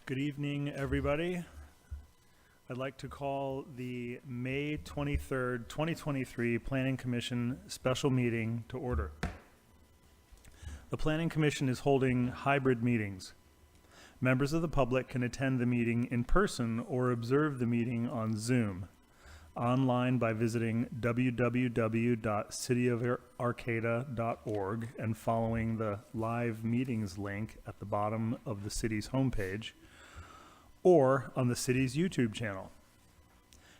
Good evening, everybody. I'd like to call the May 23rd, 2023 Planning Commission special meeting to order. The Planning Commission is holding hybrid meetings. Members of the public can attend the meeting in person or observe the meeting on Zoom, online by visiting www.cityofarcata.org and following the live meetings link at the bottom of the city's homepage, or on the city's YouTube channel.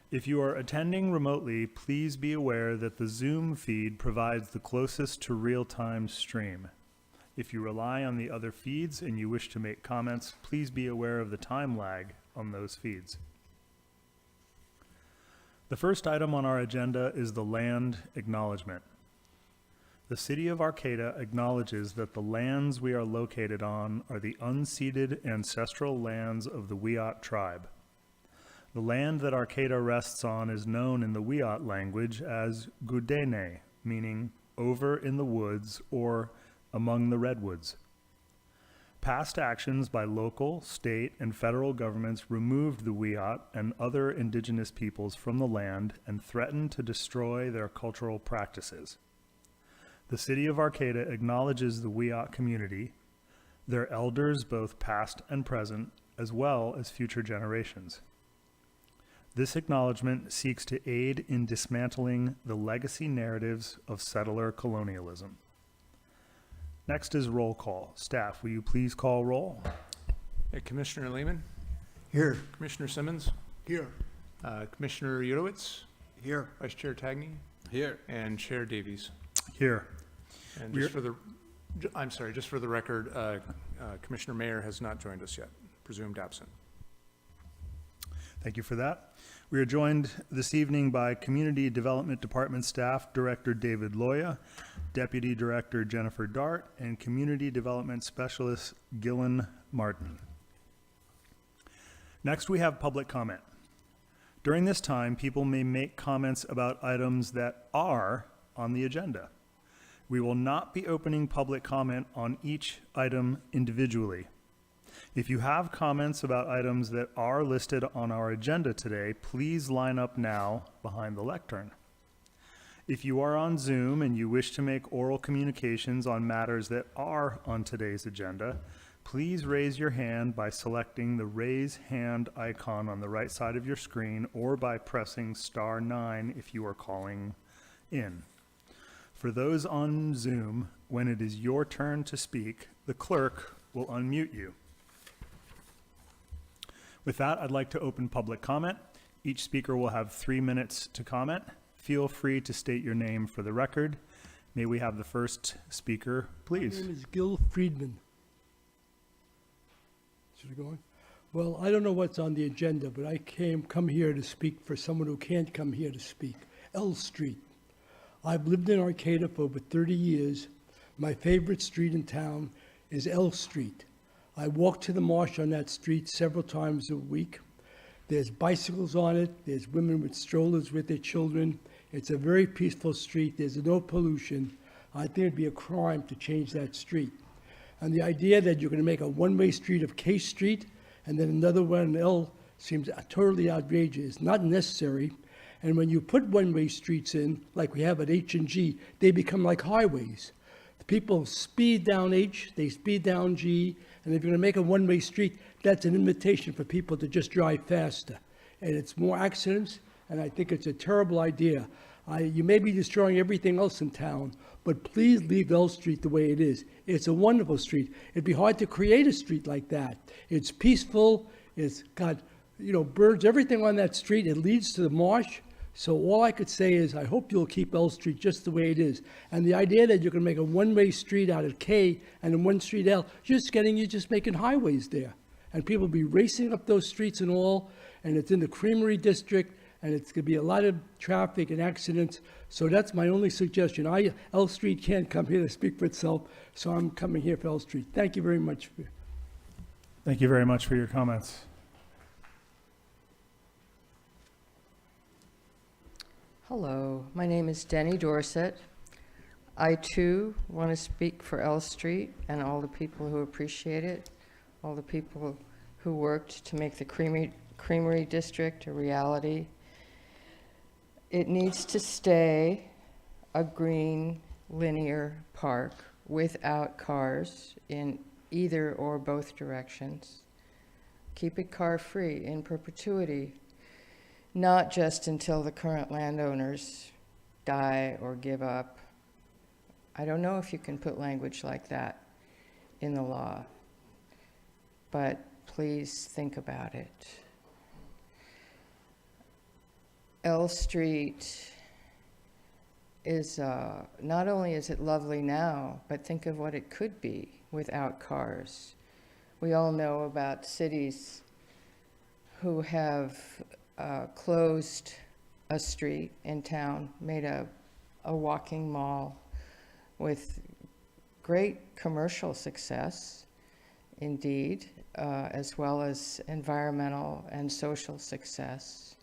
If you are attending remotely, please be aware that the Zoom feed provides the closest to real-time stream. If you rely on the other feeds and you wish to make comments, please be aware of the time lag on those feeds. The first item on our agenda is the land acknowledgement. The City of Arcata acknowledges that the lands we are located on are the unceded ancestral lands of the Wiyot tribe. The land that Arcata rests on is known in the Wiyot language as Gudene, meaning over in the woods or among the redwoods. Past actions by local, state, and federal governments removed the Wiyot and other indigenous peoples from the land and threatened to destroy their cultural practices. The City of Arcata acknowledges the Wiyot community, their elders both past and present, as well as future generations. This acknowledgement seeks to aid in dismantling the legacy narratives of settler colonialism. Next is roll call. Staff, will you please call roll? Commissioner Lehman? Here. Commissioner Simmons? Here. Commissioner Udowitz? Here. Vice Chair Tagney? Here. And Chair Davies. Here. And just for the record, Commissioner Mayer has not joined us yet, presumed absent. Thank you for that. We are joined this evening by Community Development Department staff, Director David Loya, Deputy Director Jennifer Dart, and Community Development Specialist Gillen Martin. Next, we have public comment. During this time, people may make comments about items that are on the agenda. We will not be opening public comment on each item individually. If you have comments about items that are listed on our agenda today, please line up now behind the lectern. If you are on Zoom and you wish to make oral communications on matters that are on today's agenda, please raise your hand by selecting the raise hand icon on the right side of your screen or by pressing *9 if you are calling in. For those on Zoom, when it is your turn to speak, the clerk will unmute you. With that, I'd like to open public comment. Each speaker will have 3 minutes to comment. Feel free to state your name for the record. May we have the first speaker, please? My name is Gil Friedman. Should I go on? Well, I don't know what's on the agenda, but I come here to speak for someone who can't come here to speak. L Street. I've lived in Arcata for over 30 years. My favorite street in town is L Street. I walk to the marsh on that street several times a week. There's bicycles on it. There's women with strollers with their children. It's a very peaceful street. There's no pollution. I think it'd be a crime to change that street. And the idea that you're going to make a one-way street of K Street and then another one on L seems totally outrageous, not necessary. And when you put one-way streets in, like we have at H and G, they become like highways. The people speed down H, they speed down G, and if you're going to make a one-way street, that's an invitation for people to just drive faster. And it's more accidents, and I think it's a terrible idea. You may be destroying everything else in town, but please leave L Street the way it is. It's a wonderful street. It'd be hard to create a street like that. It's peaceful. It's got, birds, everything on that street. It leads to the marsh. So all I could say is I hope you'll keep L Street just the way it is. And the idea that you're going to make a one-way street out of K and then one street L, you're just making highways there. And people will be racing up those streets and all, and it's in the Creamery District, and it's going to be a lot of traffic and accidents. So that's my only suggestion. L Street can't come here to speak for itself, so I'm coming here for L Street. Thank you very much. Thank you very much for your comments. Hello, my name is Denny Dorset. I too want to speak for L Street and all the people who appreciate it, all the people who worked to make the Creamery District a reality. It needs to stay a green linear park without cars in either or both directions. Keep it car-free in perpetuity, not just until the current landowners die or give up. I don't know if you can put language like that in the law, but please think about it. L Street is, not only is it lovely now, but think of what it could be without cars. We all know about cities who have closed a street in town, made a walking mall with great commercial success, indeed, as well as environmental and social success.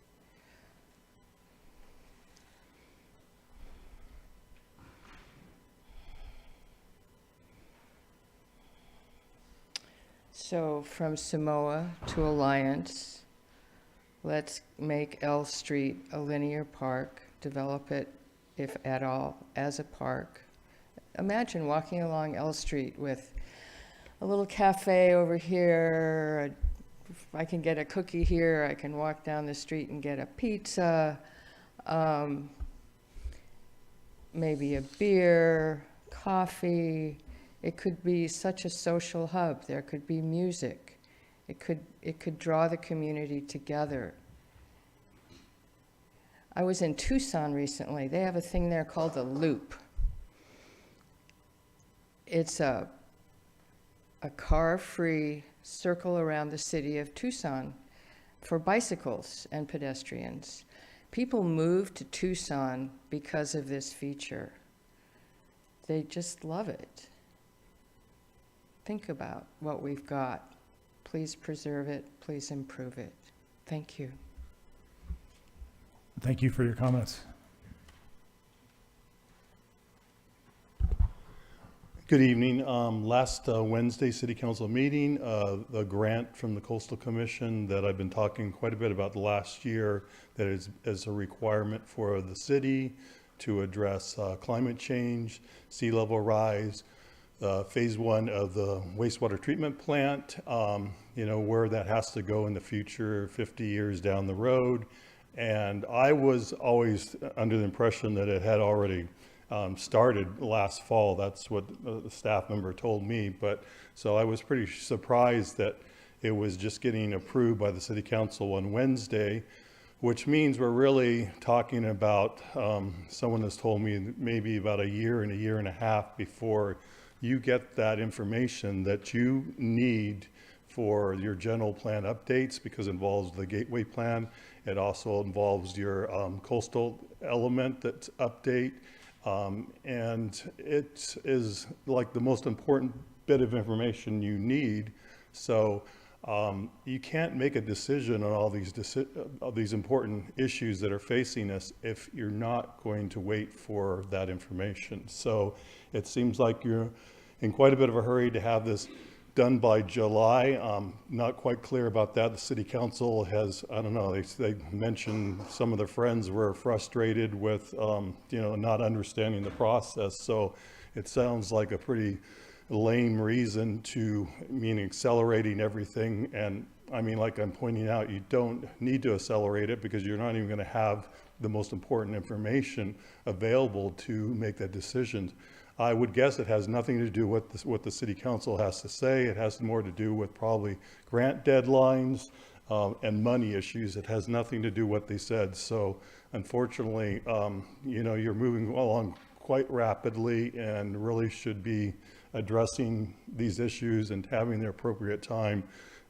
So from Samoa to Alliance, let's make L Street a linear park, develop it, if at all, as a park. Imagine walking along L Street with a little cafe over here. I can get a cookie here. I can walk down the street and get a pizza, maybe a beer, coffee. It could be such a social hub. There could be music. It could draw the community together. I was in Tucson recently. They have a thing there called the Loop. It's a car-free circle around the city of Tucson for bicycles and pedestrians. People move to Tucson because of this feature. They just love it. Think about what we've got. Please preserve it. Please improve it. Thank you. Thank you for your comments. Good evening. Last Wednesday City Council meeting, the grant from the Coastal Commission that I've been talking quite a bit about the last year, that is a requirement for the city to address climate change, sea level rise, phase 1 of the wastewater treatment plant, where that has to go in the future, 50 years down the road. And I was always under the impression that it had already started last fall. That's what the staff member told me. But so I was pretty surprised that it was just getting approved by the city council on Wednesday, which means we're really talking about, someone has told me maybe about a year and a half before you get that information that you need for your general plan updates, because it involves the gateway plan. It also involves your coastal element that's update. And it is like the most important bit of information you need. So you can't make a decision on all these important issues that are facing us if you're not going to wait for that information. So it seems like you're in quite a bit of a hurry to have this done by July. Not quite clear about that. The city council has, I don't know, they mentioned some of their friends were frustrated with, not understanding the process. So it sounds like a pretty lame reason to mean accelerating everything. And I mean, like I'm pointing out, you don't need to accelerate it because you're not even going to have the most important information available to make that decision. I would guess it has nothing to do with what the city council has to say. It has more to do with probably grant deadlines and money issues. It has nothing to do with what they said. So unfortunately, you're moving along quite rapidly and really should be addressing these issues and having the appropriate time.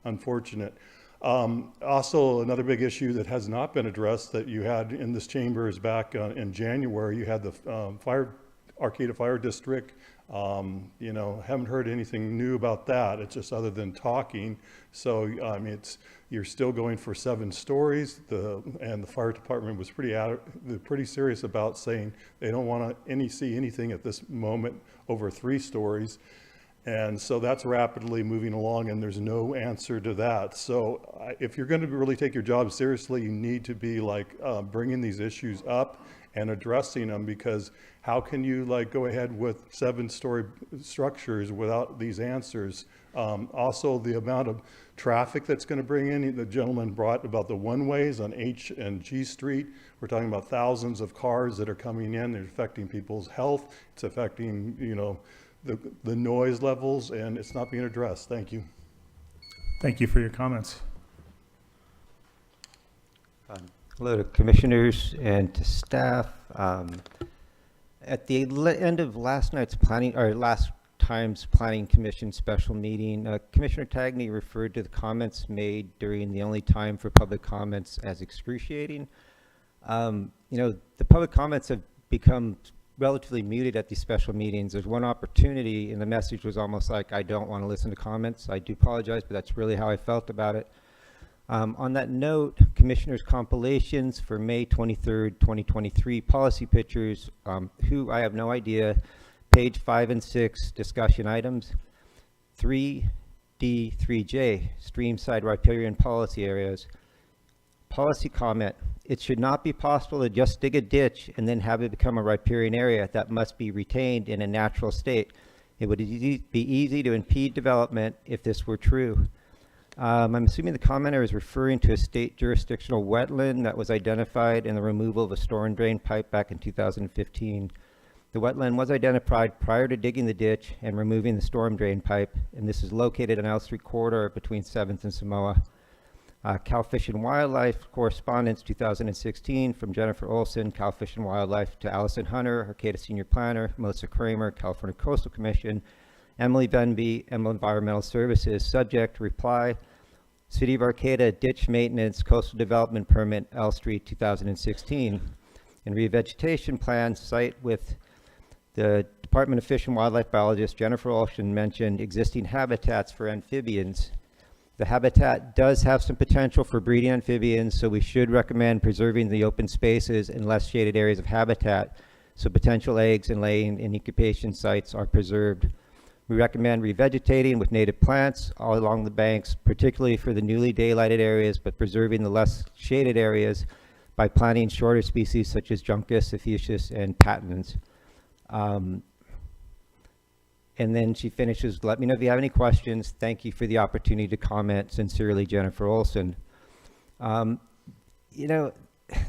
Unfortunate. Also, another big issue that has not been addressed that you had in this chamber is back in January, you had the Arcata Fire District. Haven't heard anything new about that. It's just other than talking. So you're still going for 7 stories. And the fire department was pretty serious about saying they don't want to see anything at this moment over 3 stories. And so that's rapidly moving along, and there's no answer to that. So if you're going to really take your job seriously, you need to be like bringing these issues up and addressing them, because how can you like go ahead with 7-story structures without these answers? Also, the amount of traffic that's going to bring in, the gentleman brought about the one-ways on H and G Street. We're talking about thousands of cars that are coming in. They're affecting people's health. It's affecting, you know, the noise levels, and it's not being addressed. Thank you. Thank you for your comments. Hello to commissioners and to staff. At the end of last time's planning commission special meeting, Commissioner Tagney referred to the comments made during the only time for public comments as excruciating. You know, the public comments have become relatively muted at these special meetings. There's one opportunity, and the message was almost like, I don't want to listen to comments. I do apologize, but that's really how I felt about it. On that note, Commissioners' compilations for May 23rd, 2023 policy pictures, who I have no idea, page 5 and 6, discussion items, 3D, 3J, stream side riparian policy areas. Policy comment, it should not be possible to just dig a ditch and then have it become a riparian area that must be retained in a natural state. It would be easy to impede development if this were true. I'm assuming the commenter is referring to a state jurisdictional wetland that was identified in the removal of a storm drain pipe back in 2015. The wetland was identified prior to digging the ditch and removing the storm drain pipe, and this is located on L Street corridor between 7th and Samoa. Cal Fish and Wildlife correspondence 2016 from Jennifer Olson, Cal Fish and Wildlife, to Allison Hunter, Arcata Senior Planner, Melissa Kramer, California Coastal Commission, Emily Venby, Environmental Services. Subject, reply, City of Arcata ditch maintenance coastal development permit, L Street 2016. And revegetation plan site with the Department of Fish and Wildlife biologist Jennifer Olson mentioned existing habitats for amphibians. The habitat does have some potential for breeding amphibians, so we should recommend preserving the open spaces and less shaded areas of habitat so potential eggs and laying and incubation sites are preserved. We recommend revegetating with native plants all along the banks, particularly for the newly daylighted areas, but preserving the less shaded areas by planting shorter species such as Juncus, Ophiuchus, and Patens. And then she finishes, let me know if you have any questions. Thank you for the opportunity to comment. Sincerely, Jennifer Olson. You know,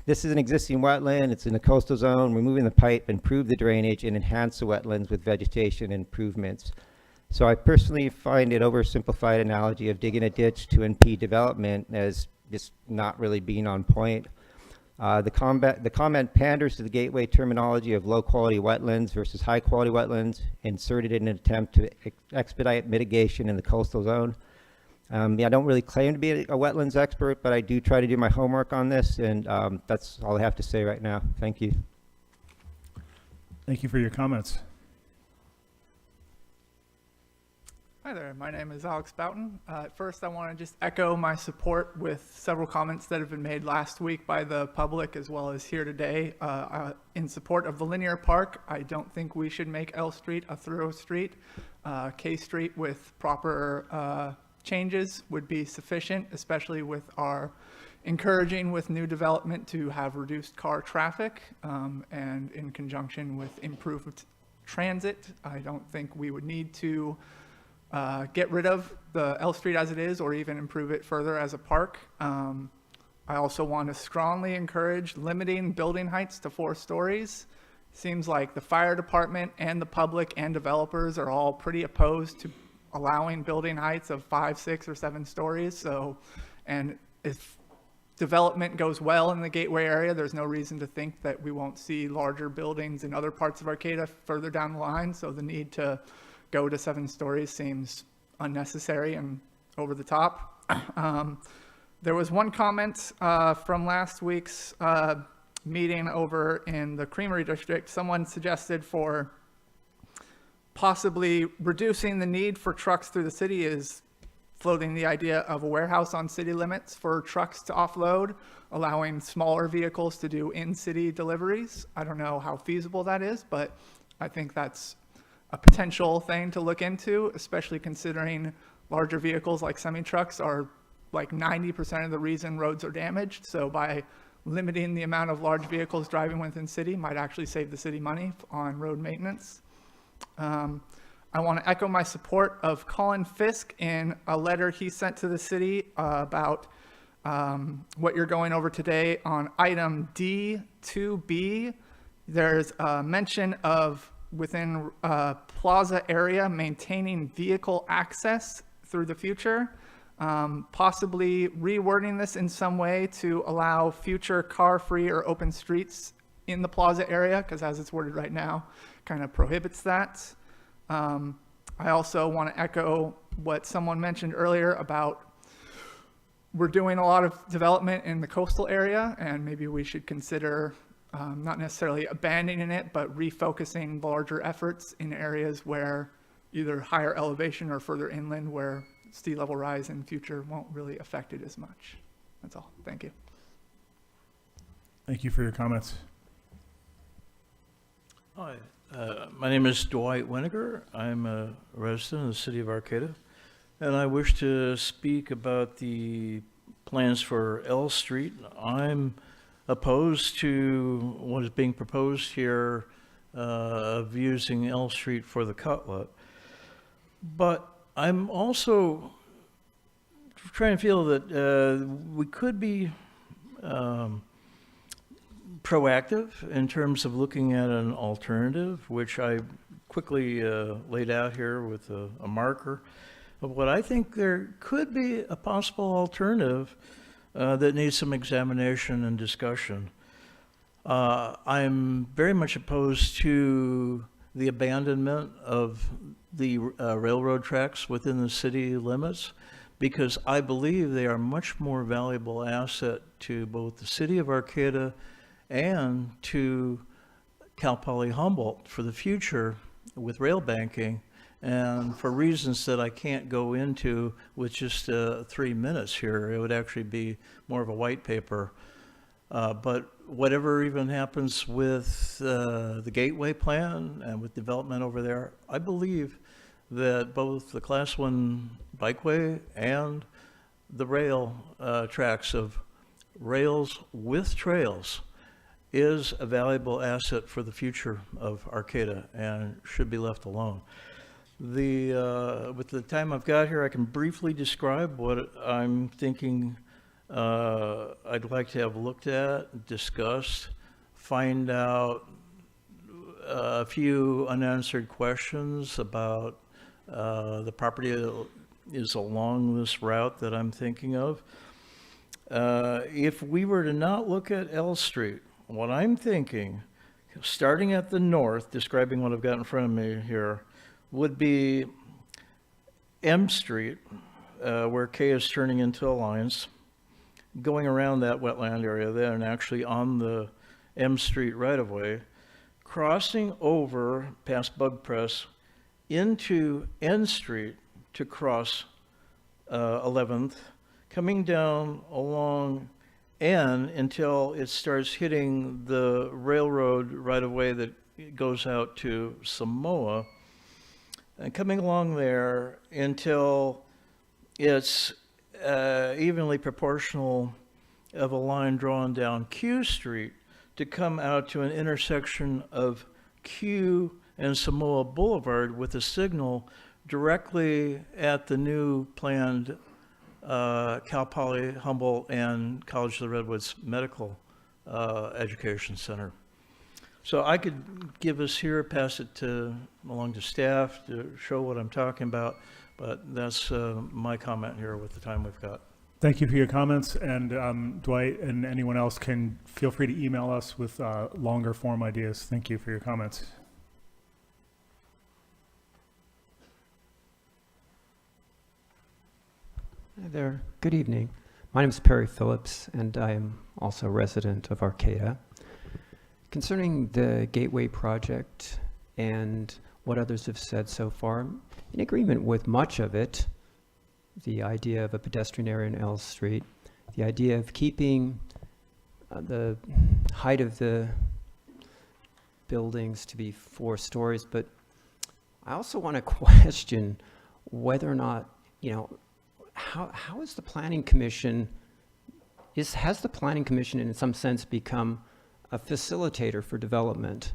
this is an existing wetland. It's in the coastal zone. Removing the pipe, improve the drainage, and enhance the wetlands with vegetation improvements. So I personally find it oversimplified analogy of digging a ditch to impede development as just not really being on point. The comment panders to the gateway terminology of low-quality wetlands versus high-quality wetlands, inserted in an attempt to expedite mitigation in the coastal zone. Yeah, I don't really claim to be a wetlands expert, but I do try to do my homework on this, and that's all I have to say right now. Thank you. Thank you for your comments. Hi there, my name is Alex Boughton. First, I want to just echo my support with several comments that have been made last week by the public as well as here today in support of the linear park. I don't think we should make L Street a thorough street. K Street with proper changes would be sufficient, especially with our encouraging with new development to have reduced car traffic and in conjunction with improved transit. I don't think we would need to get rid of the L Street as it is or even improve it further as a park. I also want to strongly encourage limiting building heights to 4 stories. Seems like the fire department and the public and developers are all pretty opposed to allowing building heights of 5, 6, or 7 stories. So, and if development goes well in the gateway area, there's no reason to think that we won't see larger buildings in other parts of Arcata further down the line. So the need to go to 7 stories seems unnecessary and over the top. There was one comment from last week's meeting over in the Creamery District. Someone suggested for possibly reducing the need for trucks through the city is floating the idea of a warehouse on city limits for trucks to offload, allowing smaller vehicles to do in-city deliveries. I don't know how feasible that is, but I think that's a potential thing to look into, especially considering larger vehicles like semi-trucks are like 90% of the reason roads are damaged. So by limiting the amount of large vehicles driving within city might actually save the city money on road maintenance. I want to echo my support of Colin Fisk in a letter he sent to the city about what you're going over today on item D2B. There's a mention of within plaza area maintaining vehicle access through the future. Possibly rewording this in some way to allow future car-free or open streets in the plaza area, because as it's worded right now, kind of prohibits that. I also want to echo what someone mentioned earlier about we're doing a lot of development in the coastal area, and maybe we should consider not necessarily abandoning it, but refocusing larger efforts in areas where either higher elevation or further inland where sea level rise in the future won't really affect it as much. That's all. Thank you. Thank you for your comments. Hi, my name is Dwight Winiger. I'm a resident of the city of Arcata, and I wish to speak about the plans for L Street. I'm opposed to what is being proposed here of using L Street for the cutlet, but I'm also trying to feel that we could be proactive in terms of looking at an alternative, which I quickly laid out here with a marker of what I think there could be a possible alternative that needs some examination and discussion. I'm very much opposed to the abandonment of the railroad tracks within the city limits, because I believe they are a much more valuable asset to both the city of Arcata and to Cal Poly Humboldt for the future with rail banking, and for reasons that I can't go into with just 3 minutes here. It would actually be more of a white paper. But whatever even happens with the Gateway plan and with development over there, I believe that both the Class 1 bikeway and the rail tracks of rails with trails is a valuable asset for the future of Arcata and should be left alone. With the time I've got here, I can briefly describe what I'm thinking I'd like to have looked at, discussed, find out a few unanswered questions about the property that is along this route that I'm thinking of. If we were to not look at L Street, what I'm thinking, starting at the north, describing what I've got in front of me here, would be M Street, where K is turning into Alliance, going around that wetland area there and actually on the M Street right-of-way, crossing over past Bug Press into N Street to cross 11th, coming down along N until it starts hitting the railroad right-of-way that goes out to Samoa, and coming along there until it's evenly proportional of a line drawn down Q Street to come out to an intersection of Q and Samoa Boulevard with a signal directly at the new planned Cal Poly Humboldt and College of the Redwoods Medical Education Center. So I could give us here, pass it along to staff to show what I'm talking about, but that's my comment here with the time we've got. Thank you for your comments, and Dwight and anyone else can feel free to email us with longer form ideas. Thank you for your comments. Hi there. Good evening. My name is Perry Phillips, and I am also a resident of Arcata. Concerning the Gateway project and what others have said so far, I'm in agreement with much of it. The idea of a pedestrian area in L Street, the idea of keeping the height of the buildings to be 4 stories, but I also want to question whether or not, how is the Planning Commission, has the Planning Commission in some sense become a facilitator for development?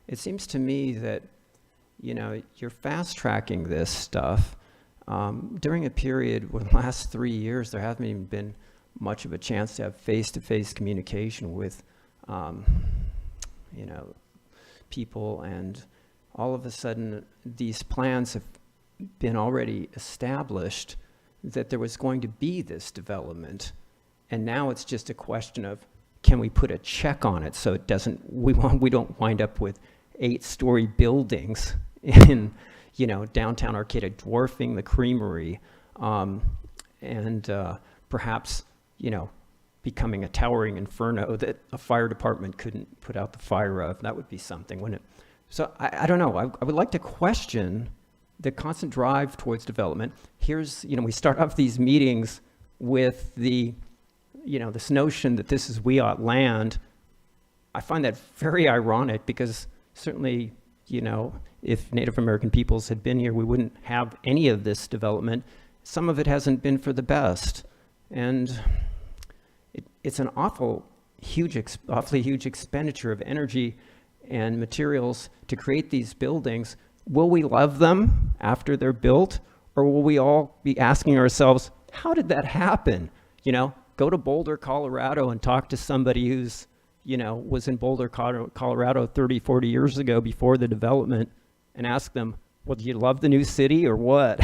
It seems to me that, you're fast tracking this stuff during a period where the last 3 years there hasn't even been much of a chance to have face-to-face communication with, people, and all of a sudden these plans have been already established that there was going to be this development, and now it's just a question of, can we put a check on it so it doesn't, we don't wind up with 8-story buildings in, downtown Arcata dwarfing the Creamery, and perhaps, becoming a towering inferno that a fire department couldn't put out the fire of. That would be something, wouldn't it? So I don't know. I would like to question the constant drive towards development. Here's, we start off these meetings with the, this notion that this is we ought land. I find that very ironic because certainly, if Native American peoples had been here, we wouldn't have any of this development. Some of it hasn't been for the best. And it's an awfully huge expenditure of energy and materials to create these buildings. Will we love them after they're built? Or will we all be asking ourselves, how did that happen? Go to Boulder, Colorado and talk to somebody who's, was in Boulder, Colorado 30, 40 years ago before the development and ask them, well, do you love the new city or what?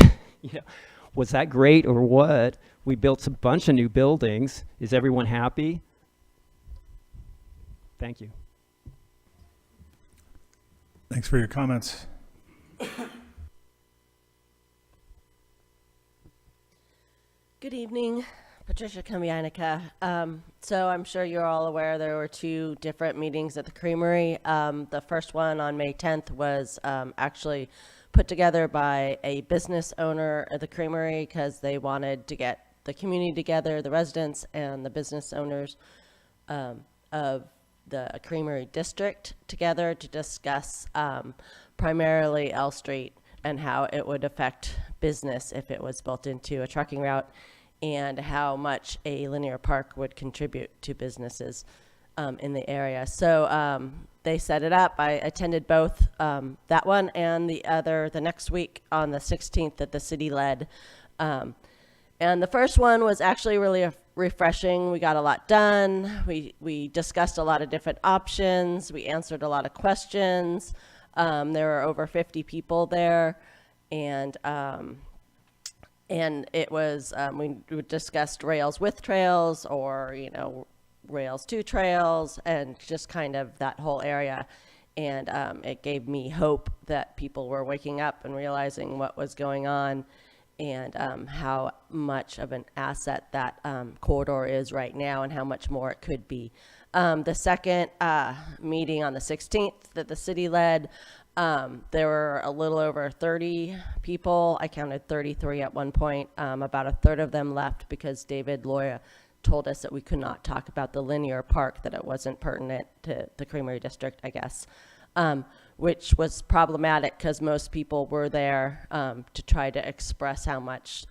Was that great or what? We built a bunch of new buildings. Is everyone happy? Thank you. Thanks for your comments. Good evening, Patricia Kamianica. So I'm sure you're all aware there were 2 different meetings at the Creamery. The first one on May 10th was actually put together by a business owner at the Creamery because they wanted to get the community together, the residents and the business owners of the Creamery district together to discuss primarily L Street and how it would affect business if it was built into a trucking route, and how much a linear park would contribute to businesses in the area. So they set it up. I attended both that one and the other the next week on the 16th that the city led. And the first one was actually really refreshing. We got a lot done. We discussed a lot of different options. We answered a lot of questions. There were over 50 people there, and it was we discussed rails with trails, or rails to trails, and just kind of that whole area. And it gave me hope that people were waking up and realizing what was going on, and how much of an asset that corridor is right now and how much more it could be. The second meeting on the 16th that the city led, there were a little over 30 people. I counted 33 at one point. About a third of them left because David Loya told us that we could not talk about the linear park, that it wasn't pertinent to the Creamery district, I guess. Which was problematic because most people were there to try to express how much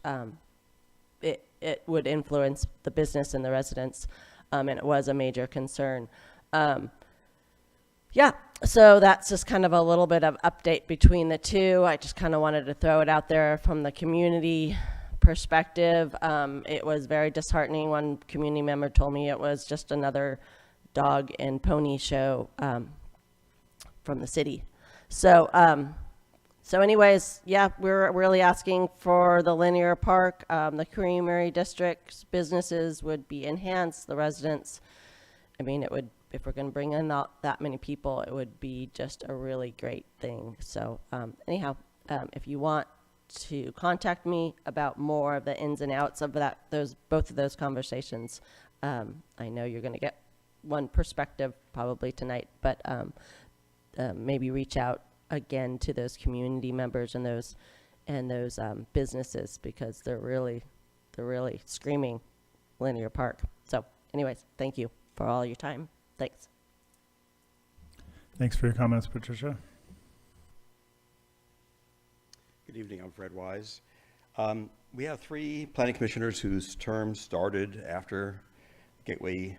it would influence the business and the residents, and it was a major concern. Yeah, so that's just kind of a little bit of update between the two. I just kind of wanted to throw it out there from the community perspective. It was very disheartening. One community member told me it was just another dog and pony show from the city. So anyways, yeah, we're really asking for the linear park. The Creamery district's businesses would be enhanced. The residents, I mean, it would, if we're going to bring in that many people, it would be just a really great thing. So anyhow, if you want to contact me about more of the ins and outs of both of those conversations, I know you're going to get one perspective probably tonight, but maybe reach out again to those community members and those businesses, because they're really screaming linear park. So anyways, thank you for all your time. Thanks. Thanks for your comments, Patricia. Good evening, I'm Fred Wise. We have 3 planning commissioners whose terms started after Gateway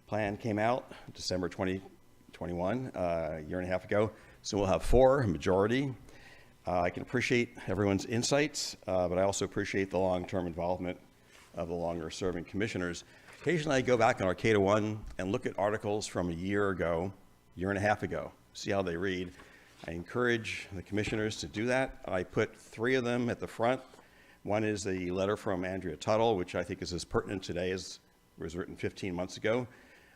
Plan came out, December 2021, a year and a half ago. So we'll have 4, a majority. I can appreciate everyone's insights, but I also appreciate the long-term involvement of the longer-serving commissioners. Occasionally I go back on Arcata 1 and look at articles from a year ago, year and a half ago, see how they read. I encourage the commissioners to do that. I put 3 of them at the front. One is the letter from Andrea Tuttle, which I think is as pertinent today as was written 15 months ago.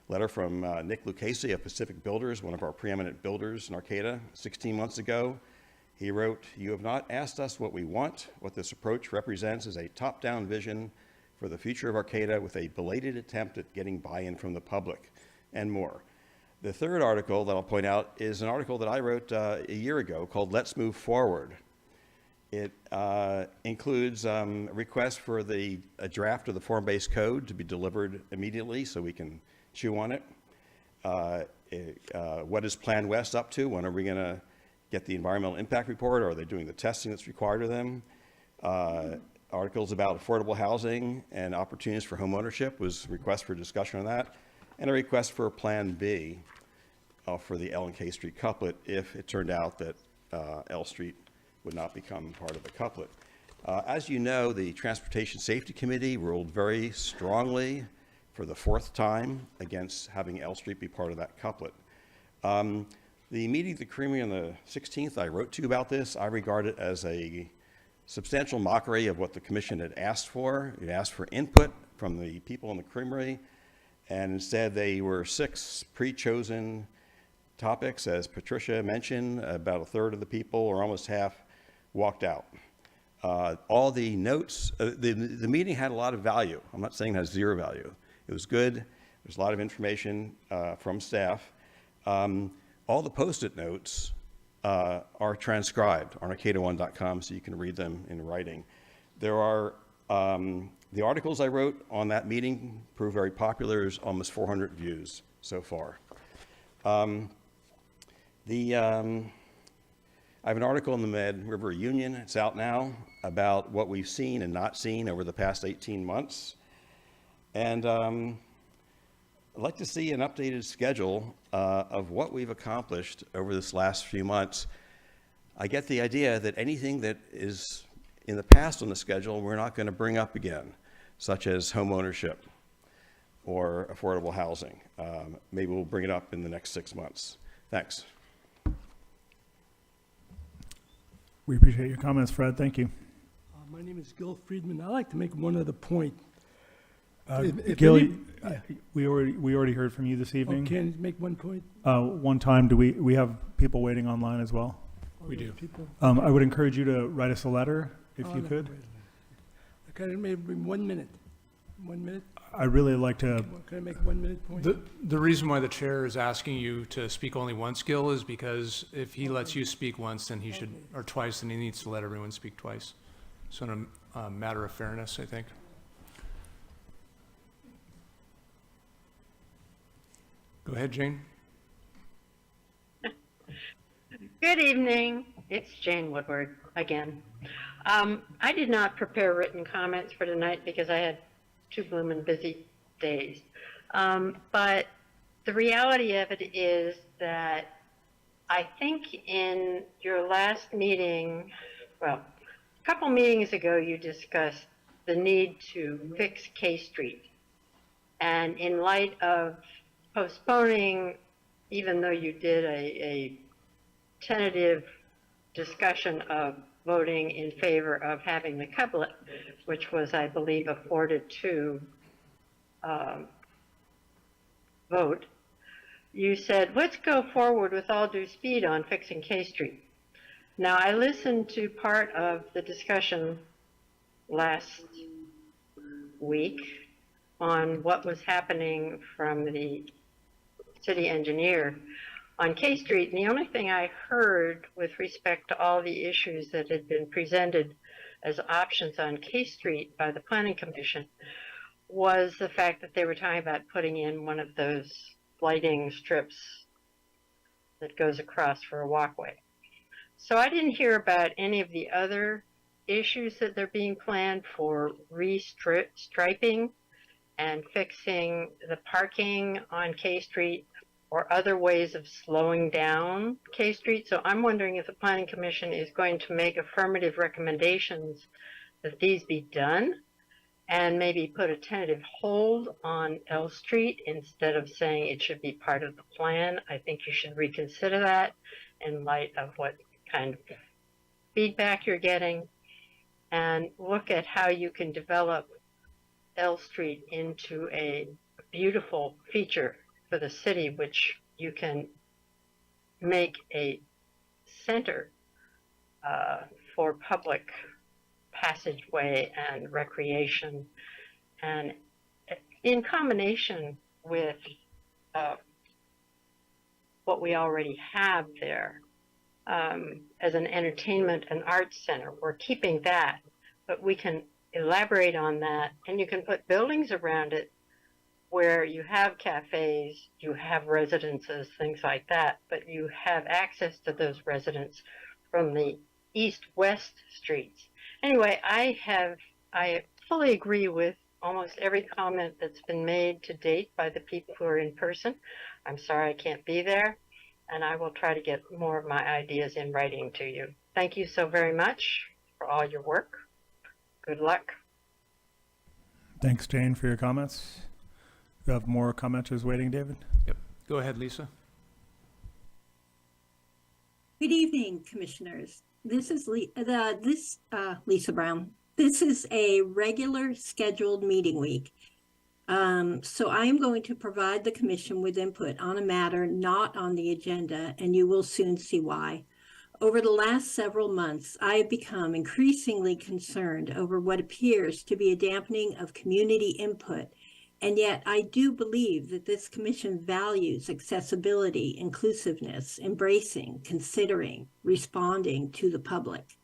Letter from Nick Lucchese of Pacific Builders, one of our preeminent builders in Arcata, 16 months ago. He wrote, "You have not asked us what we want. What this approach represents is a top-down vision for the future of Arcata with a belated attempt at getting buy-in from the public," and more. The third article that I'll point out is an article that I wrote a year ago called Let's Move Forward. It includes a request for a draft of the form-based code to be delivered immediately so we can chew on it. What is Plan West up to? When are we going to get the environmental impact report? Are they doing the testing that's required of them? Articles about affordable housing and opportunities for home ownership was a request for discussion on that, and a request for a Plan B for the L and K Street couplet if it turned out that L Street would not become part of the couplet. As you know, the Transportation Safety Committee ruled very strongly for the 4th time against having L Street be part of that couplet. The meeting at the Creamery on the 16th, I wrote to you about this. I regard it as a substantial mockery of what the commission had asked for. It asked for input from the people in the Creamery, and instead they were 6 pre-chosen topics. As Patricia mentioned, about a third of the people, or almost half, walked out. All the notes, the meeting had a lot of value. I'm not saying it has 0 value. It was good. There's a lot of information from staff. All the Post-it notes are transcribed on arcata1.com, so you can read them in writing. There are, the articles I wrote on that meeting proved very popular. There's almost 400 views so far. I have an article in the Med River Union, it's out now, about what we've seen and not seen over the past 18 months. And I'd like to see an updated schedule of what we've accomplished over this last few months. I get the idea that anything that is in the past on the schedule, we're not going to bring up again, such as home ownership or affordable housing. Maybe we'll bring it up in the next 6 months. Thanks. We appreciate your comments, Fred. Thank you. My name is Gil Friedman. I'd like to make one other point. If Gil, any- we already heard from you this Oh, evening. can I make one point? One time, we have people waiting online as well? We do. People? I would encourage you to write us a letter if Oh, you no, could. wait a minute. Okay, maybe 1 minute. 1 minute? I'd really like to, Can I make 1 minute point? The reason why the chair is asking you to speak only once, Gil, is because if he lets you speak once, then he should, or twice, then he needs to let everyone speak twice. So in a matter of fairness, I think. Go ahead, Jane. Good evening. It's Jane Woodward again. I did not prepare written comments for tonight because I had 2 bloomin' busy days. But the reality of it is that I think in your last meeting, well, a couple meetings ago, you discussed the need to fix K Street. And in light of postponing, even though you did a tentative discussion of voting in favor of having the couplet, which was, I believe, a 4-2 vote, you said, let's go forward with all due speed on fixing K Street. Now, I listened to part of the discussion last week on what was happening from the city engineer on K Street, and the only thing I heard with respect to all the issues that had been presented as options on K Street by the Planning Commission was the fact that they were talking about putting in one of those lighting strips that goes across for a walkway. So I didn't hear about any of the other issues that they're being planned for restriping and fixing the parking on K Street or other ways of slowing down K Street. So I'm wondering if the Planning Commission is going to make affirmative recommendations that these be done and maybe put a tentative hold on L Street instead of saying it should be part of the plan. I think you should reconsider that in light of what kind of feedback you're getting, and look at how you can develop L Street into a beautiful feature for the city, which you can make a center for public passageway and recreation, and in combination with what we already have there as an entertainment and arts center. We're keeping that, but we can elaborate on that, and you can put buildings around it where you have cafes, you have residences, things like that, but you have access to those residents from the east-west streets. Anyway, I fully agree with almost every comment that's been made to date by the people who are in person. I'm sorry I can't be there, and I will try to get more of my ideas in writing to you. Thank you so very much for all your work. Good luck. Thanks, Jane, for your comments. You have more commenters waiting, David? Yep. Go ahead, Lisa. Good evening, commissioners. This is Lisa Brown. This is a regular scheduled meeting week. So I am going to provide the commission with input on a matter not on the agenda, and you will soon see why. Over the last several months, I have become increasingly concerned over what appears to be a dampening of community input, and yet I do believe that this commission values accessibility, inclusiveness, embracing, considering, responding to the public.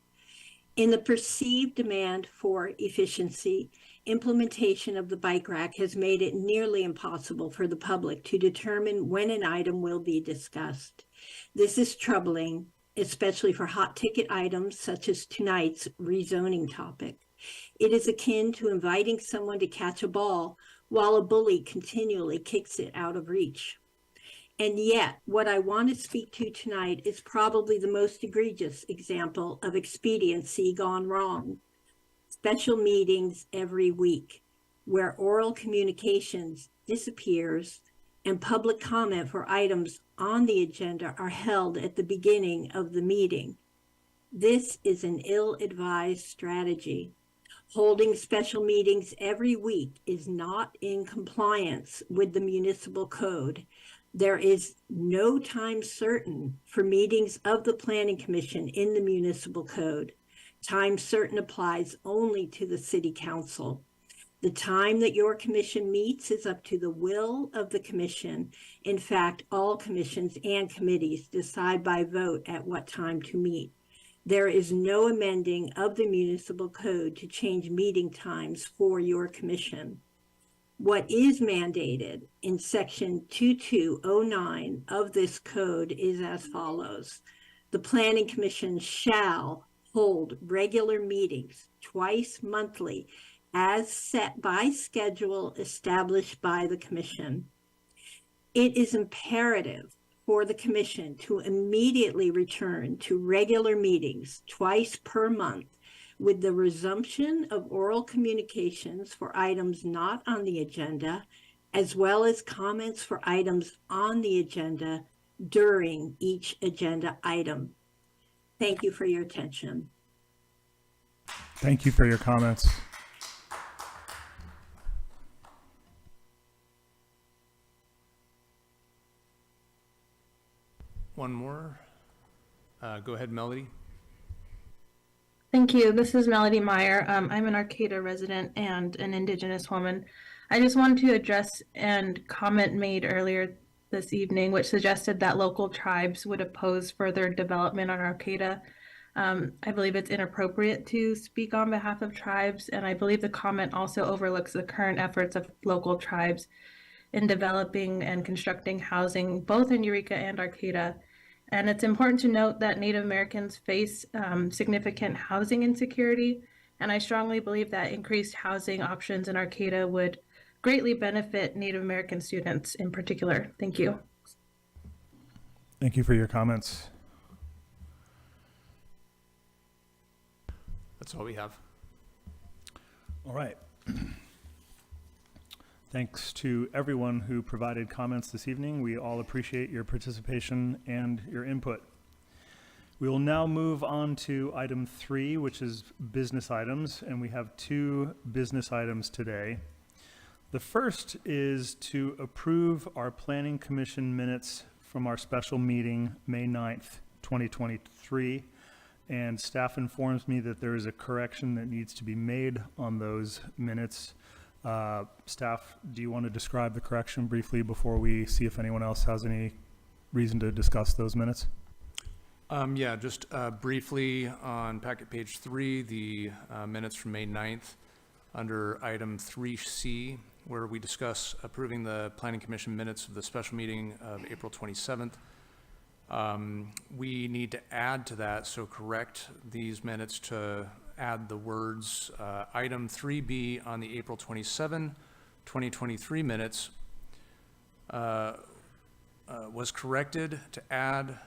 In the perceived demand for efficiency, implementation of the bike rack has made it nearly impossible for the public to determine when an item will be discussed. This is troubling, especially for hot ticket items such as tonight's rezoning topic. It is akin to inviting someone to catch a ball while a bully continually kicks it out of reach. And yet, what I want to speak to tonight is probably the most egregious example of expediency gone wrong. Special meetings every week, where oral communications disappears and public comment for items on the agenda are held at the beginning of the meeting. This is an ill-advised strategy. Holding special meetings every week is not in compliance with the municipal code. There is no time certain for meetings of the Planning Commission in the municipal code. Time certain applies only to the City Council. The time that your commission meets is up to the will of the commission. In fact, all commissions and committees decide by vote at what time to meet. There is no amending of the municipal code to change meeting times for your commission. What is mandated in section 2209 of this code is as follows. The Planning Commission shall hold regular meetings twice monthly as set by schedule established by the commission. It is imperative for the commission to immediately return to regular meetings twice per month with the resumption of oral communications for items not on the agenda, as well as comments for items on the agenda during each agenda item. Thank you for your attention. Thank you for your comments. One more. Go ahead, Melody. Thank you. This is Melody Meyer. I'm an Arcata resident and an Indigenous woman. I just wanted to address and comment made earlier this evening, which suggested that local tribes would oppose further development on Arcata. I believe it's inappropriate to speak on behalf of tribes, and I believe the comment also overlooks the current efforts of local tribes in developing and constructing housing both in Eureka and Arcata. And it's important to note that Native Americans face significant housing insecurity. And I strongly believe that increased housing options in Arcata would greatly benefit Native American students in particular. Thank you. Thank you for your comments. That's all we have. All right. Thanks to everyone who provided comments this evening. We all appreciate your participation and your input. We will now move on to item 3, which is business items, and we have 2 business items today. The first is to approve our Planning Commission minutes from our special meeting, May 9th, 2023. And staff informs me that there is a correction that needs to be made on those minutes. Staff, do you want to describe the correction briefly before we see if anyone else has any reason to discuss those minutes? Yeah, just briefly on packet page 3, the minutes from May 9th, under item 3C, where we discuss approving the Planning Commission minutes of the special meeting of April 27th. We need to add to that, so correct these minutes to add the words, item 3B on the April 27, 2023 minutes was corrected to add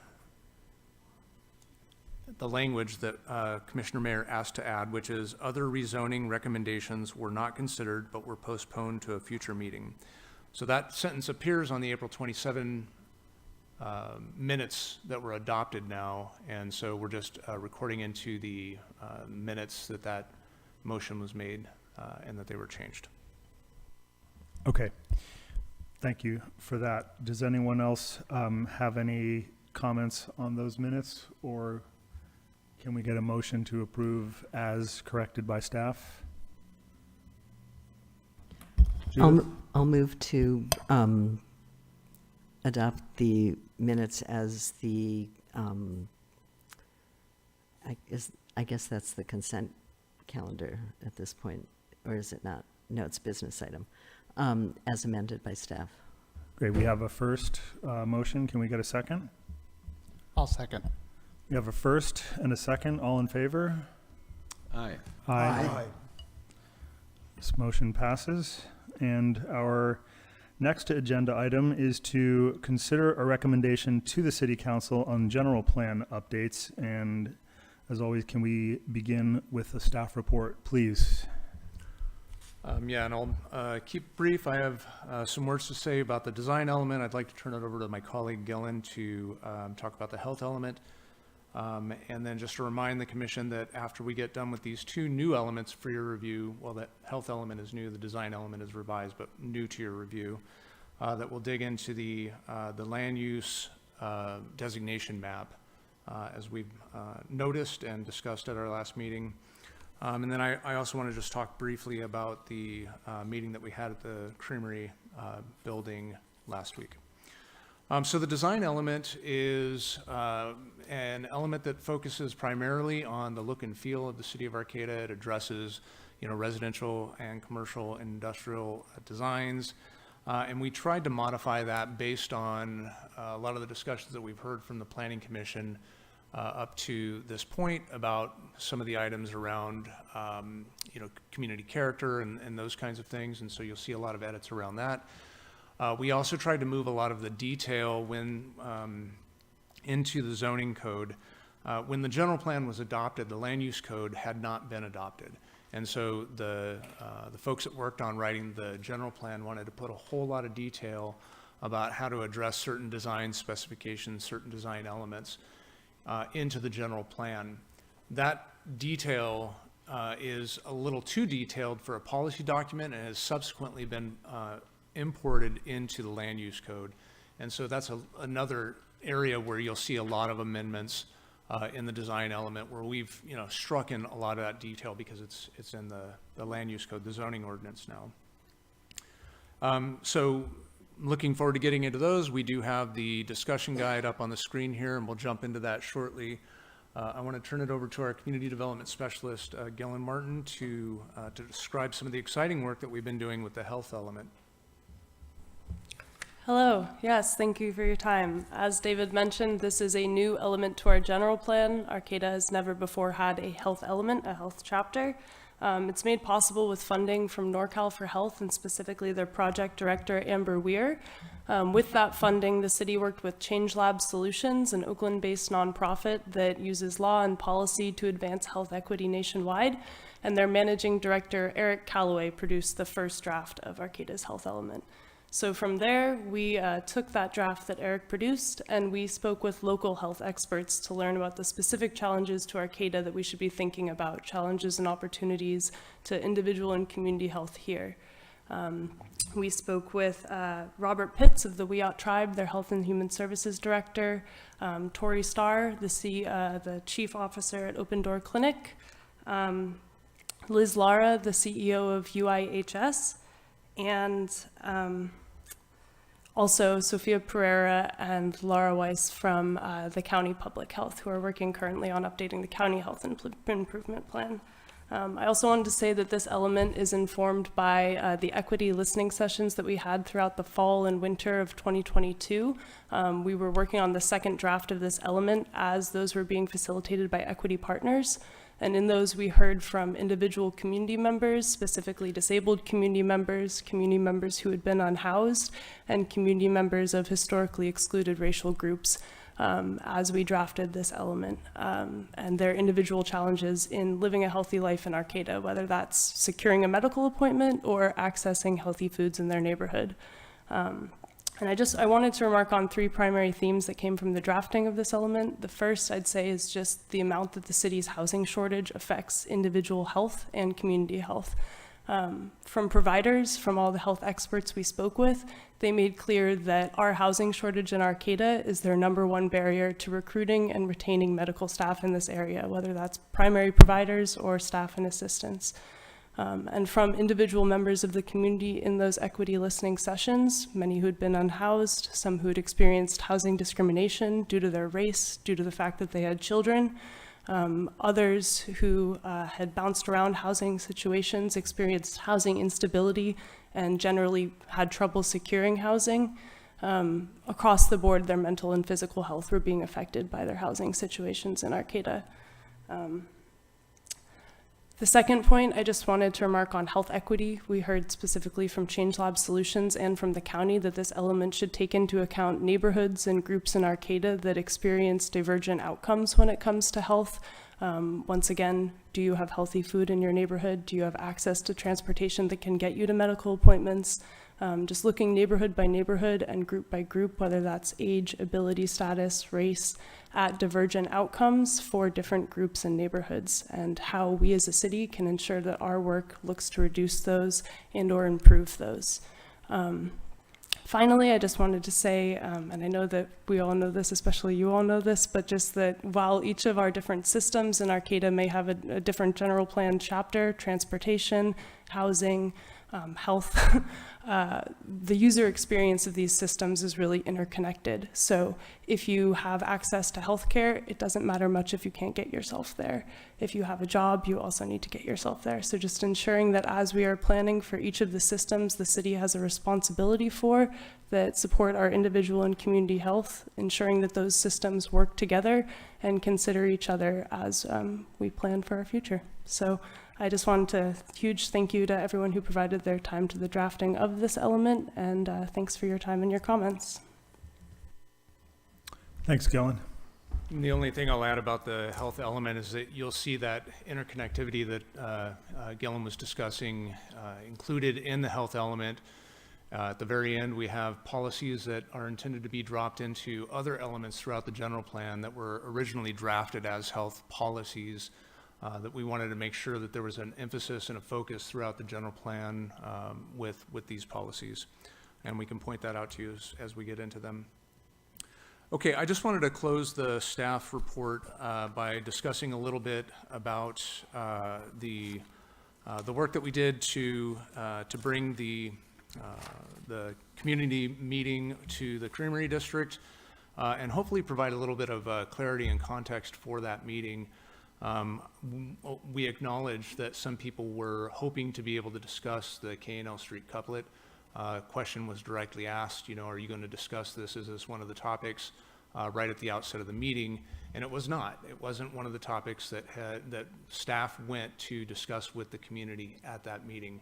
the language that Commissioner Mayer asked to add, which is other rezoning recommendations were not considered but were postponed to a future meeting. So that sentence appears on the April 27 minutes that were adopted now, and so we're just recording into the minutes that that motion was made and that they were changed. Okay, thank you for that. Does anyone else have any comments on those minutes, or can we get a motion to approve as corrected by staff? I'll move to adopt the minutes as the, I guess that's the consent calendar at this point, or is it not? No, it's business item, as amended by staff. Great, we have a first motion. Can we get a second? I'll second. We have a first and a second. All in favor? Aye. Aye. This motion passes. And our next agenda item is to consider a recommendation to the City Council on general plan updates. And as always, can we begin with a staff report, please? Yeah, and I'll keep brief. I have some words to say about the design element. I'd like to turn it over to my colleague Gillen to talk about the health element. And then just to remind the commission that after we get done with these 2 new elements for your review, well, that health element is new, the design element is revised, but new to your review, that we'll dig into the land use designation map, as we've noticed and discussed at our last meeting. And then I also want to just talk briefly about the meeting that we had at the Creamery building last week. So the design element is an element that focuses primarily on the look and feel of the city of Arcata. It addresses, residential and commercial and industrial designs. And we tried to modify that based on a lot of the discussions that we've heard from the Planning Commission up to this point about some of the items around, community character and those kinds of things. And so you'll see a lot of edits around that. We also tried to move a lot of the detail into the zoning code. When the general plan was adopted, the land use code had not been adopted. And so the folks that worked on writing the general plan wanted to put a whole lot of detail about how to address certain design specifications, certain design elements into the general plan. That detail is a little too detailed for a policy document and has subsequently been imported into the land use code. And so that's another area where you'll see a lot of amendments in the design element where we've struck in a lot of that detail because it's in the land use code, the zoning ordinance now. So looking forward to getting into those. We do have the discussion guide up on the screen here, and we'll jump into that shortly. I want to turn it over to our community development specialist, Gillen Martin, to describe some of the exciting work that we've been doing with the health element. Hello. Yes, thank you for your time. As David mentioned, this is a new element to our general plan. Arcata has never before had a health element, a health chapter. It's made possible with funding from NorCal for Health and specifically their project director, Amber Weir. With that funding, the city worked with Change Lab Solutions, an Oakland-based nonprofit that uses law and policy to advance health equity nationwide. And their managing director, Eric Calloway, produced the first draft of Arcata's health element. So from there, we took that draft that Eric produced and we spoke with local health experts to learn about the specific challenges to Arcata that we should be thinking about, challenges and opportunities to individual and community health here. We spoke with Robert Pitts of the Wiyot Tribe, their Health and Human Services Director, Tori Starr, the Chief Officer at Open Door Clinic, Liz Lara, the CEO of UIHS, and also Sophia Pereira and Laura Weiss from the County Public Health, who are working currently on updating the County Health Improvement Plan. I also wanted to say that this element is informed by the equity listening sessions that we had throughout the fall and winter of 2022. We were working on the second draft of this element as those were being facilitated by equity partners. And in those, we heard from individual community members, specifically disabled community members who had been unhoused, and community members of historically excluded racial groups as we drafted this element, and their individual challenges in living a healthy life in Arcata, whether that's securing a medical appointment or accessing healthy foods in their neighborhood. And I wanted to remark on three primary themes that came from the drafting of this element. The first, I'd say, is just the amount that the city's housing shortage affects individual health and community health. From providers, from all the health experts we spoke with, they made clear that our housing shortage in Arcata is their #1 barrier to recruiting and retaining medical staff in this area, whether that's primary providers or staff and assistants. And from individual members of the community in those equity listening sessions, many who had been unhoused, some who had experienced housing discrimination due to their race, due to the fact that they had children, others who had bounced around housing situations, experienced housing instability, and generally had trouble securing housing. Across the board, their mental and physical health were being affected by their housing situations in Arcata. The second point, I just wanted to remark on health equity. We heard specifically from Change Lab Solutions and from the county that this element should take into account neighborhoods and groups in Arcata that experience divergent outcomes when it comes to health. Once again, do you have healthy food in your neighborhood? Do you have access to transportation that can get you to medical appointments? Just looking neighborhood by neighborhood and group by group, whether that's age, ability status, race, at divergent outcomes for different groups and neighborhoods, and how we as a city can ensure that our work looks to reduce those and or improve those. Finally, I just wanted to say, and I know that we all know this, especially you all know this, but just that while each of our different systems in Arcata may have a different general plan chapter, transportation, housing, health, the user experience of these systems is really interconnected. So if you have access to healthcare, it doesn't matter much if you can't get yourself there. If you have a job, you also need to get yourself there. So just ensuring that as we are planning for each of the systems the city has a responsibility for that support our individual and community health, ensuring that those systems work together and consider each other as we plan for our future. So I just wanted to huge thank you to everyone who provided their time to the drafting of this element, and thanks for your time and your comments. Thanks, Gillen. And the only thing I'll add about the health element is that you'll see that interconnectivity that Gillen was discussing included in the health element. At the very end, we have policies that are intended to be dropped into other elements throughout the general plan that were originally drafted as health policies. That we wanted to make sure that there was an emphasis and a focus throughout the general plan with these policies. And we can point that out to you as we get into them. Okay, I just wanted to close the staff report by discussing a little bit about the work that we did to bring the community meeting to the Creamery District and hopefully provide a little bit of clarity and context for that meeting. We acknowledge that some people were hoping to be able to discuss the K&L Street couplet question was directly asked, are you going to discuss this? Is this one of the topics right at the outset of the meeting? And it was not. It wasn't one of the topics that staff went to discuss with the community at that meeting.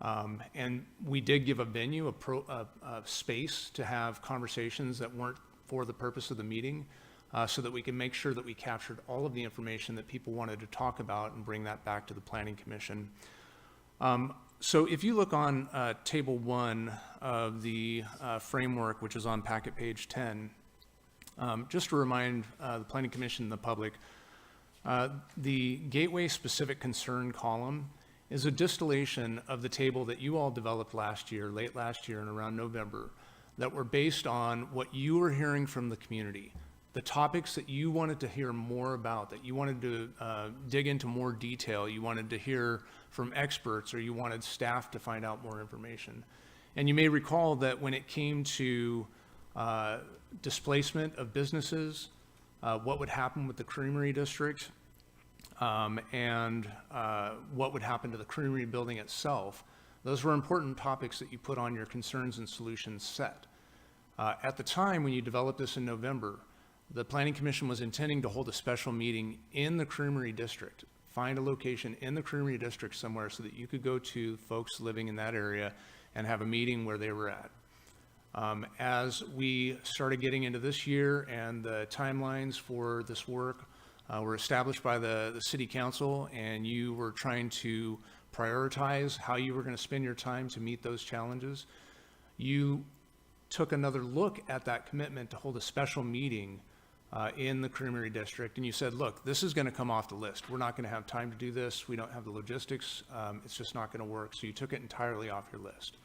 And we did give a venue, a space to have conversations that weren't for the purpose of the meeting, so that we can make sure that we captured all of the information that people wanted to talk about and bring that back to the Planning Commission. So if you look on Table 1 of the framework, which is on packet page 10, just to remind the Planning Commission and the public, the Gateway Specific Concern column is a distillation of the table that you all developed last year, late last year and around November, that were based on what you were hearing from the community, the topics that you wanted to hear more about, that you wanted to dig into more detail, you wanted to hear from experts, or you wanted staff to find out more information. And you may recall that when it came to displacement of businesses, what would happen with the Creamery District, and what would happen to the Creamery building itself, those were important topics that you put on your concerns and solutions set. At the time when you developed this in November, the Planning Commission was intending to hold a special meeting in the Creamery District, find a location in the Creamery District somewhere so that you could go to folks living in that area and have a meeting where they were at. As we started getting into this year and the timelines for this work were established by the City Council, and you were trying to prioritize how you were going to spend your time to meet those challenges, you took another look at that commitment to hold a special meeting in the Creamery District, and you said, look, this is going to come off the list. We're not going to have time to do this. We don't have the logistics. It's just not going to work. So you took it entirely off your list.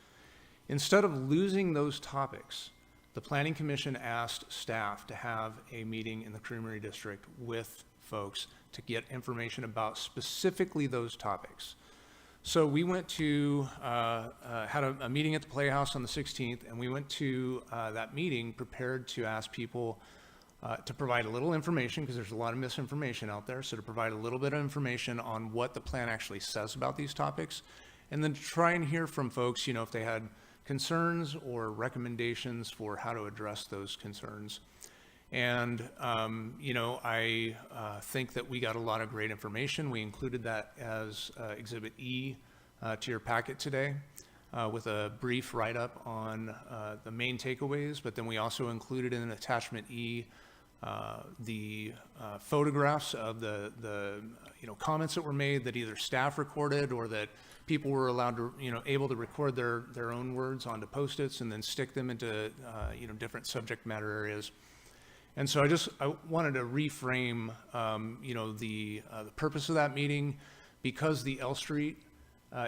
Instead of losing those topics, the Planning Commission asked staff to have a meeting in the Creamery District with folks to get information about specifically those topics. So we went to, had a meeting at the Playhouse on the 16th, and we went to that meeting prepared to ask people to provide a little information, because there's a lot of misinformation out there, so to provide a little bit of information on what the plan actually says about these topics, and then to try and hear from folks, if they had concerns or recommendations for how to address those concerns. And, I think that we got a lot of great information. We included that as Exhibit E to your packet today, with a brief write-up on the main takeaways, but then we also included in Attachment E the photographs of the comments that were made that either staff recorded or that people were allowed to, able to record their own words onto Post-its and then stick them into, different subject matter areas. And so I wanted to reframe, the purpose of that meeting, because the L Street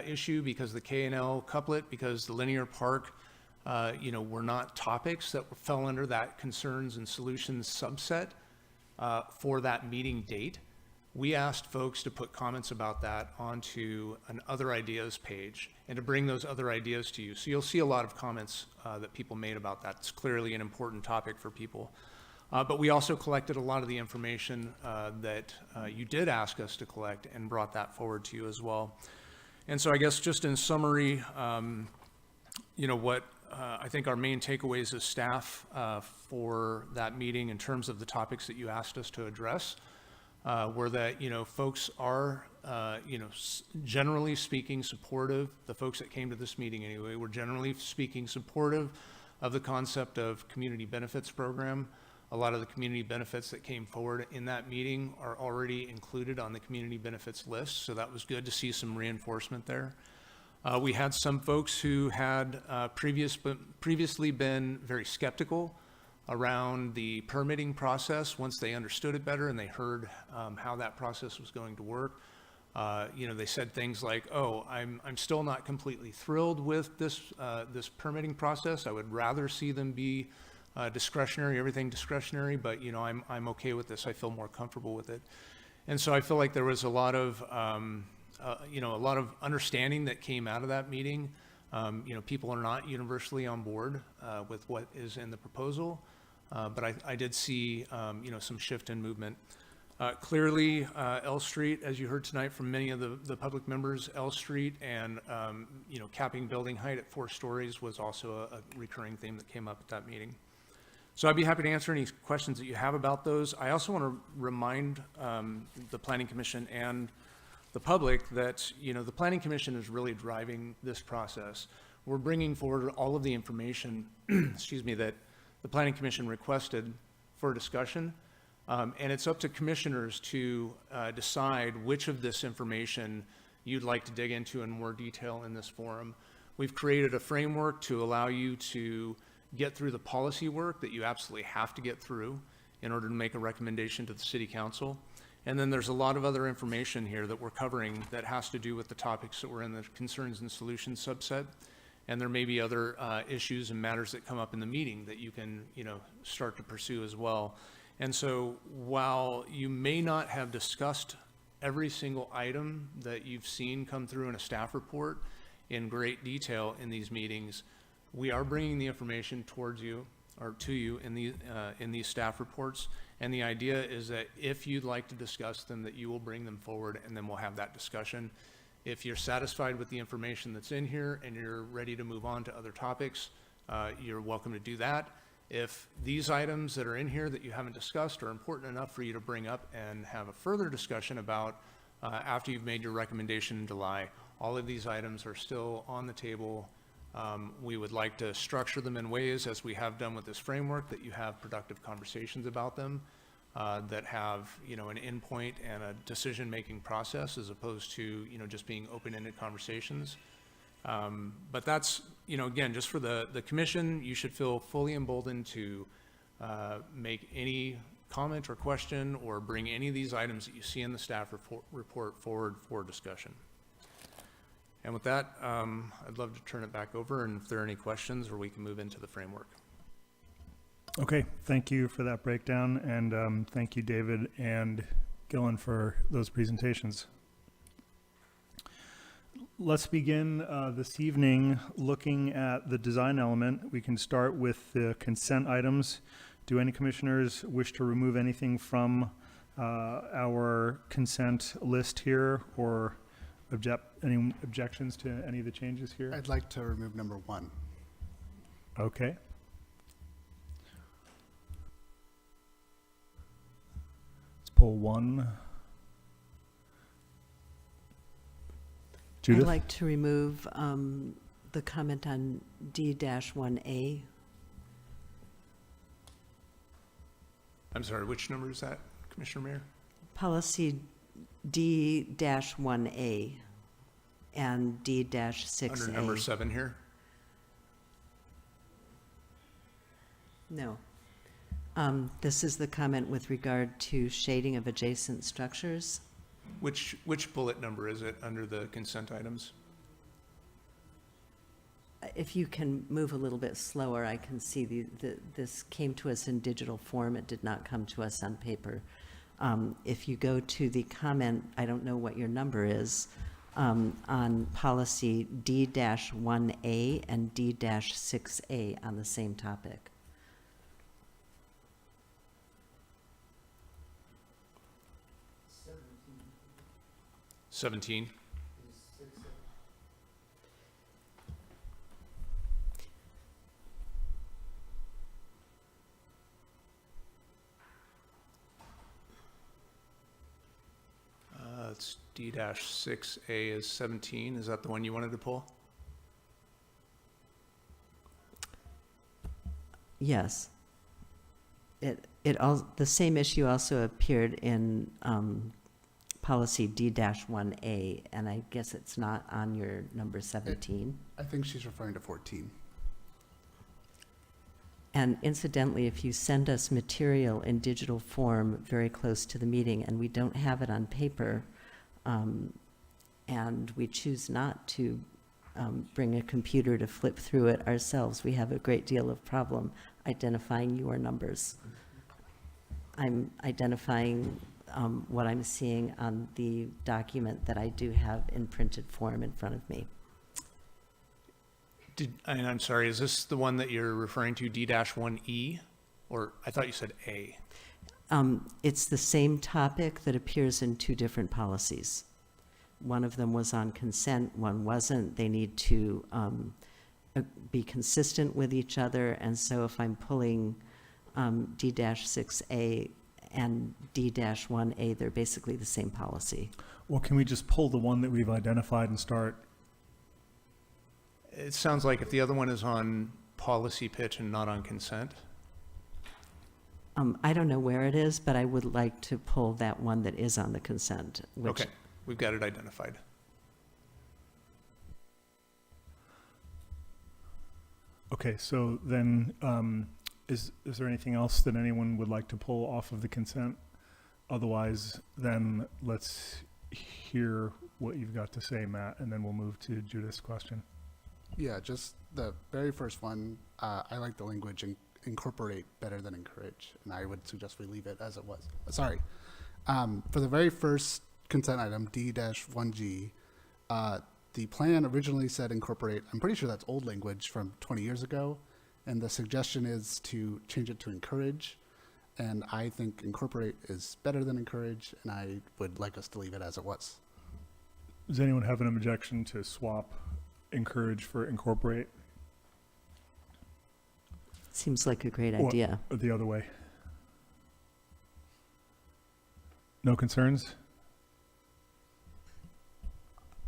issue, because the K&L couplet, because the linear park, were not topics that fell under that concerns and solutions subset for that meeting date. We asked folks to put comments about that onto an other ideas page and to bring those other ideas to you. So you'll see a lot of comments that people made about that. It's clearly an important topic for people. But we also collected a lot of the information that you did ask us to collect and brought that forward to you as well. And so I guess just in summary, what I think our main takeaways as staff for that meeting in terms of the topics that you asked us to address were that, folks are, generally speaking supportive, the folks that came to this meeting anyway, were generally speaking supportive of the concept of community benefits program. A lot of the community benefits that came forward in that meeting are already included on the community benefits list, so that was good to see some reinforcement there. We had some folks who had previously been very skeptical around the permitting process once they understood it better and they heard how that process was going to work. They said things like, "Oh, I'm still not completely thrilled with this permitting process. I would rather see them be discretionary, everything discretionary, but I'm okay with this. I feel more comfortable with it." And so I feel like there was a lot of a lot of understanding that came out of that meeting. People are not universally on board with what is in the proposal, but I did see some shift in movement. Clearly, L Street, as you heard tonight from many of the public members, L Street and, capping building height at 4 stories was also a recurring theme that came up at that meeting. So I'd be happy to answer any questions that you have about those. I also want to remind the Planning Commission and the public that, the Planning Commission is really driving this process. We're bringing forward all of the information, excuse me, that the Planning Commission requested for discussion. And it's up to commissioners to decide which of this information you'd like to dig into in more detail in this forum. We've created a framework to allow you to get through the policy work that you absolutely have to get through in order to make a recommendation to the City Council. And then there's a lot of other information here that we're covering that has to do with the topics that were in the concerns and solutions subset. And there may be other issues and matters that come up in the meeting that you can, start to pursue as well. And so while you may not have discussed every single item that you've seen come through in a staff report in great detail in these meetings, we are bringing the information towards you or to you in these staff reports. And the idea is that if you'd like to discuss them, that you will bring them forward and then we'll have that discussion. If you're satisfied with the information that's in here and you're ready to move on to other topics, you're welcome to do that. If these items that are in here that you haven't discussed are important enough for you to bring up and have a further discussion about after you've made your recommendation in July, all of these items are still on the table. We would like to structure them in ways, as we have done with this framework, that you have productive conversations about them, that have, an endpoint and a decision-making process as opposed to, just being open-ended conversations. But that's, again, just for the commission, you should feel fully emboldened to make any comment or question or bring any of these items that you see in the staff report forward for discussion. And with that, I'd love to turn it back over, and if there are any questions, or we can move into the framework. Okay, thank you for that breakdown, and thank you, David and Gillen, for those presentations. Let's begin this evening looking at the design element. We can start with the consent items. Do any commissioners wish to remove anything from our consent list here, or any objections to any of the changes here? I'd like to remove number 1. Okay. Let's pull 1. Judith? I'd like to remove the comment on D-1A. I'm sorry, which number is that, Commissioner Mayor? Policy D-1A and D-6A. Under number 7 here? No. This is the comment with regard to shading of adjacent structures. Which bullet number is it under the consent items? If you can move a little bit slower, I can see this came to us in digital form. It did not come to us on paper. If you go to the comment, I don't know what your number is, on policy D-1A and D-6A on the same topic. 17. It's D-6A is 17. Is that the one you wanted to pull? Yes. The same issue also appeared in policy D-1A, and I guess it's not on your number 17. I think she's referring to 14. And incidentally, if you send us material in digital form very close to the meeting and we don't have it on paper, and we choose not to bring a computer to flip through it ourselves, we have a great deal of problem identifying your numbers. I'm identifying what I'm seeing on the document that I do have in printed form in front of me. And I'm sorry, is this the one that you're referring to, D-1E? Or I thought you said A. It's the same topic that appears in two different policies. One of them was on consent, one wasn't. They need to be consistent with each other, and so if I'm pulling D-6A and D-1A, they're basically the same policy. Well, can we just pull the one that we've identified and start? It sounds like if the other one is on policy pitch and not on consent. I don't know where it is, but I would like to pull that one that is on the consent, which Okay, we've got it identified. Okay, so then, is there anything else that anyone would like to pull off of the consent? Otherwise, then let's hear what you've got to say, Matt, and then we'll move to Judith's question. Yeah, just the very first one, I like the language incorporate better than encourage, and I would suggest we leave it as it was. Sorry. For the very first consent item, D-1G, the plan originally said incorporate. I'm pretty sure that's old language from 20 years ago, and the suggestion is to change it to encourage, and I think incorporate is better than encourage, and I would like us to leave it as it was. Does anyone have an objection to swap encourage for incorporate? seems like a great idea. Or the other way? No concerns?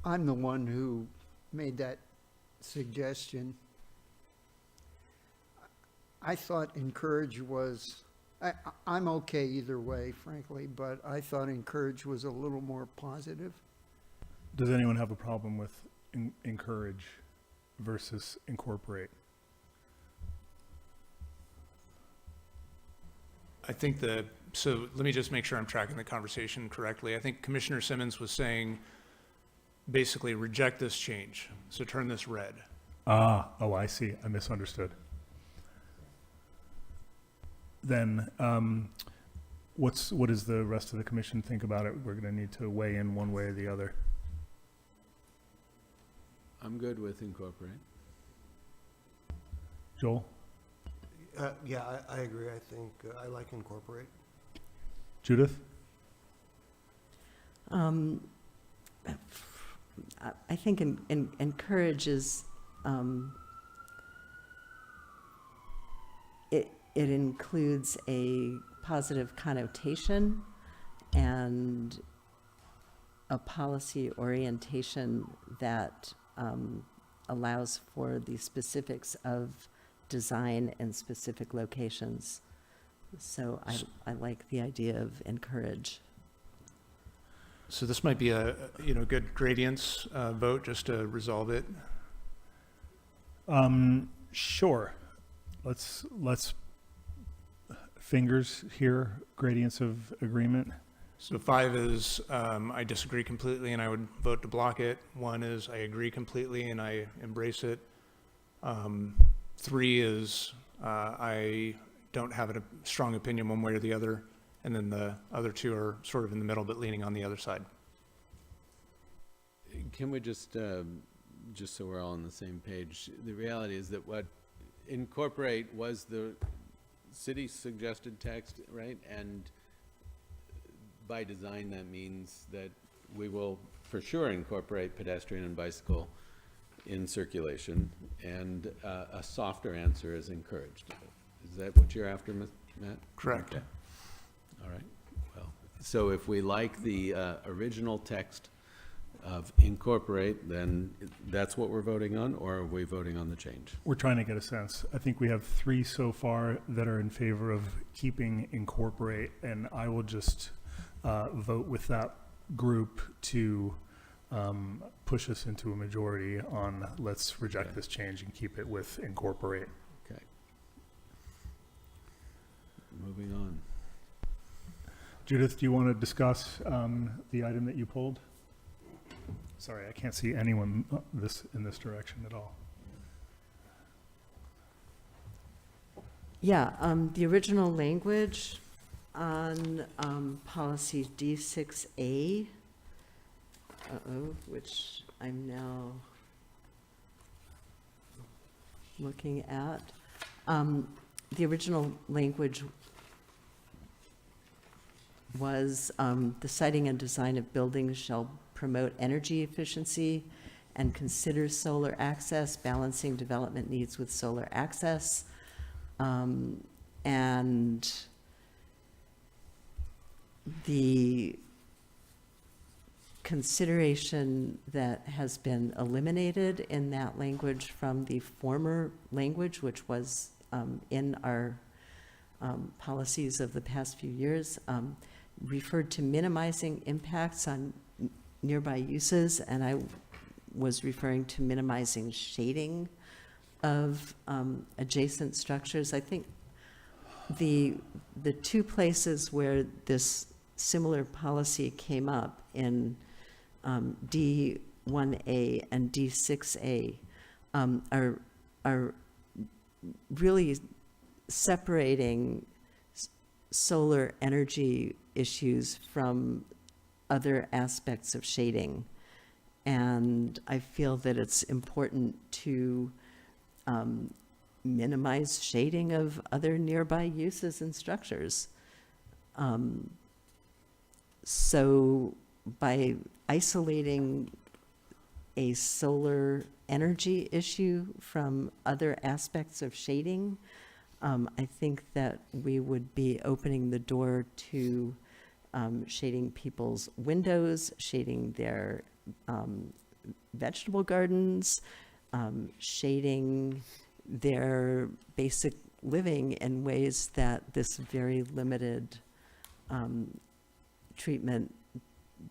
I'm the one who made that suggestion. I thought encourage was, I'm okay either way, frankly, but I thought encourage was a little more positive. Does anyone have a problem with encourage versus incorporate? I think so let me just make sure I'm tracking the conversation correctly. I think Commissioner Simmons was saying, basically reject this change, so turn this red. Oh, I see. I misunderstood. Then, what does the rest of the commission think about it? We're going to need to weigh in one way or the other. I'm good with incorporate. Joel? Yeah, I agree. I think I like incorporate. Judith? I think encourage is, it includes a positive connotation and a policy orientation that allows for the specifics of design and specific locations. So I like the idea of encourage. So this might be a good gradients vote just to resolve it. Sure. Let's fingers here, gradients of agreement. So 5 is I disagree completely and I would vote to block it. 1 is I agree completely and I embrace it. 3 is I don't have a strong opinion one way or the other. And then the other 2 are sort of in the middle, but leaning on the other side. Can we just so we're all on the same page, the reality is that what incorporate was the city suggested text, right? And by design, that means that we will for sure incorporate pedestrian and bicycle in circulation, and a softer answer is encouraged. Is that what you're after, Matt? Correct. Okay. All right. Well, so if we like the original text of incorporate, then that's what we're voting on, or are we voting on the change? We're trying to get a sense. I think we have 3 so far that are in favor of keeping incorporate, and I will just vote with that group to push us into a majority on let's reject this change and keep it with incorporate. Okay. Moving on. Judith, do you want to discuss the item that you pulled? Sorry, I can't see anyone in this direction at all. Yeah, the original language on policy D6A, which I'm now looking at. The original language was, the siting and design of buildings shall promote energy efficiency and consider solar access, balancing development needs with solar access. And the consideration that has been eliminated in that language from the former language, which was in our policies of the past few years, referred to minimizing impacts on nearby uses, and I was referring to minimizing shading of adjacent structures. I think the two places where this similar policy came up in D1A and D6A are really separating solar energy issues from other aspects of shading. And I feel that it's important to minimize shading of other nearby uses and structures. So by isolating a solar energy issue from other aspects of shading, I think that we would be opening the door to shading people's windows, shading their vegetable gardens, shading their basic living in ways that this very limited treatment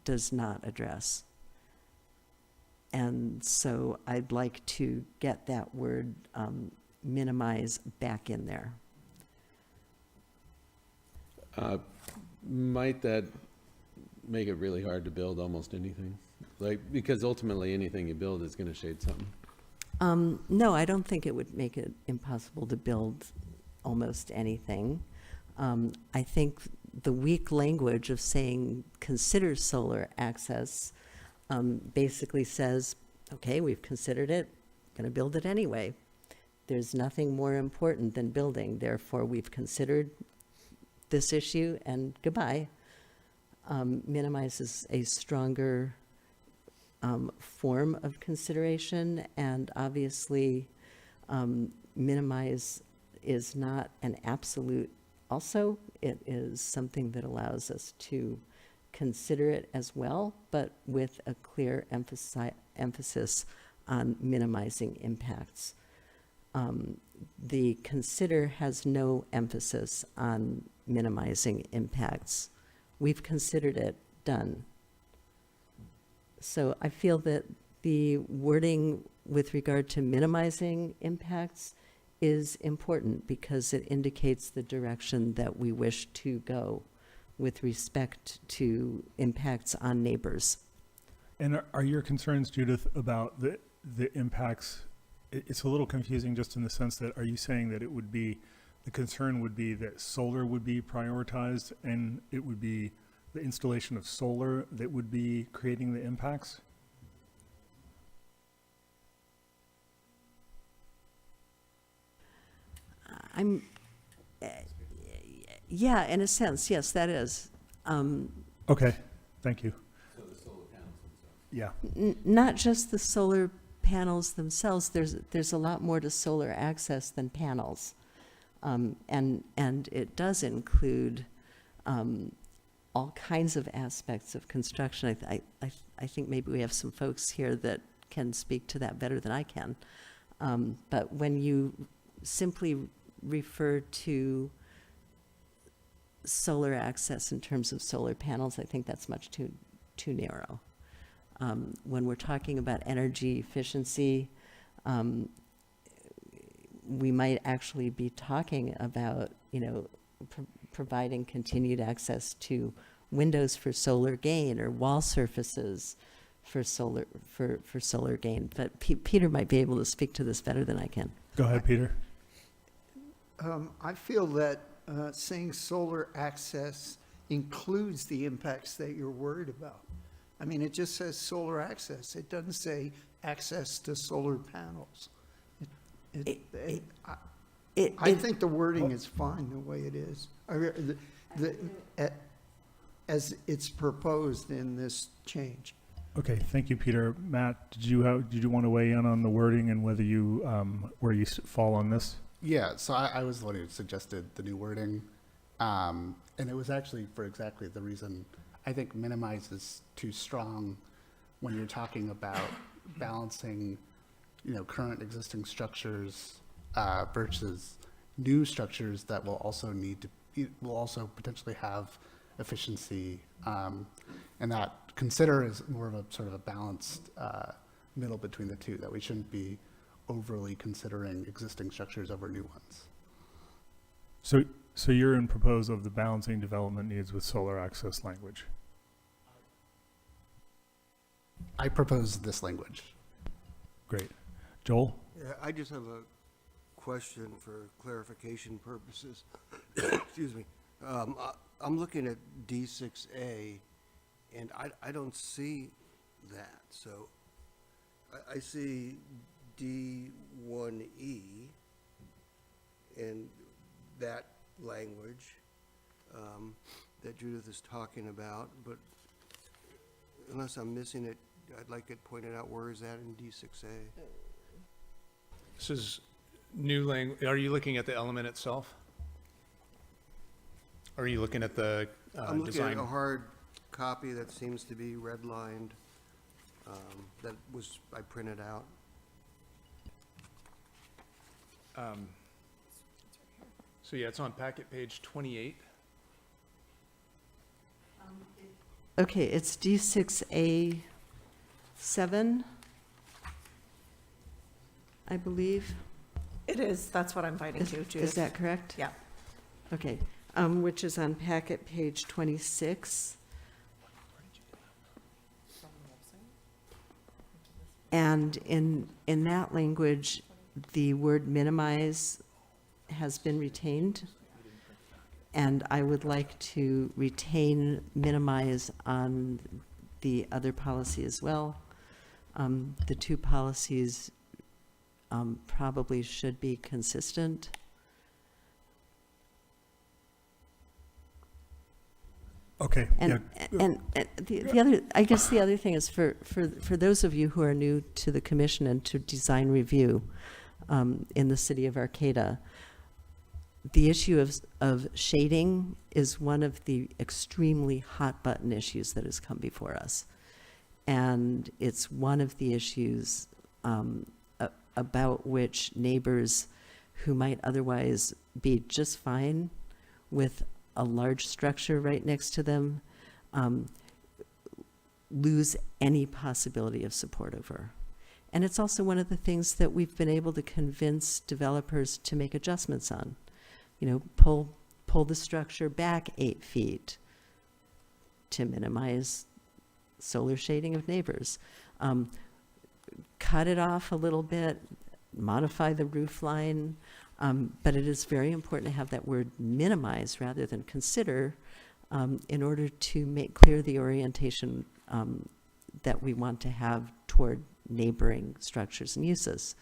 does not address. And so I'd like to get that word minimize back in there. Might that make it really hard to build almost anything? Like, because ultimately anything you build is going to shade something. No, I don't think it would make it impossible to build almost anything. I think the weak language of saying consider solar access basically says, okay, we've considered it, going to build it anyway. There's nothing more important than building, therefore we've considered this issue and goodbye. Minimizes a stronger form of consideration, and obviously minimize is not an absolute also. It is something that allows us to consider it as well, but with a clear emphasis on minimizing impacts. The consider has no emphasis on minimizing impacts. We've considered it, done. So I feel that the wording with regard to minimizing impacts is important because it indicates the direction that we wish to go with respect to impacts on neighbors. And are your concerns, Judith, about the impacts? It's a little confusing just in the sense that, are you saying that it would be, the concern would be that solar would be prioritized and it would be the installation of solar that would be creating the impacts? Yeah, in a sense, yes, that is. Okay, thank you. So the solar panels themselves. Yeah. Not just the solar panels themselves, there's a lot more to solar access than panels. And it does include all kinds of aspects of construction. I think maybe we have some folks here that can speak to that better than I can. But when you simply refer to solar access in terms of solar panels, I think that's much too narrow. When we're talking about energy efficiency, we might actually be talking about, providing continued access to windows for solar gain or wall surfaces for solar gain. But Peter might be able to speak to this better than I can. Go ahead, Peter. I feel that saying solar access includes the impacts that you're worried about. I mean, it just says solar access. It doesn't say access to solar panels. I think the wording is fine the way it is. as it's proposed in this change. Okay, thank you, Peter. Matt, did you want to weigh in on the wording and whether you, where you fall on this? Yeah, so I was the one who suggested the new wording. And it was actually for exactly the reason I think minimize is too strong when you're talking about balancing, current existing structures versus new structures that will also potentially have efficiency, and that consider is more of a sort of a balanced middle between the two, that we shouldn't be overly considering existing structures over new ones. So you're in proposal of the balancing development needs with solar access language? I propose this language. Great. Joel? Yeah, I just have a question for clarification purposes. Excuse me. I'm looking at D6A, and I don't see that. So I see D1E and that language that Judith is talking about, but unless I'm missing it, I'd like it pointed out. Where is that in D6A? This is new language. Are you looking at the element itself? Or are you looking at the I'm looking design? at a hard copy that seems to be redlined, that I printed out. So yeah, it's on packet page 28. Okay, it's D6A7, I believe. It is, that's what I'm fighting to, Judith. Is that correct? Yeah. Okay, which is on packet page 26. And in that language, the word minimize has been retained. And I would like to retain minimize on the other policy as well. The two policies probably should be consistent. Okay. And the other, I guess the other thing is for those of you who are new to the commission and to design review in the city of Arcata, the issue of shading is one of the extremely hot button issues that has come before us. And it's one of the issues about which neighbors who might otherwise be just fine with a large structure right next to them lose any possibility of support over. And it's also one of the things that we've been able to convince developers to make adjustments on. Pull the structure back 8 feet to minimize solar shading of neighbors. Cut it off a little bit, modify the roof line, but it is very important to have that word minimize rather than consider in order to make clear the orientation that we want to have toward neighboring structures and uses.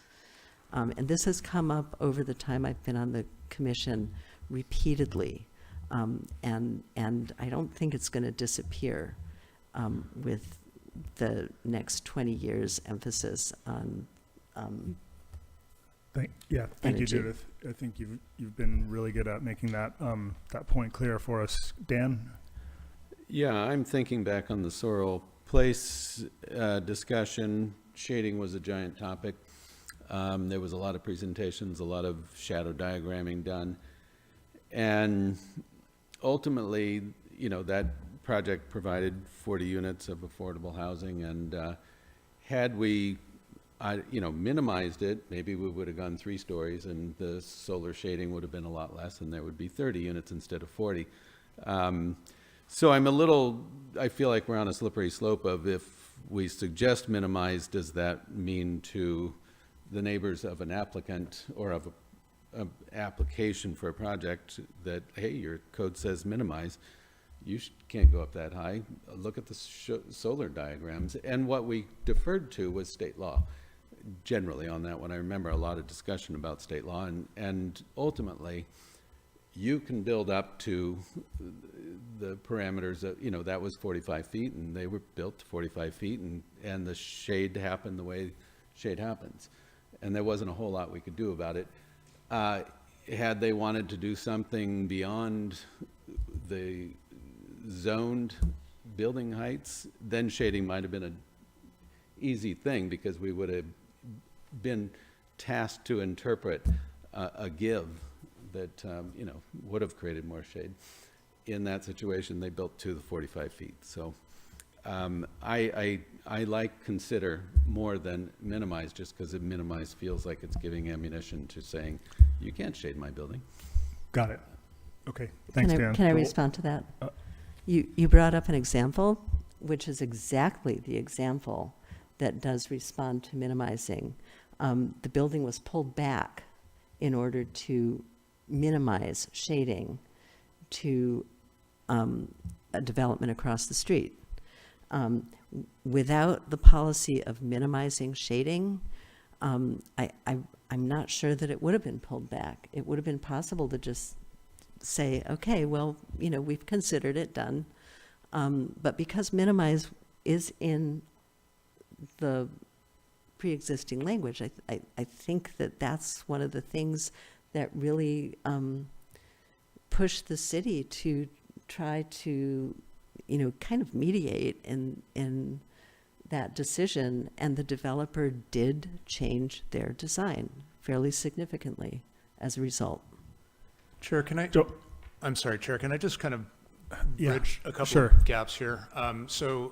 And this has come up over the time I've been on the commission repeatedly, and I don't think it's going to disappear with the next 20 years emphasis on Thank you, energy. Judith. I think you've been really good at making that that point clear for us. Dan? Yeah, I'm thinking back on the Sorrel Place discussion. Shading was a giant topic. There was a lot of presentations, a lot of shadow diagramming done. And ultimately, that project provided 40 units of affordable housing. And had we, minimized it, maybe we would have gone 3 stories and the solar shading would have been a lot less and there would be 30 units instead of 40. So I feel like we're on a slippery slope of, if we suggest minimize, does that mean to the neighbors of an applicant or of an application for a project that, hey, your code says minimize, you can't go up that high. Look at the solar diagrams. And what we deferred to was state law generally on that one. I remember a lot of discussion about state law, and ultimately, you can build up to the parameters of, you know, that was 45 feet and they were built to 45 feet and the shade happened the way shade happens. And there wasn't a whole lot we could do about it. Had they wanted to do something beyond the zoned building heights, then shading might have been an easy thing because we would have been tasked to interpret a give that, you know, would have created more shade. In that situation, they built to the 45 feet. So I like consider more than minimize, just because minimize feels like it's giving ammunition to saying, you can't shade my building. Got it. Okay, thanks, Dan. Can I respond to that? You brought up an example, which is exactly the example that does respond to minimizing. The building was pulled back in order to minimize shading to a development across the street. Without the policy of minimizing shading, I'm not sure that it would have been pulled back. It would have been possible to just say, okay, well, you know, we've considered it done. But because minimize is in the pre-existing language, I think that that's one of the things that really push the city to try to, you know, kind of mediate in that decision. And the developer did change their design fairly significantly as a result. Chair, I'm sorry, Chair, can I just kind of bridge a couple sure. of gaps here? To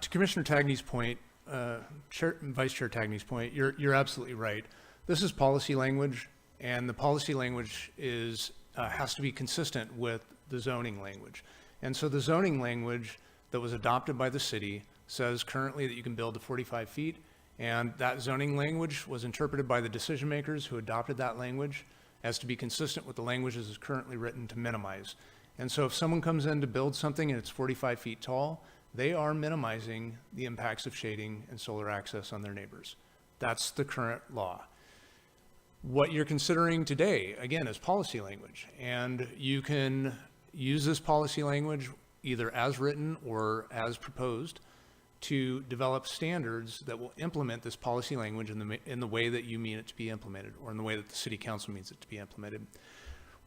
Commissioner Tagney's point, Vice Chair Tagney's point, you're absolutely right. This is policy language, and the policy language has to be consistent with the zoning language. And so the zoning language that was adopted by the city says currently that you can build to 45 feet, and that zoning language was interpreted by the decision makers who adopted that language as to be consistent with the language as is currently written to minimize. And so if someone comes in to build something and it's 45 feet tall, they are minimizing the impacts of shading and solar access on their neighbors. That's the current law. What you're considering today, again, is policy language. And you can use this policy language either as written or as proposed to develop standards that will implement this policy language in the way that you mean it to be implemented, or in the way that the city council means it to be implemented.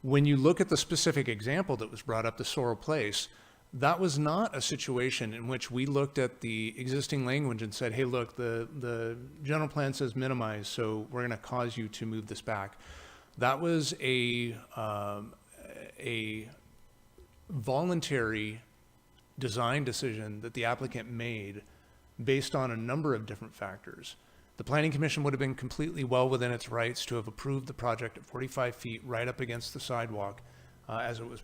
When you look at the specific example that was brought up, the Sorrel Place, that was not a situation in which we looked at the existing language and said, hey, look, the general plan says minimize, so we're going to cause you to move this back. That was a voluntary design decision that the applicant made based on a number of different factors. The Planning Commission would have been completely well within its rights to have approved the project at 45 feet right up against the sidewalk as it was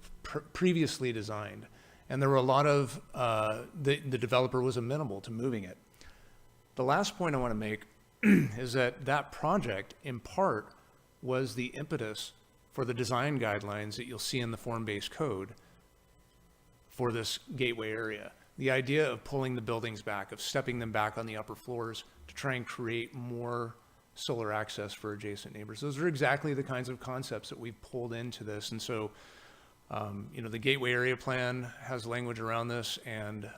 previously designed. And there were a lot of, the developer was amenable to moving it. The last point I want to make is that project, in part, was the impetus for the design guidelines that you'll see in the form-based code for this gateway area. The idea of pulling the buildings back, of stepping them back on the upper floors to try and create more solar access for adjacent neighbors. Those are exactly the kinds of concepts that we've pulled into this. And so, you know, the gateway area plan has language around this, and,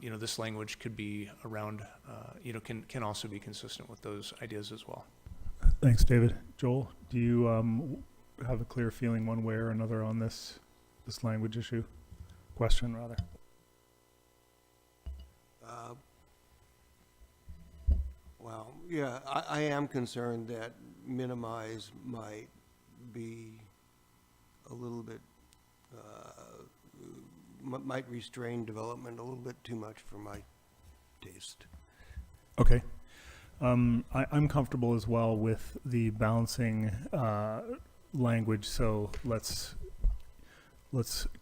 you know, this language could be around, you know, can also be consistent with those ideas as well. Thanks, David. Joel, do you have a clear feeling one way or another on this language issue? Question, rather. Well, yeah, I am concerned that minimize might be a little bit, might restrain development a little bit too much for my taste. Okay. I'm comfortable as well with the balancing language, so let's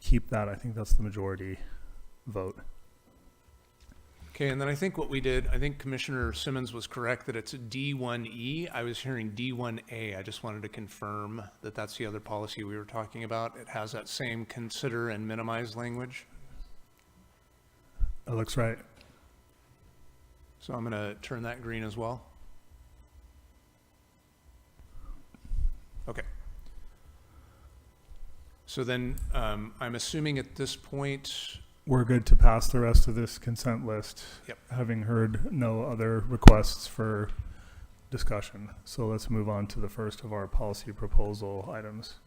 keep that. I think that's the majority vote. Okay, and then I think what we did, I think Commissioner Simmons was correct that it's D1E. I was hearing D1A. I just wanted to confirm that that's the other policy we were talking about. It has that same consider and minimize language. That looks right. So I'm going to turn that green as well. Okay. So then, I'm assuming at this point, We're good to pass the rest of this consent list. Yep. Having heard no other requests for discussion. So let's move on to the first of our policy proposal items.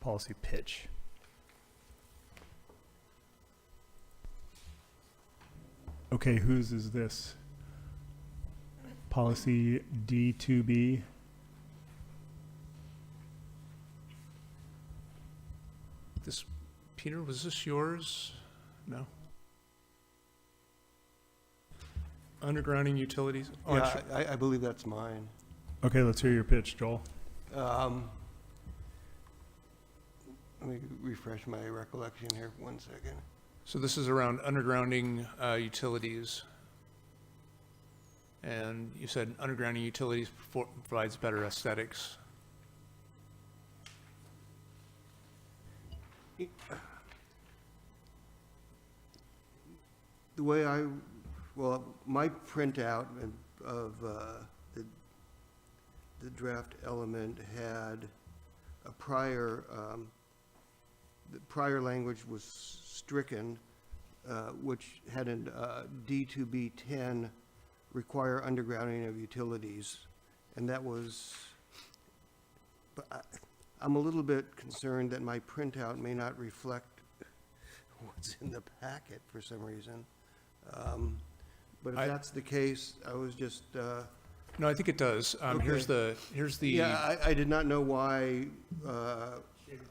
Policy pitch. Okay, whose is this? Policy D2B. this, Peter, was this yours? No? Undergrounding utilities? Oh, I'm Yeah, sure- I believe that's mine. Okay, let's hear your pitch, Joel. Let me refresh my recollection here for 1 second. So this is around undergrounding utilities. And you said undergrounding utilities provides better aesthetics. The way well, my printout of the draft element had a prior, the prior language was stricken, which had an D2B10 require undergrounding of utilities, and that was, but I'm a little bit concerned that my printout may not reflect what's in the packet for some reason. But if that's the case, I was just, No, I think it does. Here's the, yeah, I did not know why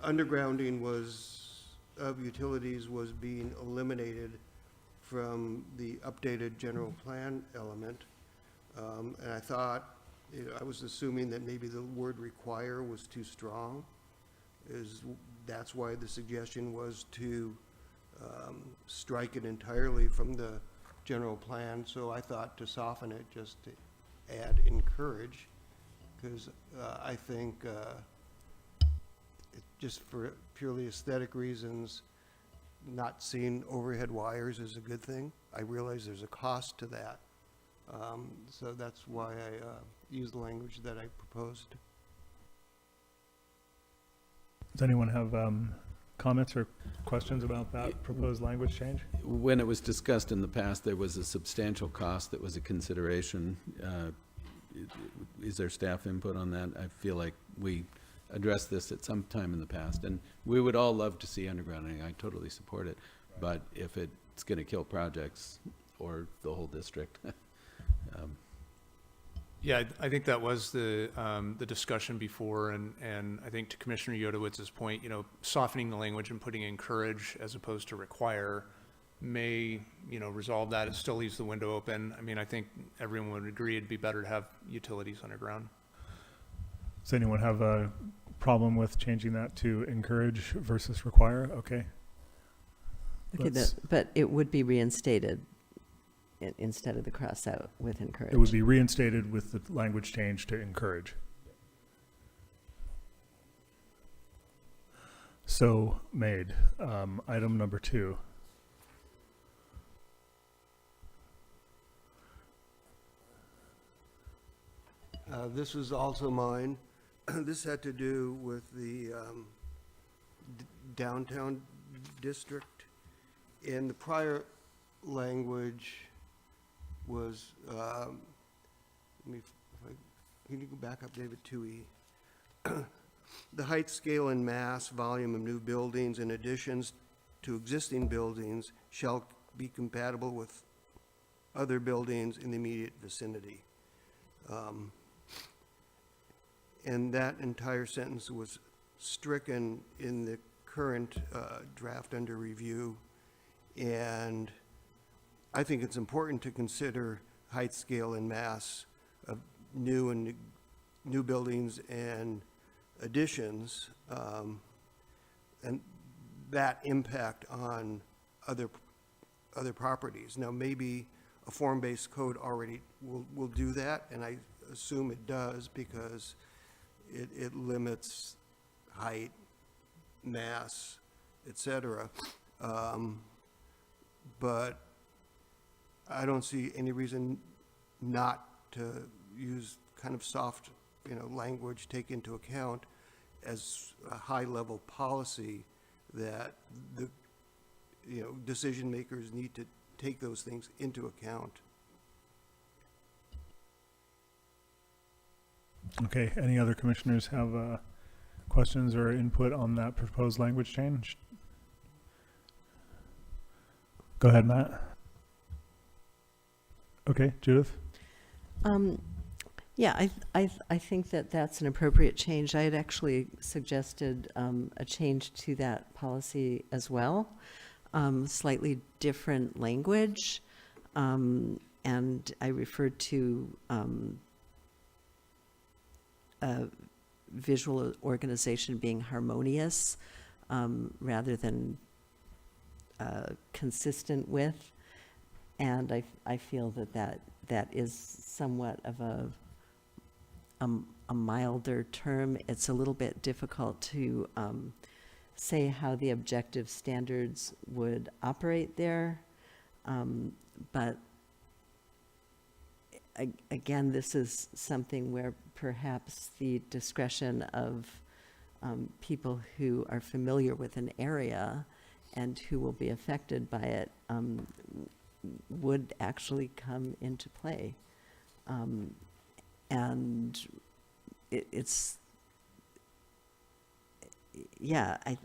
undergrounding of utilities was being eliminated from the updated general plan element. And I thought, I was assuming that maybe the word require was too strong. That's why the suggestion was to strike it entirely from the general plan. So I thought to soften it, just to add encourage, because I think just for purely aesthetic reasons, not seeing overhead wires is a good thing. I realize there's a cost to that. So that's why I used the language that I proposed. Does anyone have comments or questions about that proposed language change? When it was discussed in the past, there was a substantial cost that was a consideration. Is there staff input on that? I feel like we addressed this at some time in the past, and we would all love to see undergrounding. I totally support it. But if it's going to kill projects or the whole district. Yeah, I think that was the discussion before, and I think to Commissioner Yodowitz's point, softening the language and putting encourage as opposed to require may, resolve that. It still leaves the window open. I mean, I think everyone would agree it'd be better to have utilities underground. Does anyone have a problem with changing that to encourage versus require? Okay. Okay, but it would be reinstated instead of the cross out with encourage. It would be reinstated with the language change to encourage. So made. Item number 2. This was also mine. This had to do with the downtown district. In the prior language was, can you go back up, David, 2E? The height, scale, and mass, volume of new buildings and additions to existing buildings shall be compatible with other buildings in the immediate vicinity. And that entire sentence was stricken in the current draft under review. And I think it's important to consider height, scale, and mass of new buildings and additions, and that impact on other properties. Now, maybe a form-based code already will do that, and I assume it does because it limits height, mass, etc. But I don't see any reason not to use kind of soft, language, take into account as a high-level policy that the, decision makers need to take those things into account. Okay, any other commissioners have questions or input on that proposed language change? Go ahead, Matt. Okay, Judith? Yeah, I think that that's an appropriate change. I had actually suggested a change to that policy as well, slightly different language, and I referred to visual organization being harmonious rather than consistent with, and I feel that is somewhat of a milder term. It's a little bit difficult to say how the objective standards would operate there, but again, this is something where perhaps the discretion of people who are familiar with an area and who will be affected by it would actually come into play. And it's, yeah, I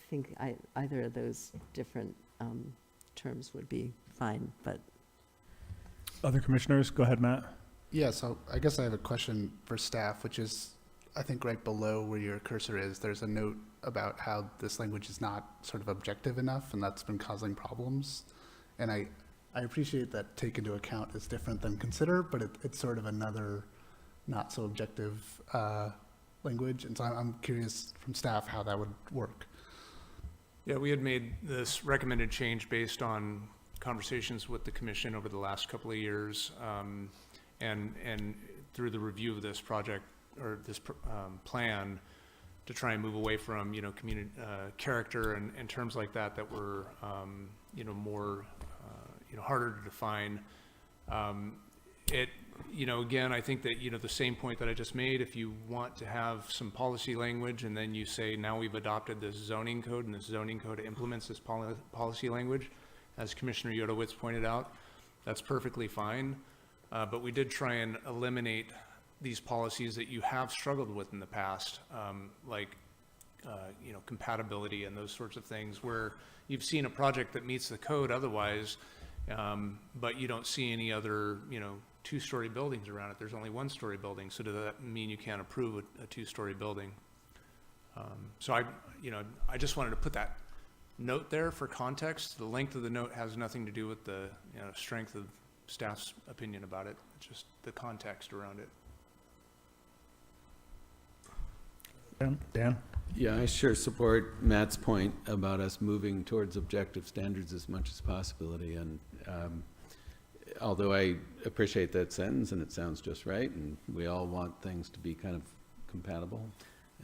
think either of those different terms would be fine, but. Other commissioners? Go ahead, Matt. Yeah, so I guess I have a question for staff, which is, I think right below where your cursor is, there's a note about how this language is not sort of objective enough, and that's been causing problems. And I appreciate that take into account is different than consider, but it's sort of another not so objective language. And so I'm curious from staff how that would work. Yeah, we had made this recommended change based on conversations with the commission over the last couple of years, and through the review of this project or this plan to try and move away from, community character and terms like that were, more, harder to define. Again, I think that, the same point that I just made, if you want to have some policy language and then you say, now we've adopted this zoning code and this zoning code implements this policy language, as Commissioner Yodowitz pointed out, that's perfectly fine. But we did try and eliminate these policies that you have struggled with in the past, like, compatibility and those sorts of things, where you've seen a project that meets the code otherwise, but you don't see any other, two-story buildings around it. There's only one-story building. So does that mean you can't approve a two-story building? So I just wanted to put that note there for context. The length of the note has nothing to do with the strength of staff's opinion about it. It's just the context around it. Dan? Yeah, I sure support Matt's point about us moving towards objective standards as much as possibility. And although I appreciate that sentence and it sounds just right, and we all want things to be kind of compatible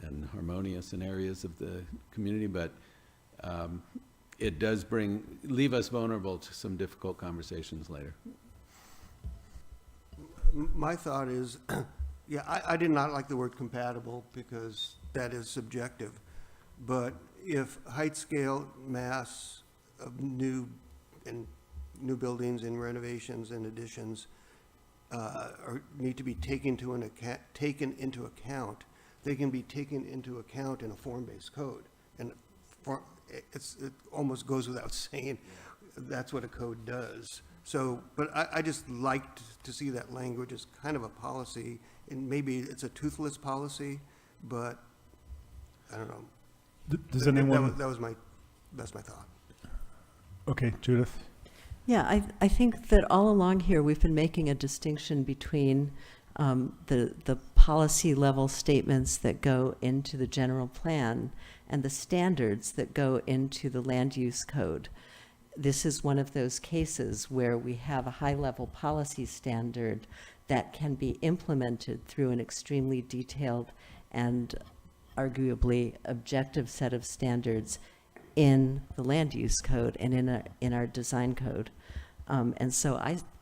and harmonious in areas of the community, but it does leave us vulnerable to some difficult conversations later. My thought is, yeah, I did not like the word compatible because that is subjective. But if height, scale, mass of new buildings and renovations and additions need to be taken into account, they can be taken into account in a form-based code. And it almost goes without saying that's what a code does. So, but I just liked to see that language as kind of a policy, and maybe it's a toothless policy, but I don't know. Does anyone? That's my thought. Okay, Judith. Yeah, I think that all along here, we've been making a distinction between the policy level statements that go into the general plan and the standards that go into the land use code. This is one of those cases where we have a high level policy standard that can be implemented through an extremely detailed and arguably objective set of standards in the land use code and in our design code. And so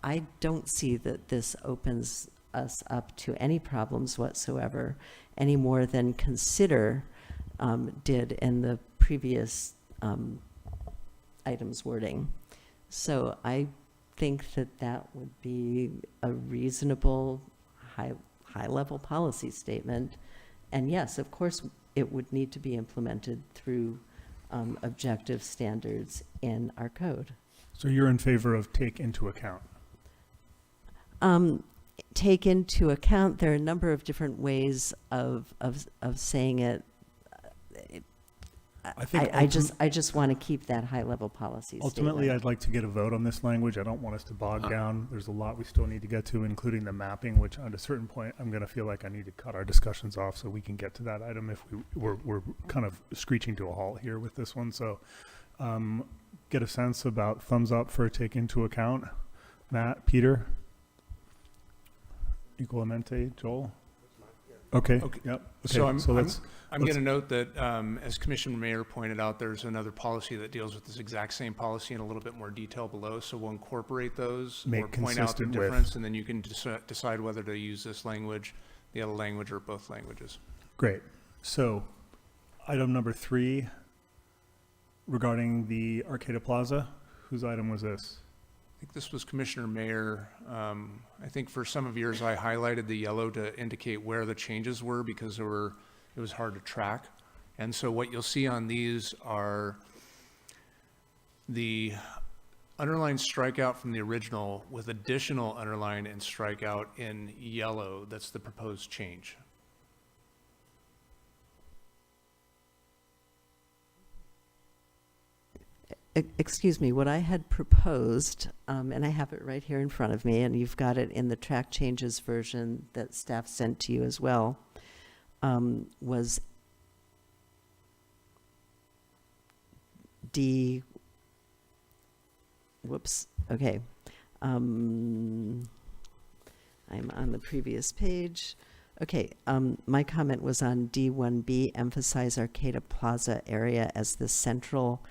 I don't see that this opens us up to any problems whatsoever, any more than consider did in the previous item's wording. So I think that that would be a reasonable high-level policy statement. And yes, of course, it would need to be implemented through objective standards in our code. So you're in favor of take into account? Take into account, there are a number of different ways of saying it. I just want to keep that high-level policy Ultimately, statement. I'd like to get a vote on this language. I don't want us to bog down. There's a lot we still need to get to, including the mapping, which at a certain point, I'm going to feel like I need to cut our discussions off so we can get to that item if we're kind of screeching to a halt here with this one. So get a sense about thumbs up for take into account. Matt, Peter? Equalmente, Joel? Okay. Yep. Okay. So let's going to note that, as Commissioner Mayer pointed out, there's another policy that deals with this exact same policy in a little bit more detail below. So we'll incorporate those or point out the difference, and then you can decide whether to use this language, the other language, or both languages. Great. So item number 3 regarding the Arcata Plaza. Whose item was this? I think this was Commissioner Mayer. I think for some of yours, I highlighted the yellow to indicate where the changes were because it was hard to track. And so what you'll see on these are the underlined strikeout from the original with additional underline and strikeout in yellow. That's the proposed change. Excuse me, what I had proposed, and I have it right here in front of me, and you've got it in the track changes version that staff sent to you as well, was D, whoops, okay. I'm on the previous page. Okay, my comment was on D1B, emphasize Arcata Plaza area as the central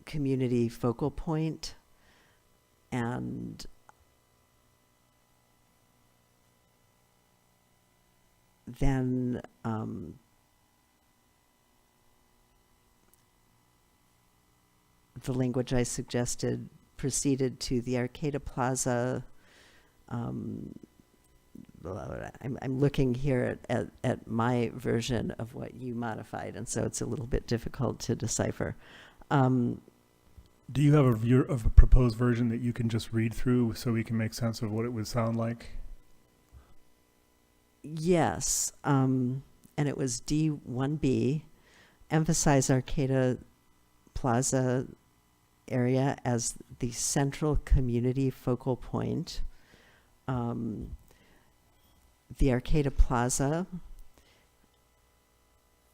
community focal point, and then the language I suggested proceeded to the Arcata Plaza. I'm looking here at my version of what you modified, and so it's a little bit difficult to decipher. Do you have a view of a proposed version that you can just read through so we can make sense of what it would sound like? Yes, and it was D1B, emphasize Arcata Plaza area as the central community focal point. The Arcata Plaza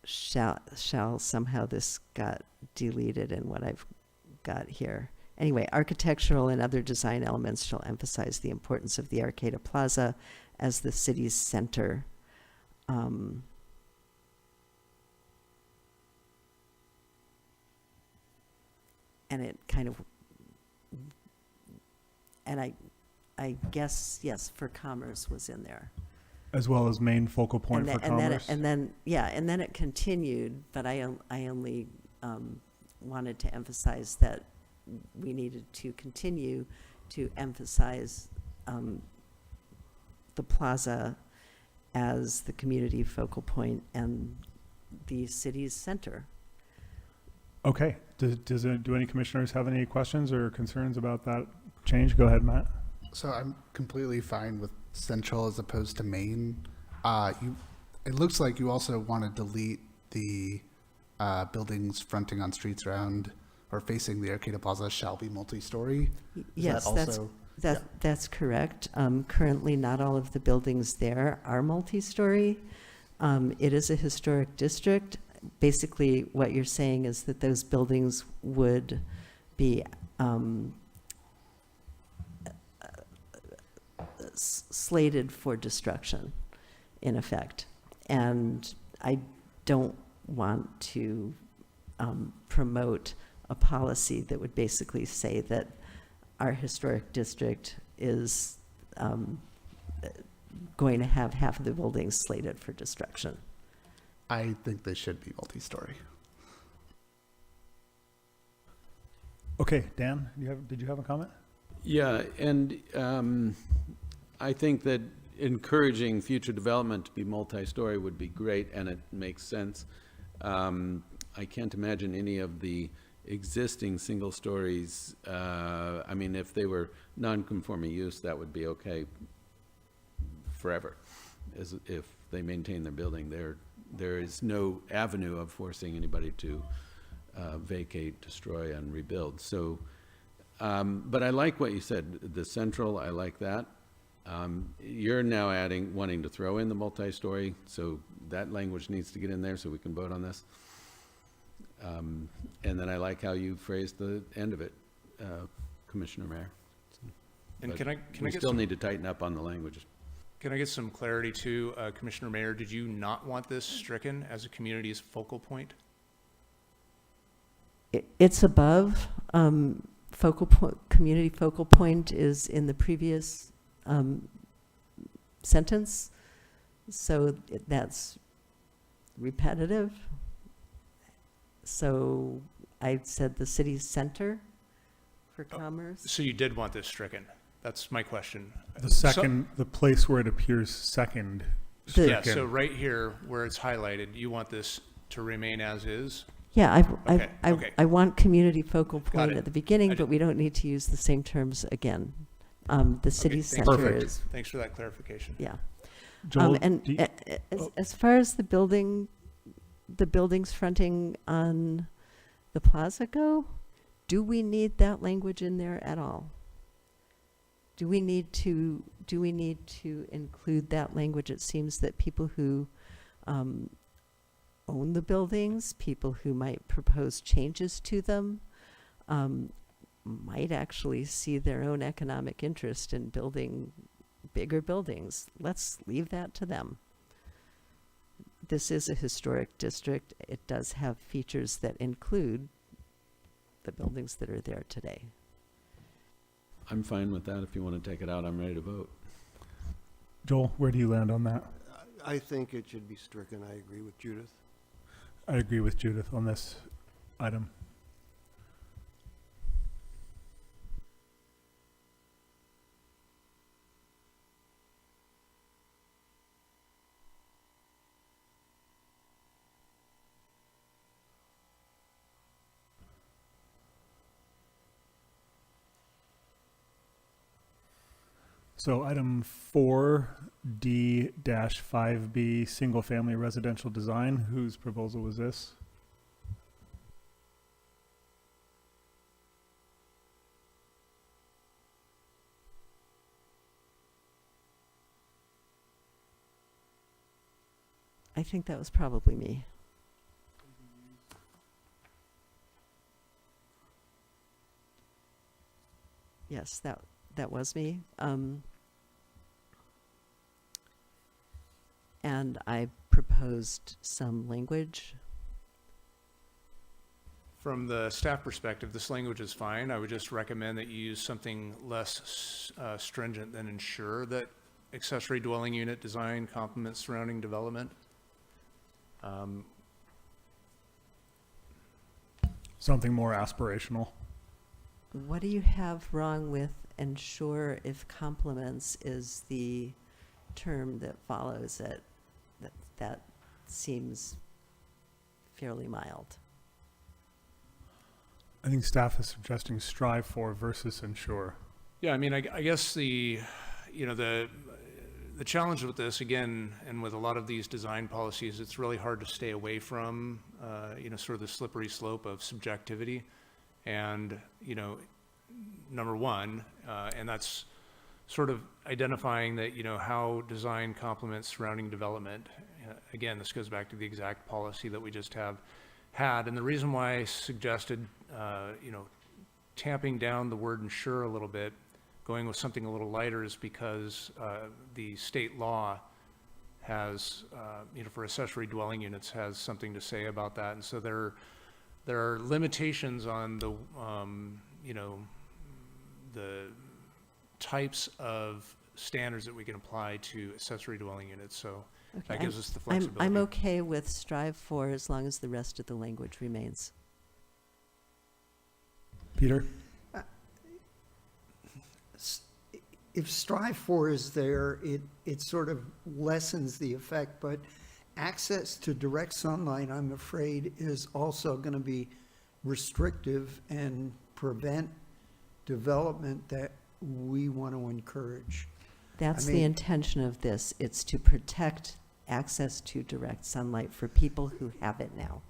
shall somehow this got deleted in what I've got here. Anyway, architectural and other design elements shall emphasize the importance of the Arcata Plaza as the city's center. And it kind of, and I guess, yes, for commerce was in there. As well as main focal point for commerce? And then it continued, but I only wanted to emphasize that we needed to continue to emphasize the plaza as the community focal point and the city's center. Okay. Do any commissioners have any questions or concerns about that change? Go ahead, Matt. So I'm completely fine with central as opposed to main. It looks like you also want to delete the buildings fronting on streets around or facing the Arcata Plaza shall be multi-story. Yes, that's correct. Currently, not all of the buildings there are multi-story. It is a historic district. Basically, what you're saying is that those buildings would be slated for destruction, in effect. And I don't want to promote a policy that would basically say that our historic district is going to have half of the buildings slated for destruction. I think they should be multi-story. Okay, Dan, did you have a comment? Yeah, and I think that encouraging future development to be multi-story would be great, and it makes sense. I can't imagine any of the existing single stories, I mean, if they were non-conforming use, that would be okay forever, as if they maintain their building. There is no avenue of forcing anybody to vacate, destroy, and rebuild. So, but I like what you said, the central, I like that. You're now wanting to throw in the multi-story, so that language needs to get in there so we can vote on this. And then I like how you phrased the end of it, Commissioner Mayor. And But can I we get still some, need to tighten up on the language. can I get some clarity too, Commissioner Mayor? Did you not want this stricken as a community's focal point? It's above, community focal point is in the previous sentence, so that's repetitive. So I said the city center for commerce. So you did want this stricken? That's my question. The second, the place where it appears second. Yeah, stricken. so right here where it's highlighted, you want this to remain as is? Yeah, Okay. I want community focal point it. at the beginning, I but we don't need to use the same terms again. The city Okay, center Perfect. is, Thanks for that clarification. yeah. Joel, And do you- as far as the buildings fronting on the plaza go, do we need that language in there at all? Do we need to include that language? It seems that people who own the buildings, people who might propose changes to them, might actually see their own economic interest in building bigger buildings. Let's leave that to them. This is a historic district. It does have features that include the buildings that are there today. I'm fine with that. If you want to take it out, I'm ready to vote. Joel, where do you land on that? I think it should be stricken. I agree with Judith. I agree with Judith on this item. So item 4D-5B, single-family residential design, whose proposal was this? I think that was probably me. Yes, that was me. And I proposed some language. From the staff perspective, this language is fine. I would just recommend that you use something less stringent than ensure that accessory dwelling unit design complements surrounding development. Something more aspirational. What do you have wrong with ensure if complements is the term that follows it? That seems fairly mild. I think staff is suggesting strive for versus ensure. Yeah, I mean, I guess the challenge with this, again, and with a lot of these design policies, it's really hard to stay away from, sort of the slippery slope of subjectivity. And, number one, and that's sort of identifying that, how design complements surrounding development. Again, this goes back to the exact policy that we just had. And the reason why I suggested, tamping down the word ensure a little bit, going with something a little lighter, is because the state law has, for accessory dwelling units, has something to say about that. And so there are limitations on the, the types of standards that we can apply to accessory dwelling units, so Okay, that gives us the I'm flexibility. okay with strive for as long as the rest of the language remains. Peter? If strive for is there, it sort of lessens the effect, but access to direct sunlight, I'm afraid, is also going to be restrictive and prevent development that we want to encourage. That's I the mean- intention of this. It's to protect access to direct sunlight for people who have it now.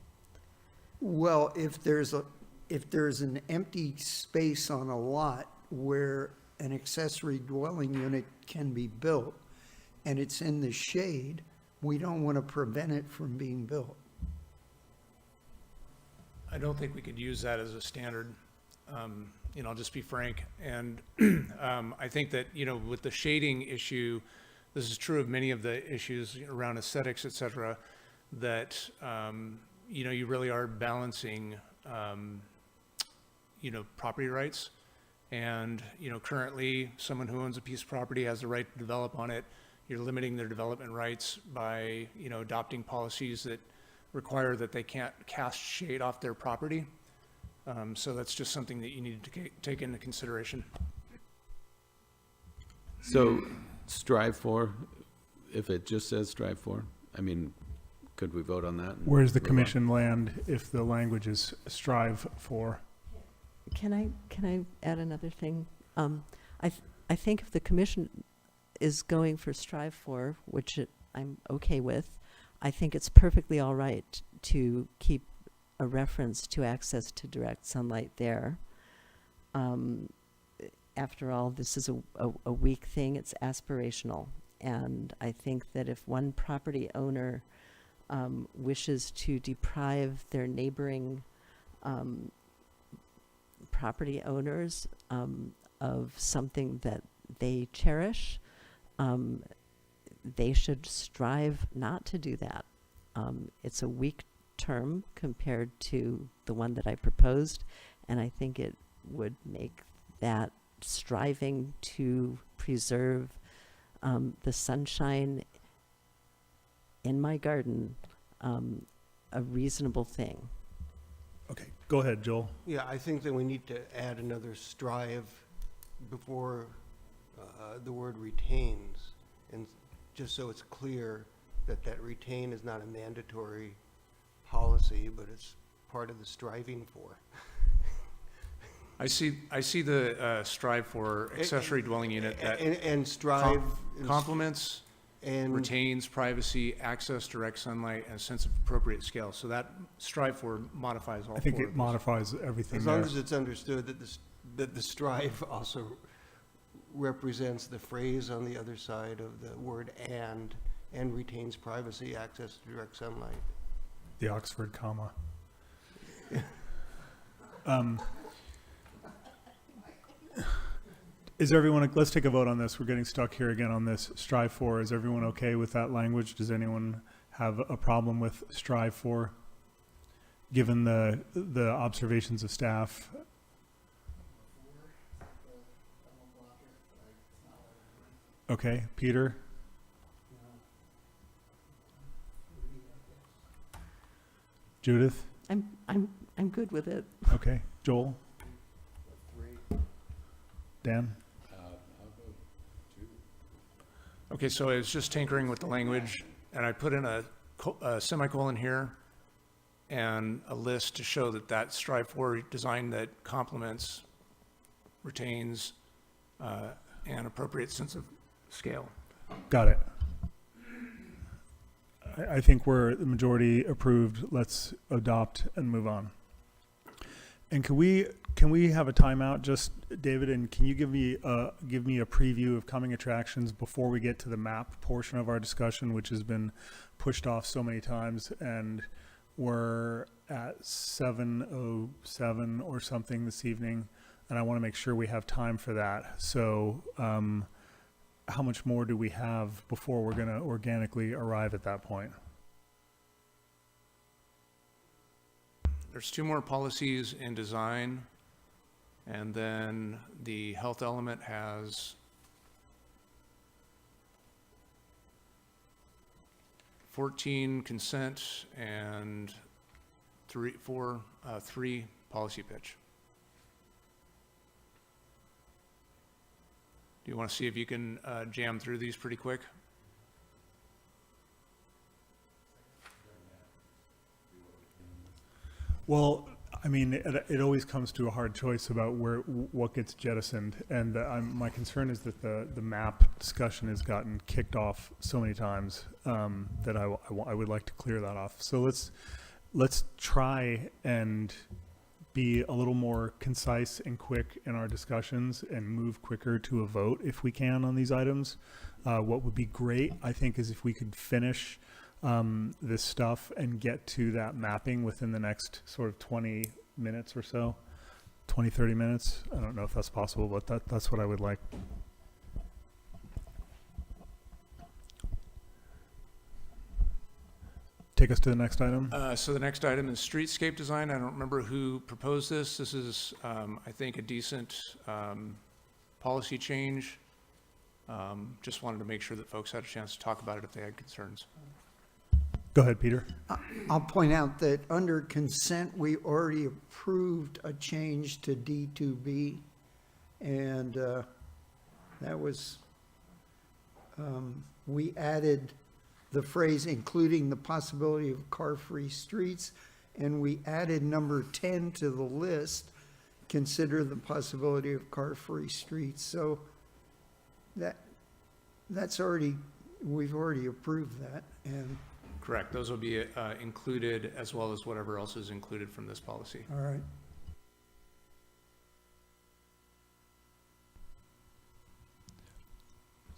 Well, if there's an empty space on a lot where an accessory dwelling unit can be built and it's in the shade, we don't want to prevent it from being built. I don't think we could use that as a standard. I'll just be frank. And I think that, with the shading issue, this is true of many of the issues around aesthetics, et cetera, that, you really are balancing, property rights. And, currently, someone who owns a piece of property has the right to develop on it. You're limiting their development rights by, adopting policies that require that they can't cast shade off their property. So that's just something that you need to take into consideration. So strive for, if it just says strive for, could we vote on that? and Where's the move on? commission land if the language is strive for? Can I add another thing? I think if the commission is going for strive for, which I'm okay with, I think it's perfectly all right to keep a reference to access to direct sunlight there. After all, this is a weak thing. It's aspirational. And I think that if one property owner wishes to deprive their neighboring property owners of something that they cherish, they should strive not to do that. It's a weak term compared to the one that I proposed, and I think it would make that striving to preserve the sunshine in my garden a reasonable thing. Okay, go ahead, Joel. Yeah, I think that we need to add another strive before the word retains, and just so it's clear that retain is not a mandatory policy, but it's part of the striving for. I see the strive for accessory dwelling unit that And strive. complements And retains privacy, access, direct sunlight, and a sense of appropriate scale. So that strive for modifies all I think four it of those. modifies everything as there. long as it's understood that the strive also represents the phrase on the other side of the word and retains privacy, access to direct sunlight. The Oxford comma. Is everyone, let's take a vote on this. We're getting stuck here again on this strive for. Is everyone okay with that language? Does anyone have a problem with strive for? Given the observations of staff? Okay, Peter? Judith? I'm good with it. Okay, Joel? Dan? Okay, so I was just tinkering with the language, and I put in a semicolon here and a list to show that strive for design that complements, retains, an appropriate sense of scale. Got it. I think we're the majority approved. Let's adopt and move on. And can we have a timeout, just David? And can you give me a preview of coming attractions before we get to the map portion of our discussion, which has been pushed off so many times, and we're at 7:07 or something this evening, and I want to make sure we have time for that. So, how much more do we have before we're going to organically arrive at that point? There's two more policies in design, and then the health element has 14 consent, and 3 policy pitch. Do you want to see if you can jam through these pretty quick? Well, I mean, it always comes to a hard choice about what gets jettisoned, and my concern is that the map discussion has gotten kicked off so many times that I would like to clear that off. So let's try and be a little more concise and quick in our discussions and move quicker to a vote if we can on these items. What would be great, I think, is if we could finish this stuff and get to that mapping within the next sort of 20 minutes or so, 20, 30 minutes. I don't know if that's possible, but that's what I would like. Take us to the next item. So the next item is streetscape design. I don't remember who proposed this. This is, I think, a decent policy change. Just wanted to make sure that folks had a chance to talk about it if they had concerns. Go ahead, Peter. I'll point out that under consent, we already approved a change to D2B, and that was, we added the phrase including the possibility of car-free streets, and we added number 10 to the list, consider the possibility of car-free streets. So that's already, we've already approved that, and Correct. Those will be included, as well as whatever else is included from this policy. all right.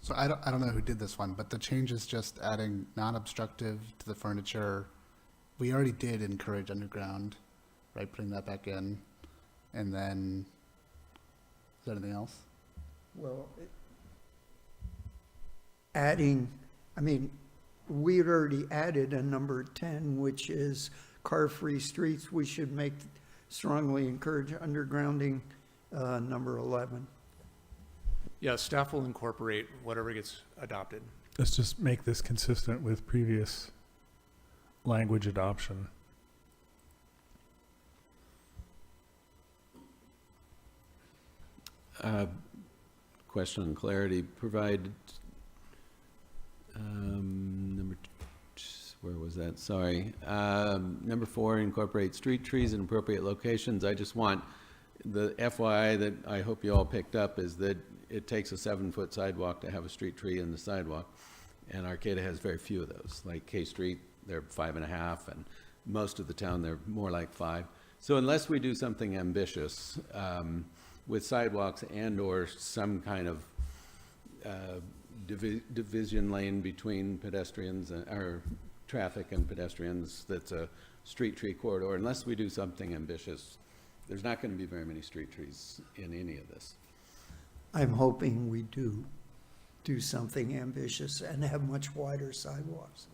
So I don't know who did this one, but the change is just adding non-obstructive to the furniture. We already did encourage underground, right? Putting that back in. And then, is there anything else? Well, adding, I mean, we had already added a number 10, which is car-free streets. We should make, strongly encourage undergrounding, number 11. Yeah, staff will incorporate whatever gets adopted. Let's just make this consistent with previous language adoption. Question on clarity. Provide where was that? Sorry. Number 4, incorporate street trees in appropriate locations. I just want the FYI that I hope you all picked up is that it takes a 7-foot sidewalk to have a street tree in the sidewalk. And Arcata has very few of those. Like K Street, they're 5.5, and most of the town, they're more like 5. So unless we do something ambitious with sidewalks and or some kind of division lane between pedestrians or traffic and pedestrians that's a street tree corridor, unless we do something ambitious, there's not going to be very many street trees in any of this. I'm hoping we do something ambitious and have much wider sidewalks.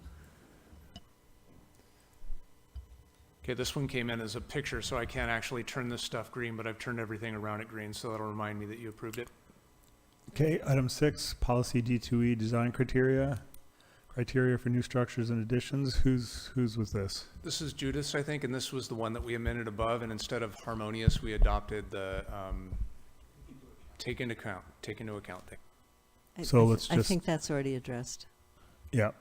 Okay, this one came in as a picture, so I can't actually turn this stuff green, but I've turned everything around it green, so that'll remind me that you approved it. Okay, item 6, policy D2E design criteria for new structures and additions. Whose was this? This is Judith's, I think, and this was the one that we amended above, and instead of harmonious, we adopted the take into account thing. So let's I just- think that's already addressed. Yeah.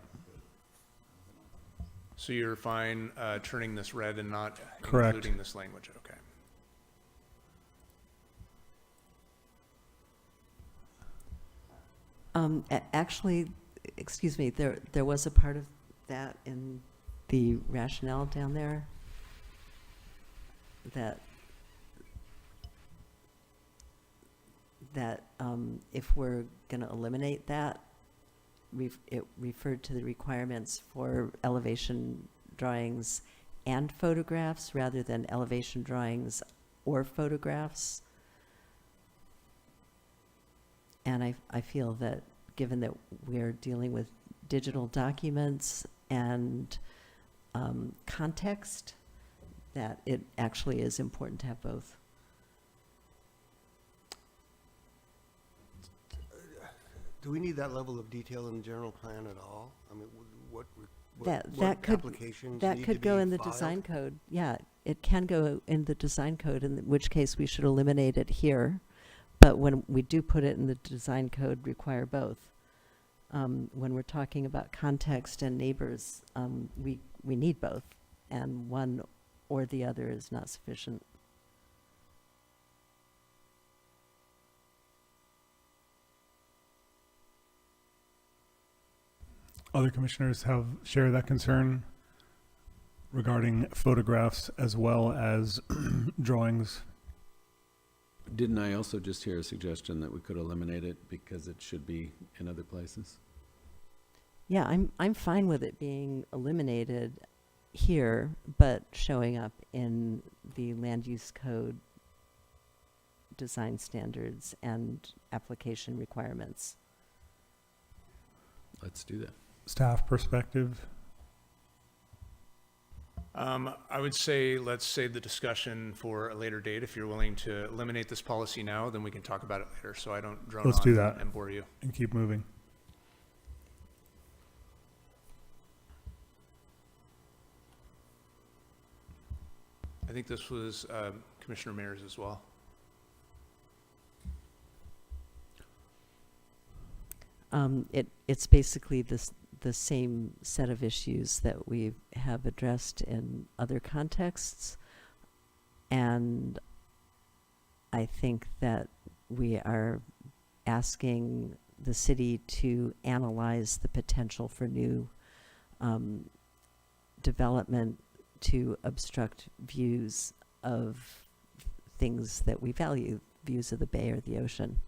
So you're fine turning this red and not Correct. including this language, okay. Actually, excuse me, there was a part of that in the rationale down there that if we're going to eliminate that, it referred to the requirements for elevation drawings and photographs rather than elevation drawings or photographs. And I feel that given that we're dealing with digital documents and context, that it actually is important to have both. Do we need that level of detail in the general plan at all? I mean, what That could, applications that need could to go be in the filed? design code. Yeah, it can go in the design code, in which case we should eliminate it here. But when we do put it in the design code, require both. When we're talking about context and neighbors, we need both, and one or the other is not sufficient. Other commissioners have shared that concern regarding photographs as well as drawings. Didn't I also just hear a suggestion that we could eliminate it because it should be in other places? Yeah, I'm fine with it being eliminated here, but showing up in the land use code design standards and application requirements. Let's do that. Staff perspective. I would say let's save the discussion for a later date. If you're willing to eliminate this policy now, then we can talk about it later, so I don't drone Let's on do that and bore you. and keep moving. I think this was Commissioner Mayer's as well. It's basically the same set of issues that we have addressed in other contexts. And I think that we are asking the city to analyze the potential for new development to obstruct views of things that we value, views of the bay or the ocean.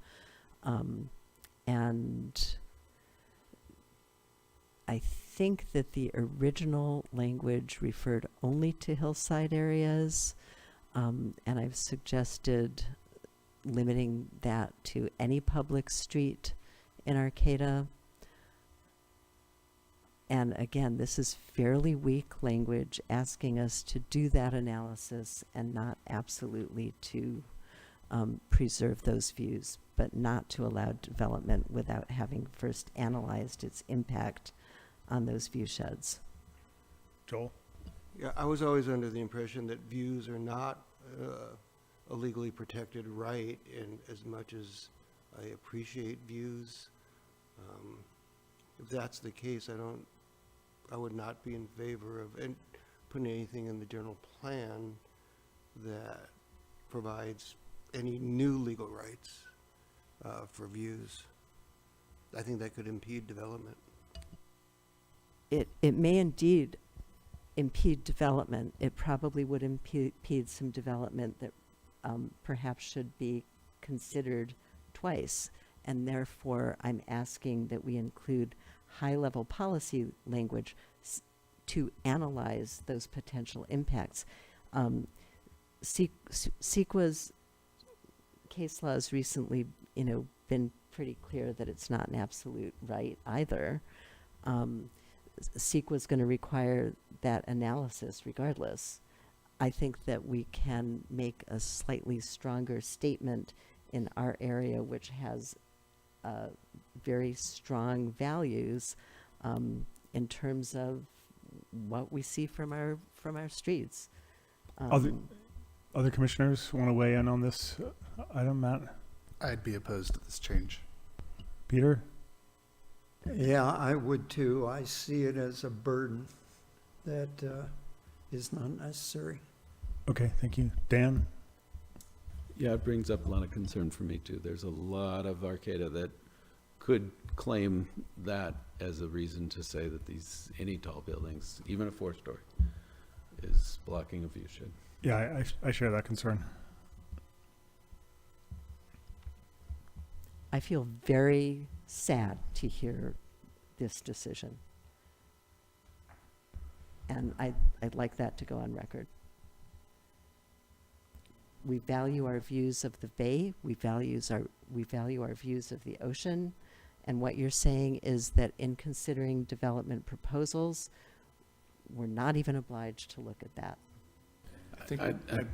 And I think that the original language referred only to hillside areas, and I've suggested limiting that to any public street in Arcata. And again, this is fairly weak language asking us to do that analysis and not absolutely to preserve those views, but not to allow development without having first analyzed its impact on those view sheds. Joel? Yeah, I was always under the impression that views are not a legally protected right, and as much as I appreciate views, if that's the case, I would not be in favor of putting anything in the general plan that provides any new legal rights for views. I think that could impede development. It may indeed impede development. It probably would impede some development that perhaps should be considered twice. And therefore, I'm asking that we include high-level policy language to analyze those potential impacts. CEQA's case law has recently, been pretty clear that it's not an absolute right either. CEQA is going to require that analysis regardless. I think that we can make a slightly stronger statement in our area, which has very strong values in terms of what we see from our streets. Other commissioners want to weigh in on this item, Matt? I'd be opposed to this change. Peter? Yeah, I would too. I see it as a burden that is not necessary. Okay, thank you. Dan? Yeah, it brings up a lot of concern for me too. There's a lot of Arcata that could claim that as a reason to say that any tall buildings, even a 4-story, is blocking a view shed. Yeah, I share that concern. I feel very sad to hear this decision. And I'd like that to go on record. We value our views of the bay. We value our views of the ocean. And what you're saying is that in considering development proposals, we're not even obliged to look at that. I think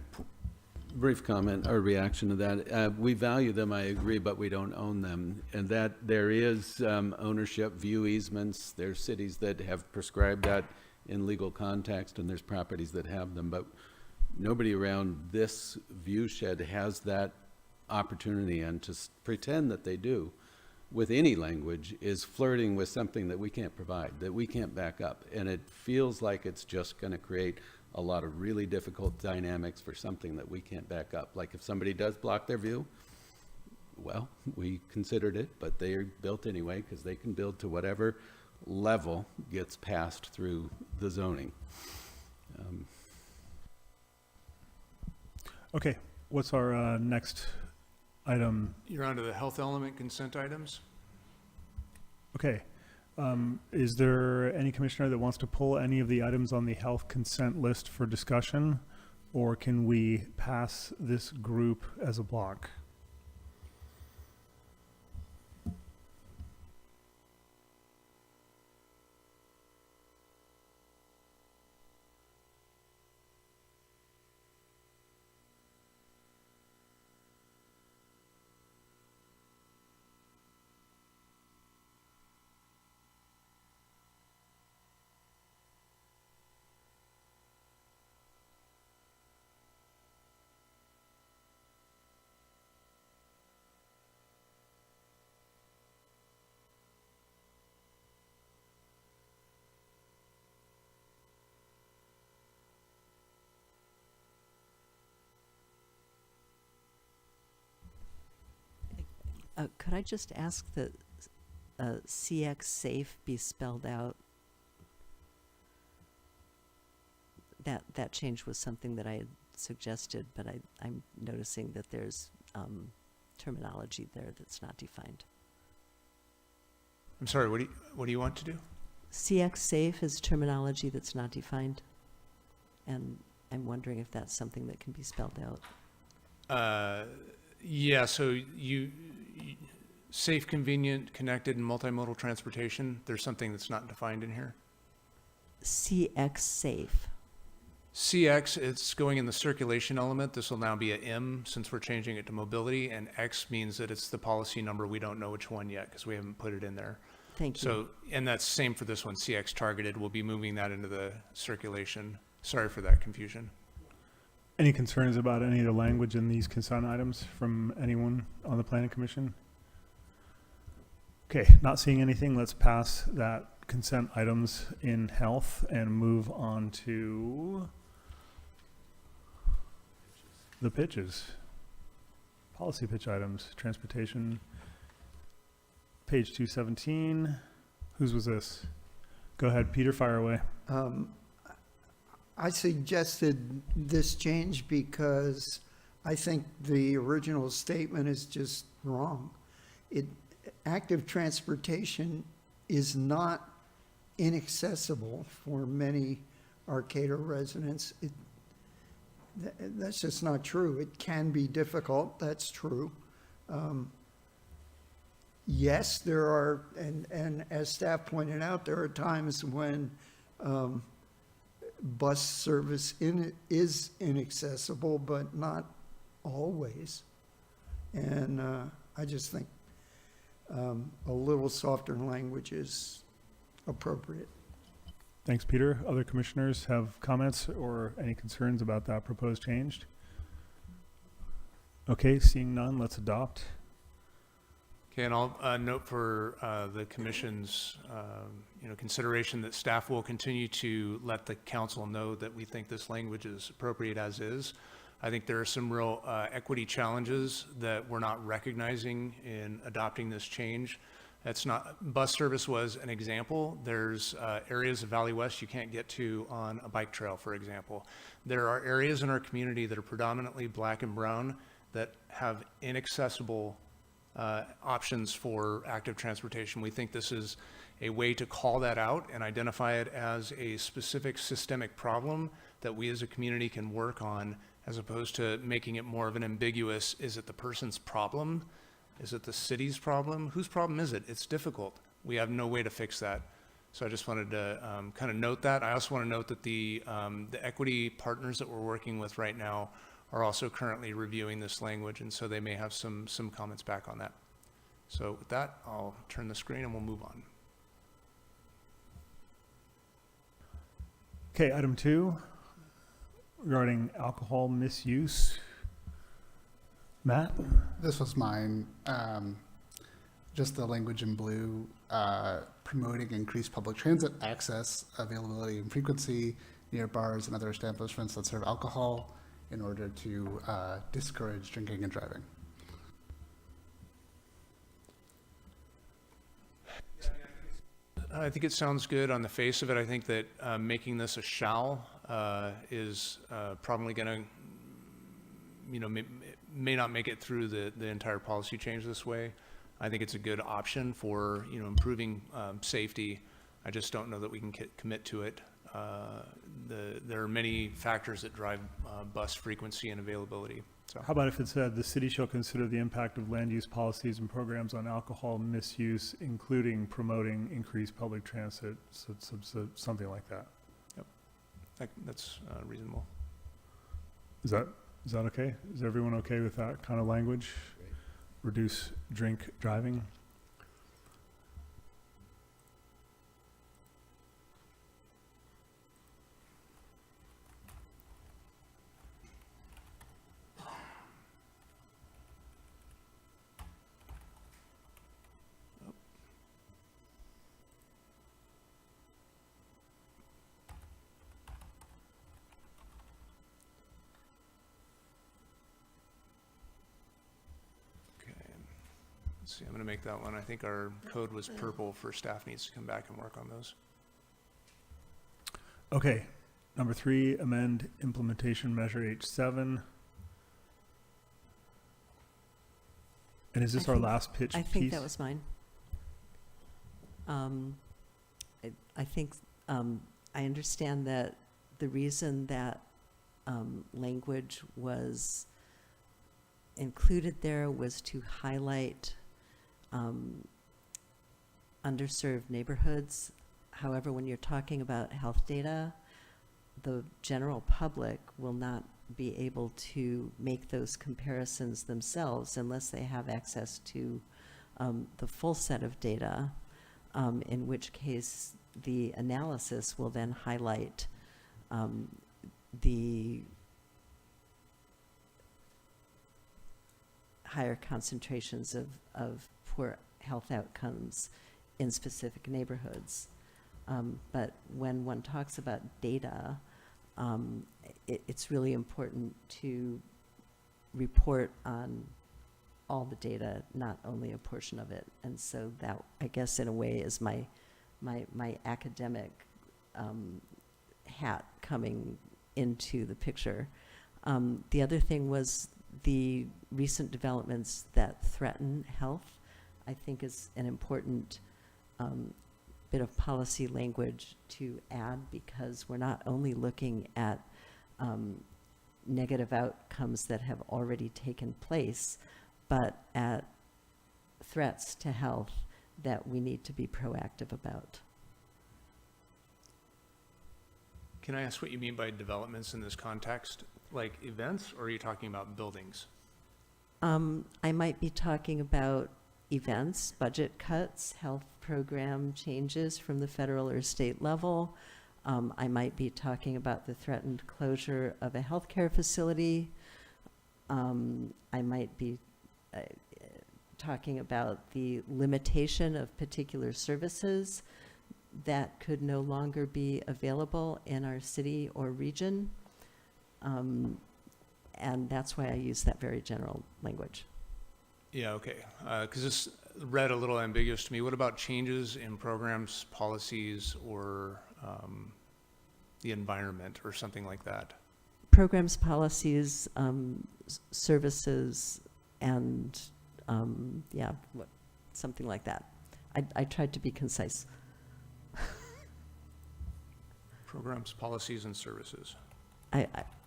brief comment or reaction to that. We value them, I agree, but we don't own them. And that there is ownership, view easements. There's cities that have prescribed that in legal context, and there's properties that have them. But nobody around this view shed has that opportunity, and to pretend that they do with any language is flirting with something that we can't provide, that we can't back up. And it feels like it's just going to create a lot of really difficult dynamics for something that we can't back up. Like if somebody does block their view, well, we considered it, but they are built anyway because they can build to whatever level gets passed through the zoning. Okay, what's our next item? You're on to the health element consent items. Okay. Is there any commissioner that wants to pull any of the items on the health consent list for discussion? Or can we pass this group as a block? Could I just ask that CX safe be spelled out? That change was something that I had suggested, but I'm noticing that there's terminology there that's not defined. I'm sorry, what do you want to do? CX safe is terminology that's not defined, and I'm wondering if that's something that can be spelled out. Yeah, so safe, convenient, connected, and multimodal transportation, there's something that's not defined in here. CX safe. CX, it's going in the circulation element. This will now be a M since we're changing it to mobility, and X means that it's the policy number. We don't know which one yet because we haven't put it in there. Thank you. So, and that's same for this one, CX targeted. We'll be moving that into the circulation. Sorry for that confusion. Any concerns about any of the language in these consent items from anyone on the planning commission? Okay, not seeing anything. Let's pass that consent items in health and move on to the pitches. Policy pitch items, transportation, page 217. Whose was this? Go ahead, Peter, fire away. I suggested this change because I think the original statement is just wrong. Active transportation is not inaccessible for many Arcata residents. That's just not true. It can be difficult, that's true. Yes, there are, and as staff pointed out, there are times when bus service is inaccessible, but not always. And I just think a little softer language is appropriate. Thanks, Peter. Other commissioners have comments or any concerns about that proposed change? Okay, seeing none, let's adopt. Okay, and I'll note for the commission's consideration that staff will continue to let the council know that we think this language is appropriate as is. I think there are some real equity challenges that we're not recognizing in adopting this change. That's not, bus service was an example. There's areas of Valley West you can't get to on a bike trail, for example. There are areas in our community that are predominantly black and brown that have inaccessible options for active transportation. We think this is a way to call that out and identify it as a specific systemic problem that we as a community can work on, as opposed to making it more of an ambiguous, is it the person's problem? Is it the city's problem? Whose problem is it? It's difficult. We have no way to fix that. So I just wanted to kind of note that. I also want to note that the equity partners that we're working with right now are also currently reviewing this language, and so they may have some comments back on that. So with that, I'll turn the screen and we'll move on. Okay, item 2, regarding alcohol misuse. Matt? This was mine. Just the language in blue, promoting increased public transit access, availability, and frequency near bars and other establishments that serve alcohol in order to discourage drinking and driving. I think it sounds good on the face of it. I think that making this a shall is probably going to, may not make it through the entire policy change this way. I think it's a good option for, improving safety. I just don't know that we can commit to it. There are many factors that drive bus frequency and availability. So. How about if it said, the city shall consider the impact of land use policies and programs on alcohol misuse, including promoting increased public transit, so something like that? Yep, that's reasonable. Is that okay? Is everyone okay with that kind of language? Great. Reduce drink driving? See, I'm going to make that one. I think our code was purple for staff needs to come back and work on those. Okay, number 3, amend implementation measure H7. And is this our last pitch piece? I think that was mine. I think I understand that the reason that language was included there was to highlight underserved neighborhoods. However, when you're talking about health data, the general public will not be able to make those comparisons themselves unless they have access to the full set of data, in which case the analysis will then highlight the higher concentrations of poor health outcomes in specific neighborhoods. But when one talks about data, it's really important to report on all the data, not only a portion of it. And so that, I guess, in a way, is my academic hat coming into the picture. The other thing was the recent developments that threaten health, I think, is an important bit of policy language to add, because we're not only looking at negative outcomes that have already taken place, but at threats to health that we need to be proactive about. Can I ask what you mean by developments in this context? Like events, or are you talking about buildings? I might be talking about events, budget cuts, health program changes from the federal or state level. I might be talking about the threatened closure of a healthcare facility. I might be talking about the limitation of particular services that could no longer be available in our city or region. And that's why I use that very general language. Yeah, okay. Because this read a little ambiguous to me. What about changes in programs, policies, or the environment, or something like that? Programs, policies, services, and yeah, something like that. I tried to be concise. Programs, policies, and services.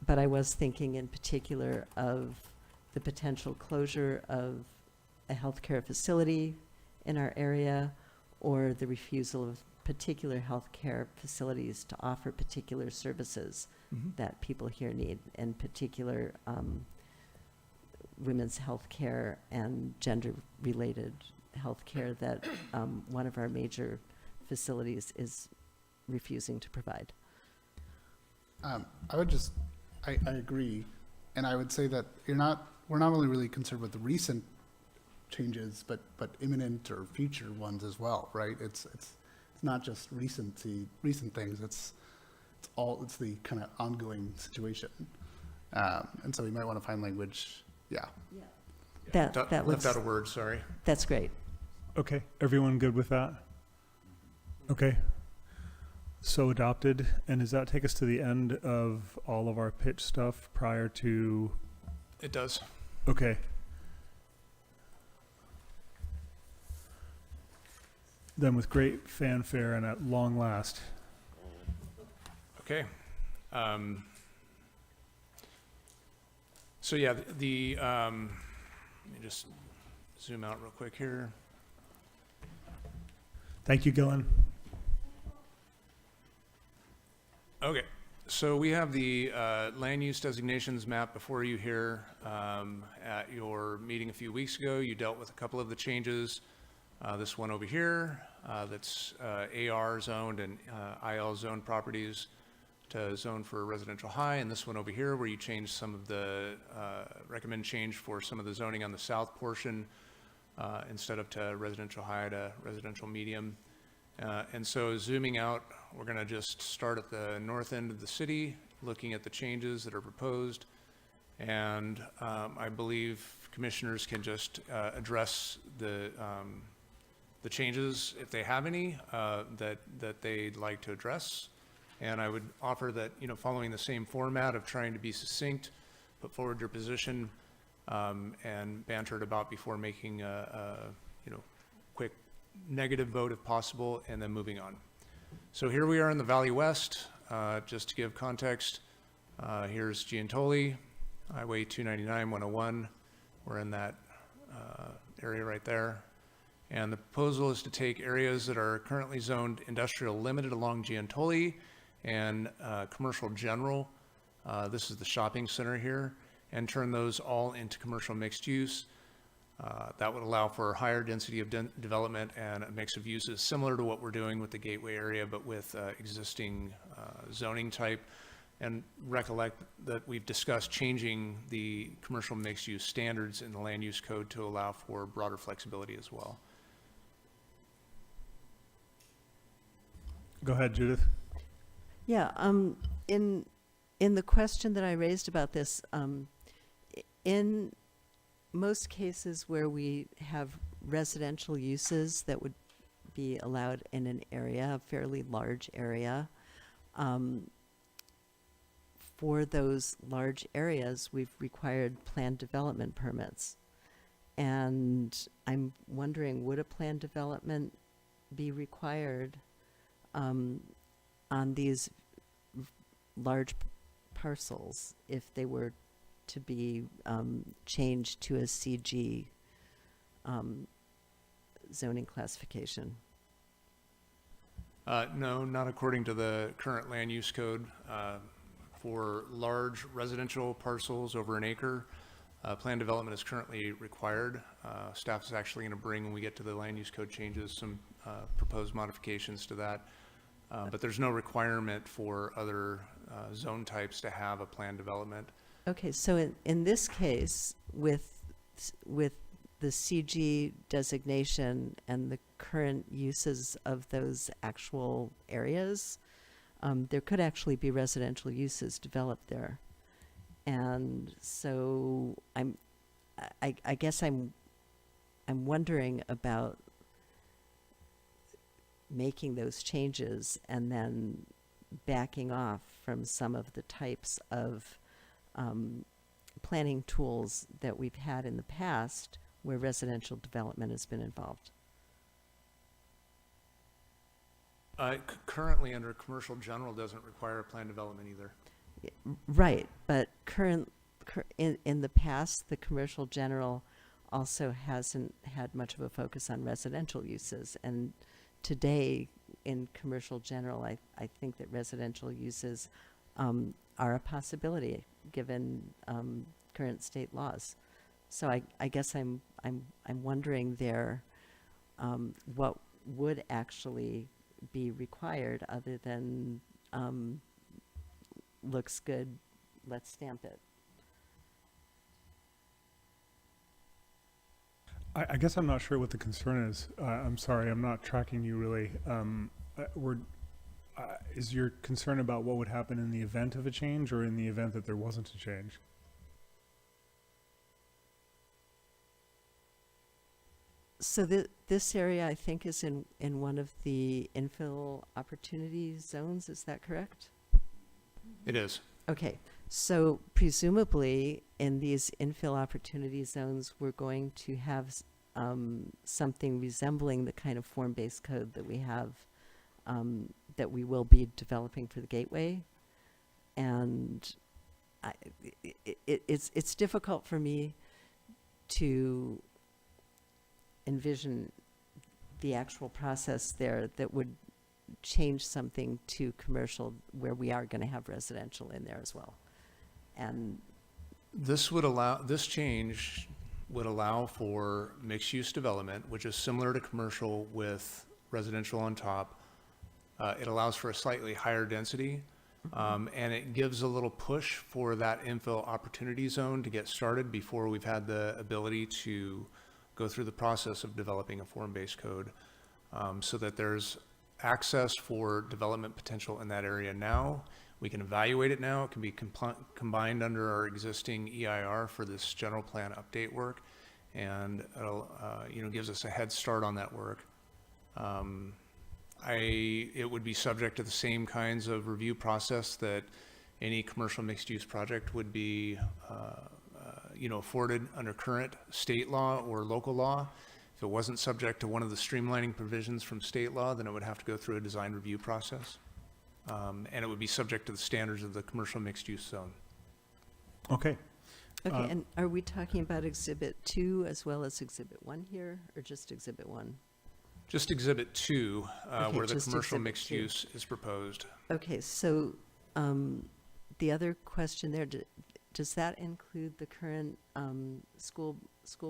But I was thinking in particular of the potential closure of a healthcare facility in our area, or the refusal of particular healthcare facilities to offer particular services Mhm. that people here need, in particular women's health care and gender-related health care that one of our major facilities is refusing to provide. I agree, and I would say that we're not only really concerned with the recent changes, but imminent or future ones as well, right? It's not just recent things. It's the kind of ongoing situation, and so we might want to find language. Yeah. That Left was out a word, sorry. That's great. Okay, everyone good with that? Okay. So adopted, and does that take us to the end of all of our pitch stuff prior to? It does. Okay. Then with great fanfare and at long last. Okay. So yeah, let me just zoom out real quick here. Thank you, Gillen. Okay, so we have the land use designations map before you here. At your meeting a few weeks ago, you dealt with a couple of the changes. This one over here, that's AR zoned and IL zoned properties to zone for residential high, and this one over here where you changed some of the, recommend change for some of the zoning on the south portion instead of to residential high to residential medium. And so zooming out, we're gonna just start at the north end of the city, looking at the changes that are proposed. And I believe commissioners can just address the changes, if they have any, that they'd like to address. And I would offer that, following the same format of trying to be succinct, put forward your position, and banter it about before making a quick negative vote if possible, and then moving on. So here we are in the Valley West. Just to give context, here's Giantoli, Highway 299, 101. We're in that area right there. And the proposal is to take areas that are currently zoned industrial limited along Giantoli and commercial general, this is the shopping center here, and turn those all into commercial mixed use. That would allow for higher density of development and a mix of uses similar to what we're doing with the Gateway area, but with existing zoning type. And recollect that we've discussed changing the commercial mixed use standards in the land use code to allow for broader flexibility as well. Go ahead, Judith. Yeah, in the question that I raised about this, in most cases where we have residential uses that would be allowed in an area, a fairly large area, for those large areas, we've required planned development permits. And I'm wondering, would a planned development be required on these large parcels if they were to be changed to a CG zoning classification? No, not according to the current land use code. For large residential parcels over an acre, planned development is currently required. Staff is actually going to bring, when we get to the land use code changes, some proposed modifications to that. But there's no requirement for other zone types to have a planned development. Okay, so in this case, with the CG designation and the current uses of those actual areas, there could actually be residential uses developed there. And so I guess I'm wondering about making those changes and then backing off from some of the types of planning tools that we've had in the past where residential development has been involved. Currently, under commercial general, doesn't require a planned development either. Right, but in the past, the commercial general also hasn't had much of a focus on residential uses, and today in commercial general, I think that residential uses are a possibility, given current state laws. So I guess I'm wondering there, what would actually be required other than looks good, let's stamp it. I guess I'm not sure what the concern is. I'm sorry, I'm not tracking you really. Is your concern about what would happen in the event of a change or in the event that there wasn't a change? So this area, I think, is in one of the infill opportunity zones. Is that correct? It is. Okay. So presumably, in these infill opportunity zones, we're going to have something resembling the kind of form-based code that we have, that we will be developing for the gateway. And it's difficult for me to envision the actual process there that would change something to commercial where we are going to have residential in there as well. And This change would allow for mixed-use development, which is similar to commercial with residential on top. It allows for a slightly higher density, and it gives a little push for that infill opportunity zone to get started before we've had the ability to go through the process of developing a form-based code, so that there's access for development potential in that area now. We can evaluate it now. It can be combined under our existing EIR for this general plan update work, and it'll, gives us a head start on that work. It would be subject to the same kinds of review process that any commercial mixed-use project would be, afforded under current state law or local law. If it wasn't subject to one of the streamlining provisions from state law, then it would have to go through a design review process. And it would be subject to the standards of the commercial mixed-use zone. Okay. okay, and are we talking about Exhibit 2 as well as Exhibit 1 here, or just Exhibit 1? Just Exhibit 2, Okay, where the just commercial Exhibit mixed 2. use is proposed. Okay, so the other question there, does that include the current school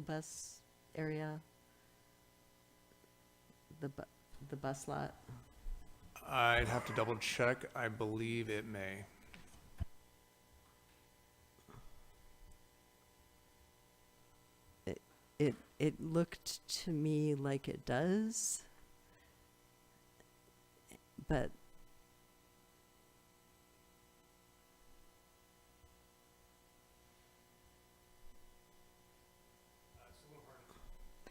bus area? The bus lot? I'd have to double check. I believe it may. It looked to me like it does, but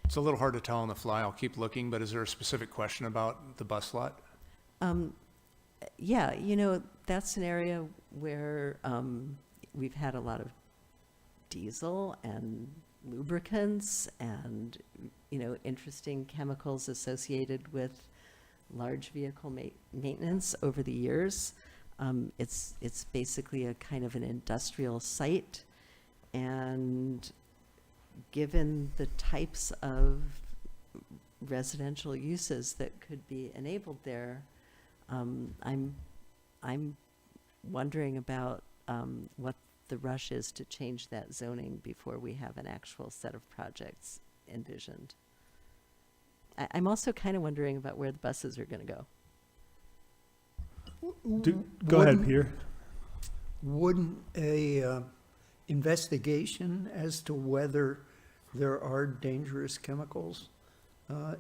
It's a little hard to tell on the fly. I'll keep looking, but is there a specific question about the bus lot? yeah, that's an area where we've had a lot of diesel and lubricants and, interesting chemicals associated with large vehicle maintenance over the years. It's basically a kind of an industrial site, and given the types of residential uses that could be enabled there, I'm wondering about what the rush is to change that zoning before we have an actual set of projects envisioned. I'm also kind of wondering about where the buses are going to go. Go ahead, Peter. Wouldn't a investigation as to whether there are dangerous chemicals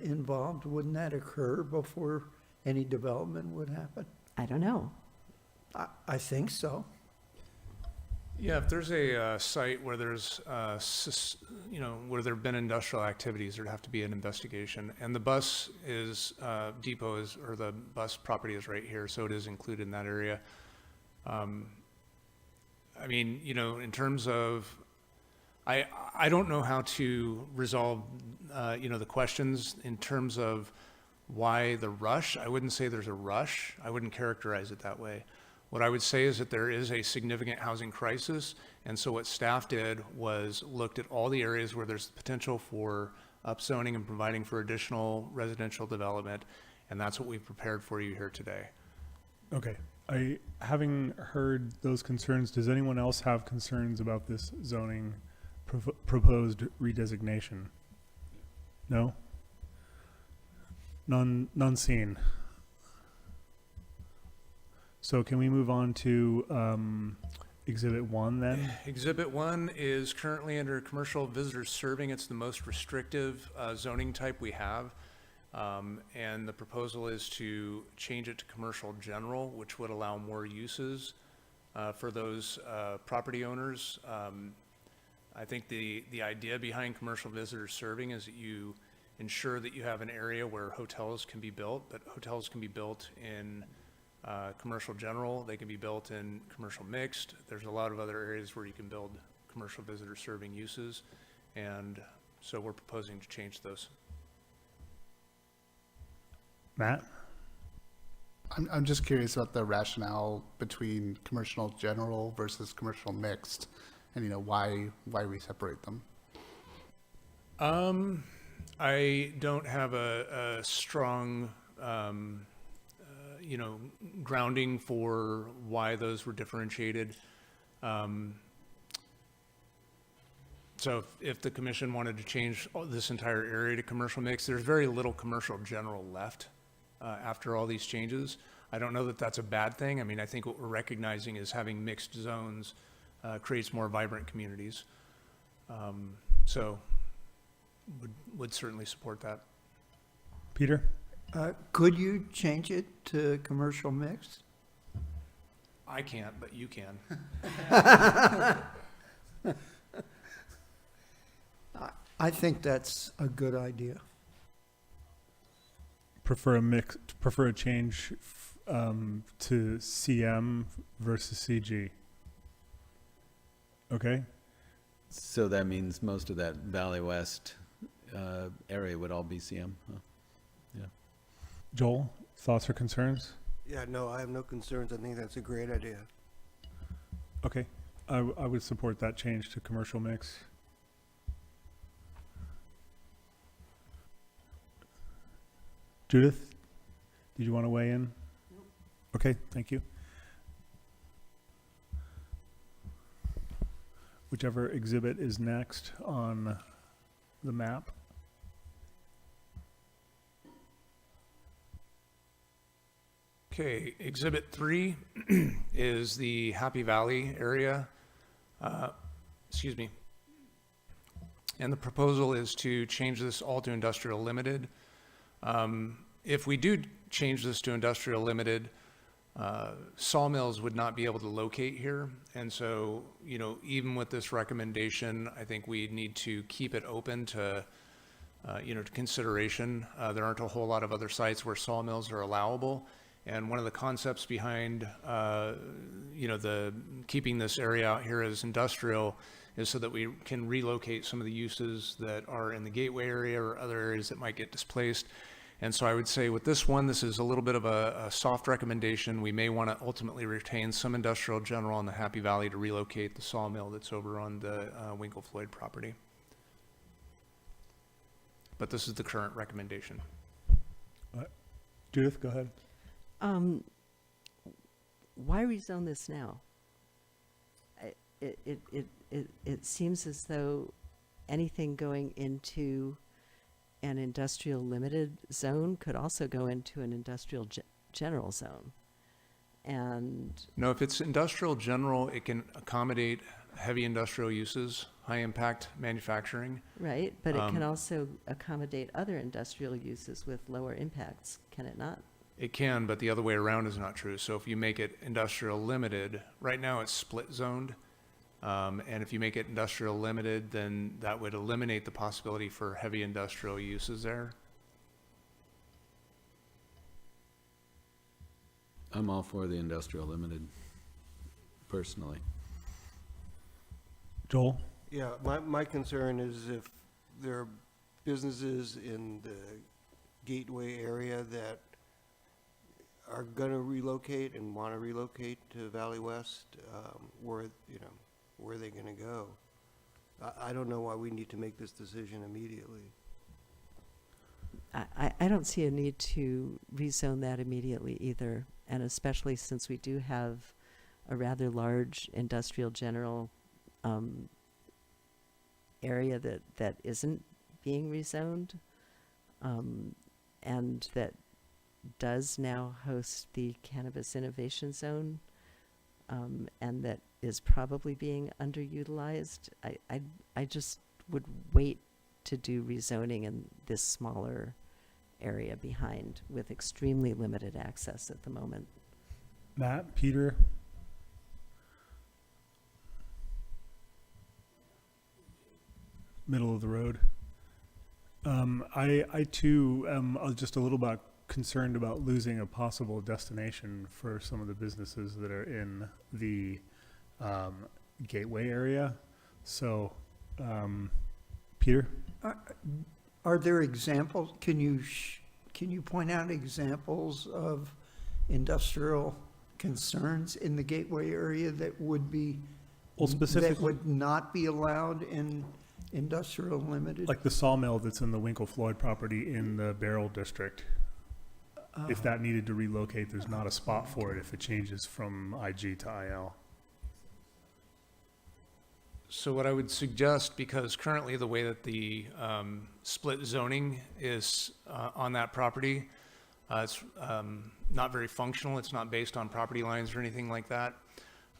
involved, wouldn't that occur before any development would happen? I don't know. I think so. Yeah, if there's a site where there's, where there have been industrial activities, there'd have to be an investigation. And the bus depot or the bus property is right here, so it is included in that area. In terms of, I don't know how to resolve, the questions in terms of why the rush. I wouldn't say there's a rush. I wouldn't characterize it that way. What I would say is that there is a significant housing crisis, and so what staff did was looked at all the areas where there's potential for upzoning and providing for additional residential development, And that's what we've prepared for you here today. Okay. Having heard those concerns, does anyone else have concerns about this zoning proposed redesignation? No? None seen. So can we move on to Exhibit 1 then? Exhibit 1 is currently under commercial visitor serving. It's the most restrictive zoning type we have. And the proposal is to change it to commercial general, which would allow more uses for those property owners. I think the idea behind commercial visitor serving is that you ensure that you have an area where hotels can be built, but hotels can be built in commercial general, they can be built in commercial mixed. There's a lot of other areas where you can build commercial visitor serving uses, and so we're proposing to change those. Matt? I'm just curious about the rationale between commercial general versus commercial mixed, and why we separate them. I don't have a strong grounding for why those were differentiated. So if the commission wanted to change this entire area to commercial mix, there's very little commercial general left after all these changes. I don't know that that's a bad thing. I mean, I think what we're recognizing is having mixed zones creates more vibrant communities. So would certainly support that. Peter? Could you change it to commercial mixed? I can't, but you can. I think that's a good idea. Prefer a change to CM versus CG. Okay. So that means most of that Valley West area would all be CM, huh? Yeah. Joel, thoughts or concerns? Yeah, no, I have no concerns. I think that's a great idea. Okay. I would support that change to commercial mix. Judith, did you want to weigh in? Nope. Okay, thank you. Whichever exhibit is next on the map. Okay, Exhibit 3 is the Happy Valley area. Excuse me. And the proposal is to change this all to industrial limited. If we do change this to industrial limited, sawmills would not be able to locate here. And so, even with this recommendation, I think we need to keep it open to, to consideration. There aren't a whole lot of other sites where sawmills are allowable. And one of the concepts behind, the keeping this area out here as industrial is so that we can relocate some of the uses that are in the gateway area or other areas that might get displaced. And so I would say with this one, this is a little bit of a soft recommendation. We may want to ultimately retain some industrial general in the Happy Valley to relocate the sawmill that's over on the Winkle Floyd property. But this is the current recommendation. Judith, go ahead. Why rezone this now? It seems as though anything going into an industrial limited zone could also go into an industrial general zone. And no, if it's industrial general, it can accommodate heavy industrial uses, high impact manufacturing. Right, but it can also accommodate other industrial uses with lower impacts, can it not? It can, but the other way around is not true. So if you make it industrial limited, right now it's split zoned. And if you make it industrial limited, then that would eliminate the possibility for heavy industrial uses there. I'm all for the industrial limited, personally. Joel? Yeah, my concern is if there are businesses in the gateway area that are going to relocate and want to relocate to Valley West, where are they going to go? I don't know why we need to make this decision immediately. I don't see a need to rezone that immediately either, and especially since we do have a rather large industrial general area that isn't being rezoned, and that does now host the Cannabis Innovation Zone, and that is probably being underutilized. I just would wait to do rezoning in this smaller area behind with extremely limited access at the moment. Matt, Peter? Middle of the road. I too am just a little bit concerned about losing a possible destination for some of the businesses that are in the gateway area. So, Peter? Are there examples? Can you point out examples of industrial concerns in the gateway area that would be that would not be allowed in industrial limited? Like the sawmill that's in the Winkle Floyd property in the Beryl district. If that needed to relocate, there's not a spot for it if it changes from IG to IL. So what I would suggest, because currently the way that the split zoning is on that property, it's not very functional. It's not based on property lines or anything like that.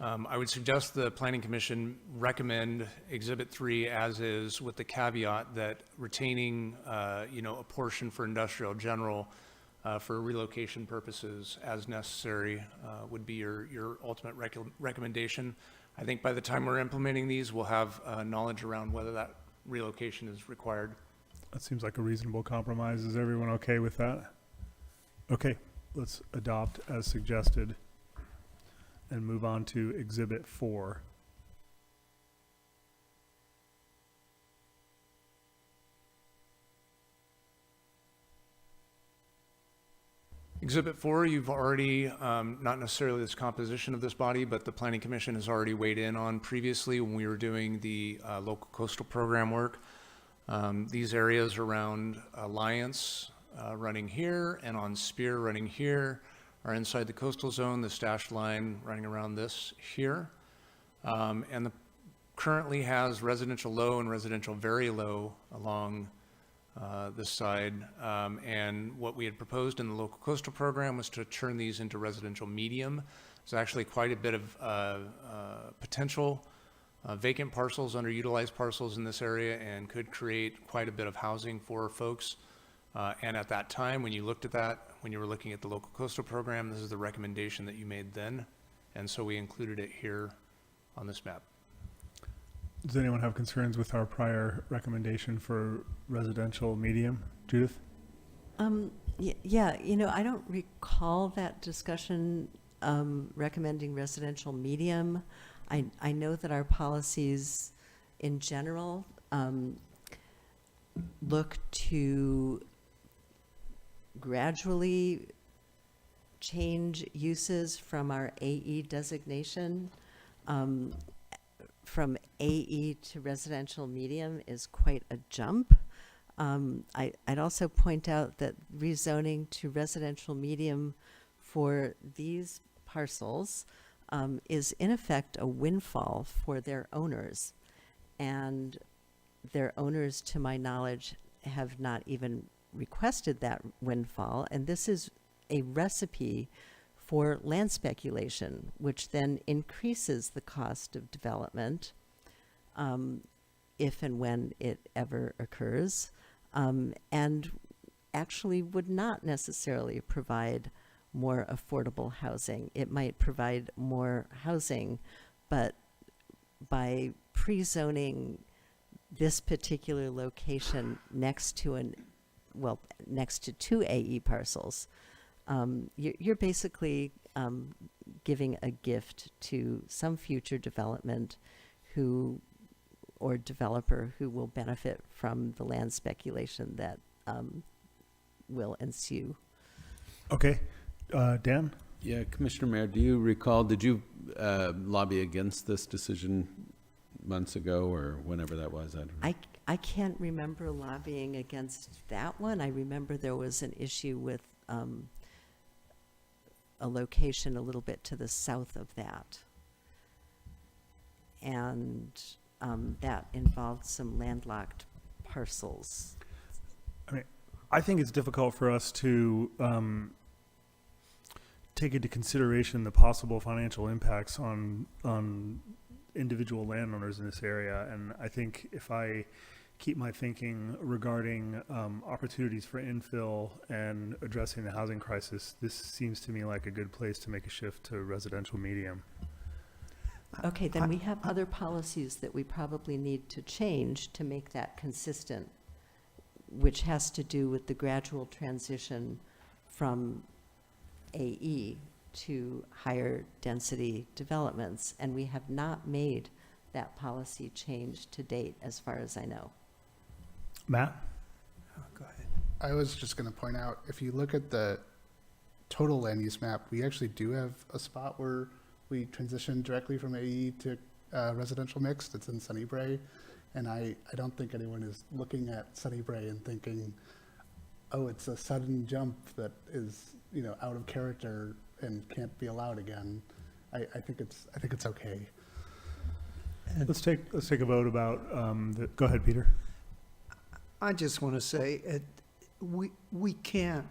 I would suggest the Planning Commission recommend Exhibit 3 as is, with the caveat that retaining, a portion for industrial general for relocation purposes as necessary would be your ultimate recommendation. I think by the time we're implementing these, we'll have knowledge around whether that relocation is required. That seems like a reasonable compromise. Is everyone okay with that? Okay, let's adopt as suggested and move on to Exhibit 4. Exhibit 4, you've already, not necessarily this composition of this body, but the Planning Commission has already weighed in on previously when we were doing the local coastal program work. These areas around Alliance running here and on Spear running here are inside the coastal zone, the dashed line running around this here. And currently has residential low and residential very low along this side, and what we had proposed in the local coastal program was to turn these into residential medium. There's actually quite a bit of potential vacant parcels, underutilized parcels in this area, and could create quite a bit of housing for folks. And at that time, when you looked at that, when you were looking at the local coastal program, this is the recommendation that you made then, and so we included it here on this map. Does anyone have concerns with our prior recommendation for residential medium? Judith? Yeah, I don't recall that discussion recommending residential medium. I know that our policies in general look to gradually change uses from our AE designation. From AE to residential medium is quite a jump. I'd also point out that rezoning to residential medium for these parcels is in effect a windfall for their owners. And their owners, to my knowledge, have not even requested that windfall. And this is a recipe for land speculation, which then increases the cost of development if and when it ever occurs, and actually would not necessarily provide more affordable housing. It might provide more housing, but by pre-zoning this particular location next to next to two AE parcels, you're basically giving a gift to some future development or developer who will benefit from the land speculation that will ensue. Okay. Dan? Yeah, Commissioner Mayor, do you recall, did you lobby against this decision months ago or whenever that was. I don't know. I can't remember lobbying against that one. I remember there was an issue with a location a little bit to the south of that. And that involved some landlocked parcels. I mean, I think it's difficult for us to take into consideration the possible financial impacts on individual landowners in this area. And I think if I keep my thinking regarding opportunities for infill and addressing the housing crisis, this seems to me like a good place to make a shift to residential medium. Okay, then we have other policies that we probably need to change to make that consistent, which has to do with the gradual transition from AE to higher density developments. And we have not made that policy change to date, as far as I know. Matt? Go ahead. I was just going to point out, if you look at the total land use map, we actually do have a spot where we transition directly from AE to residential mixed. It's in Sunnybray. And I don't think anyone is looking at Sunnybray and thinking, oh, it's a sudden jump that is, you know, out of character and can't be allowed again. I think it's okay. Let's take a vote about go ahead, Peter. I just want to say, we can't,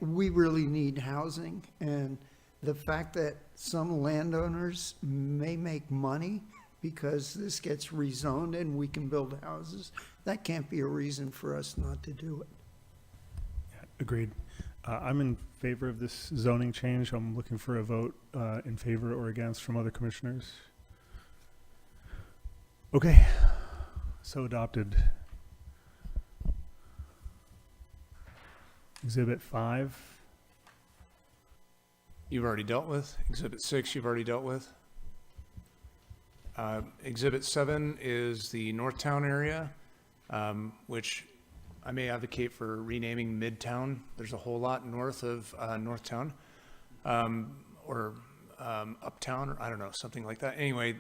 we really need housing, and the fact that some landowners may make money because this gets rezoned and we can build houses, that can't be a reason for us not to do it. Yeah, agreed. I'm in favor of this zoning change. I'm looking for a vote in favor or against from other commissioners. Okay, so adopted. Exhibit 5. You've already dealt with. Exhibit 6, you've already dealt with. Exhibit 7 is the Northtown area, which I may advocate for renaming Midtown. There's a whole lot north of Northtown, or Uptown, or I don't know, something like that. Anyway,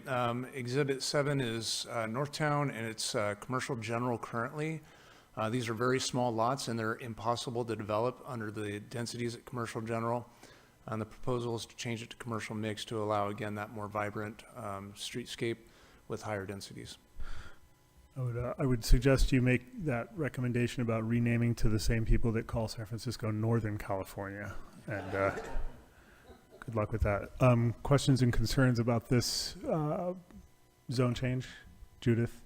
Exhibit 7 is Northtown, and it's commercial general currently. These are very small lots, and they're impossible to develop under the densities at commercial general. And the proposal is to change it to commercial mix to allow, again, that more vibrant streetscape with higher densities. I would suggest you make that recommendation about renaming to the same people that call San Francisco Northern California. And good luck with that. Questions and concerns about this zone change? Judith?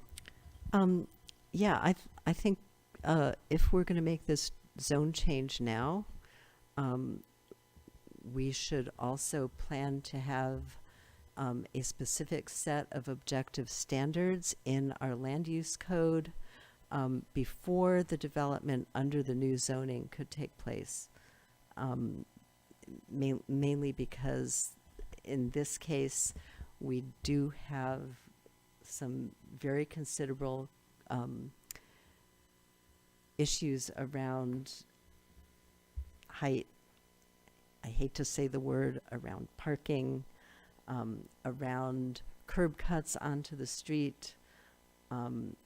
Yeah, I think if we're going to make this zone change now, we should also plan to have a specific set of objective standards in our land use code before the development under the new zoning could take place. Mainly because in this case, we do have some very considerable issues around height. I hate to say the word, around parking, around curb cuts onto the street, around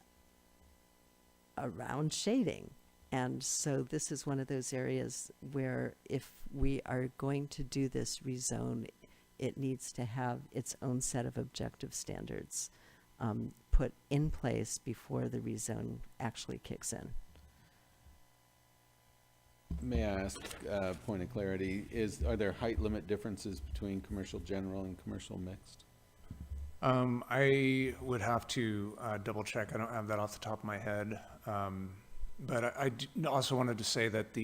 shading. And so this is one of those areas where if we are going to do this rezone, it needs to have its own set of objective standards put in place before the rezone actually kicks in. May I ask a point of clarity? Are there height limit differences between commercial general and commercial mixed? I would have to double check. I don't have that off the top of my head. But I also wanted to say that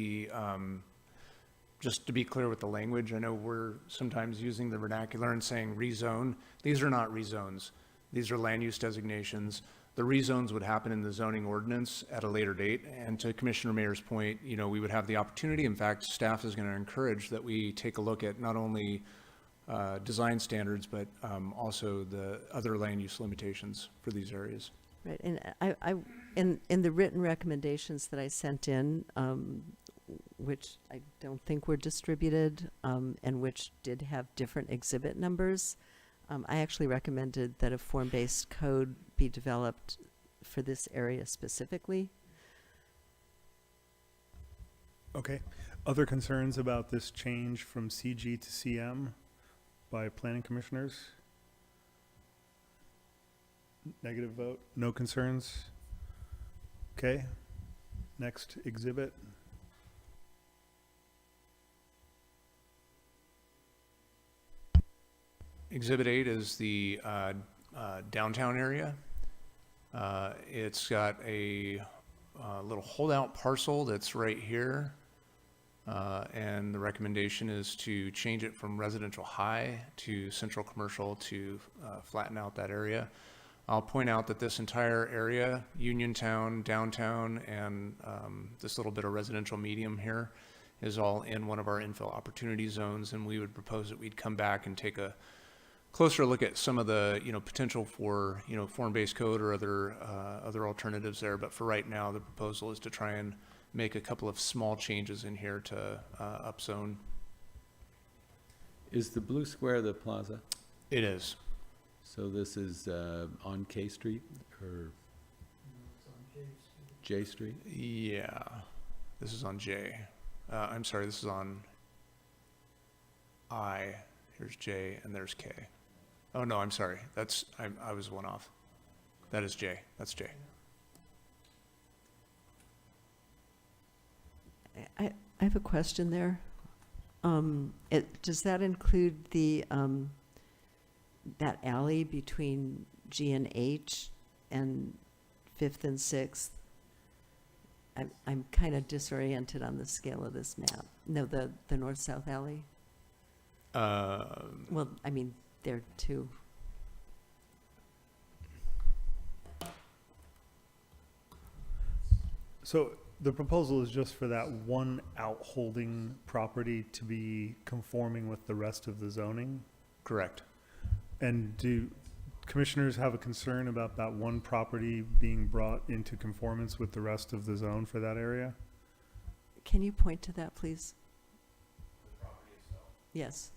just to be clear with the language, I know we're sometimes using the vernacular and saying rezone. These are not rezones. These are land use designations. The rezones would happen in the zoning ordinance at a later date. And to Commissioner Mayer's point, you know, we would have the opportunity. In fact, staff is going to encourage that we take a look at not only design standards, but also the other land use limitations for these areas. Right, and in the written recommendations that I sent in, which I don't think were distributed, and which did have different exhibit numbers, I actually recommended that a form-based code be developed for this area specifically. Okay. Other concerns about this change from CG to CM by planning commissioners? Negative vote? No concerns? Okay. Next exhibit. Exhibit 8 is the downtown area. It's got a little holdout parcel that's right here. And the recommendation is to change it from residential high to central commercial to flatten out that area. I'll point out that this entire area, Uniontown, downtown, and this little bit of residential medium here is all in one of our infill opportunity zones, and we would propose that we'd come back and take a closer look at some of the, potential for, form-based code or other alternatives there. But for right now, the proposal is to try and make a couple of small changes in here to upzone. Is the blue square the plaza? It is. So this is on K Street or J Street? Yeah, this is on J. I'm sorry, this is on I. Here's J and there's K. Oh no, I'm sorry. I was one off. That is J. That's J. I have a question there. Does that include the that alley between G and H and 5th and 6th? I'm kind of disoriented on the scale of this map. No, the north-south alley? Well, I mean, there too. So the proposal is just for that one outholding property to be conforming with the rest of the zoning? Correct. And do commissioners have a concern about that one property being brought into conformance with the rest of the zone for that area? Can you point to that, please? The property itself? Yes.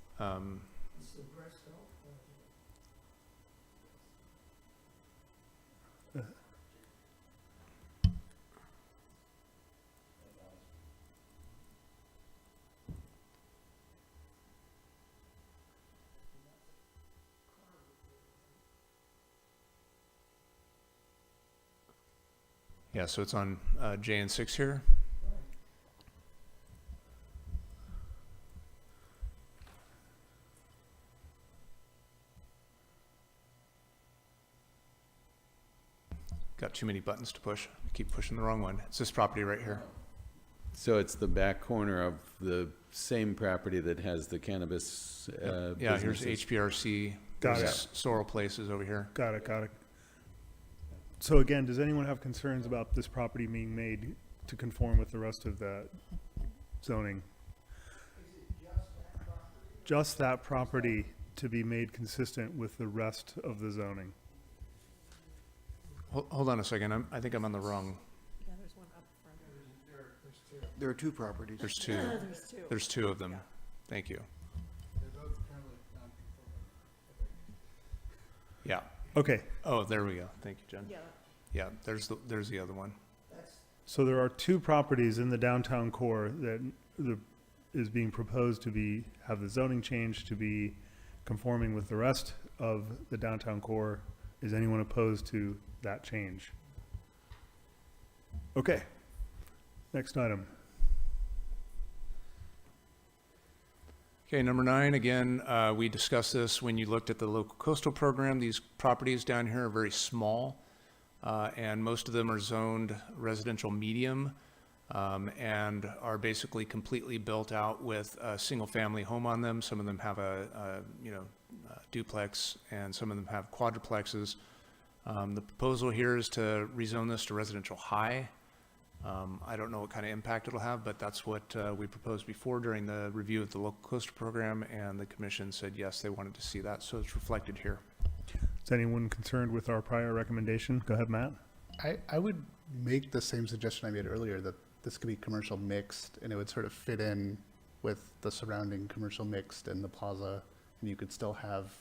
Yeah, so it's on J and 6 here. Got too many buttons to push. I keep pushing the wrong one. It's this property right here. So it's the back corner of the same property that has the cannabis Yeah, here's businesses. HPRC. Got There's Sorrel Places over here. Got it, got it. So again, does anyone have concerns about this property being made to conform with the rest of the zoning? Just that property to be made consistent with the rest of the zoning? Hold on a second. I think I'm on the wrong. Yeah, there's one up front. There are two properties. There's two. There's two of them. Thank you. Yeah. Okay. Oh, there we go. Thank you, Jen. Yeah. Yeah, there's the other one. So there are two properties in the downtown core that is being proposed to have the zoning change to be conforming with the rest of the downtown core. Is anyone opposed to that change? Okay. Next item. Okay, number 9, again, we discussed this when you looked at the local coastal program. These properties down here are very small, and most of them are zoned residential medium, and are basically completely built out with a single-family home on them. Some of them have a duplex, and some of them have quadruplexes. The proposal here is to rezone this to residential high. I don't know what kind of impact it'll have, but that's what we proposed before during the review of the local coastal program, and the commission said yes, they wanted to see that, so it's reflected here. Is anyone concerned with our prior recommendation? Go ahead, Matt. I would make the same suggestion I made earlier, that this could be commercial mixed, and it would sort of fit in with the surrounding commercial mixed and the plaza, and you could still have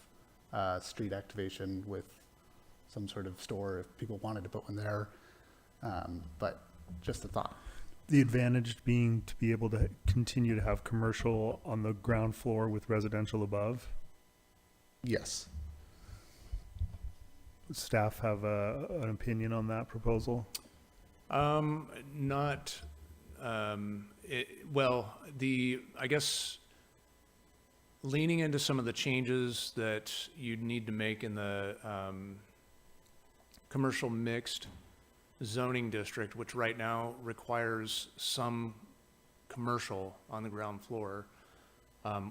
street activation with some sort of store if people wanted to put one there. But just a thought. The advantage being to be able to continue to have commercial on the ground floor with residential above. Yes. Does staff have an opinion on that proposal? Not, I guess leaning into some of the changes that you'd need to make in the commercial mixed zoning district, which right now requires some commercial on the ground floor.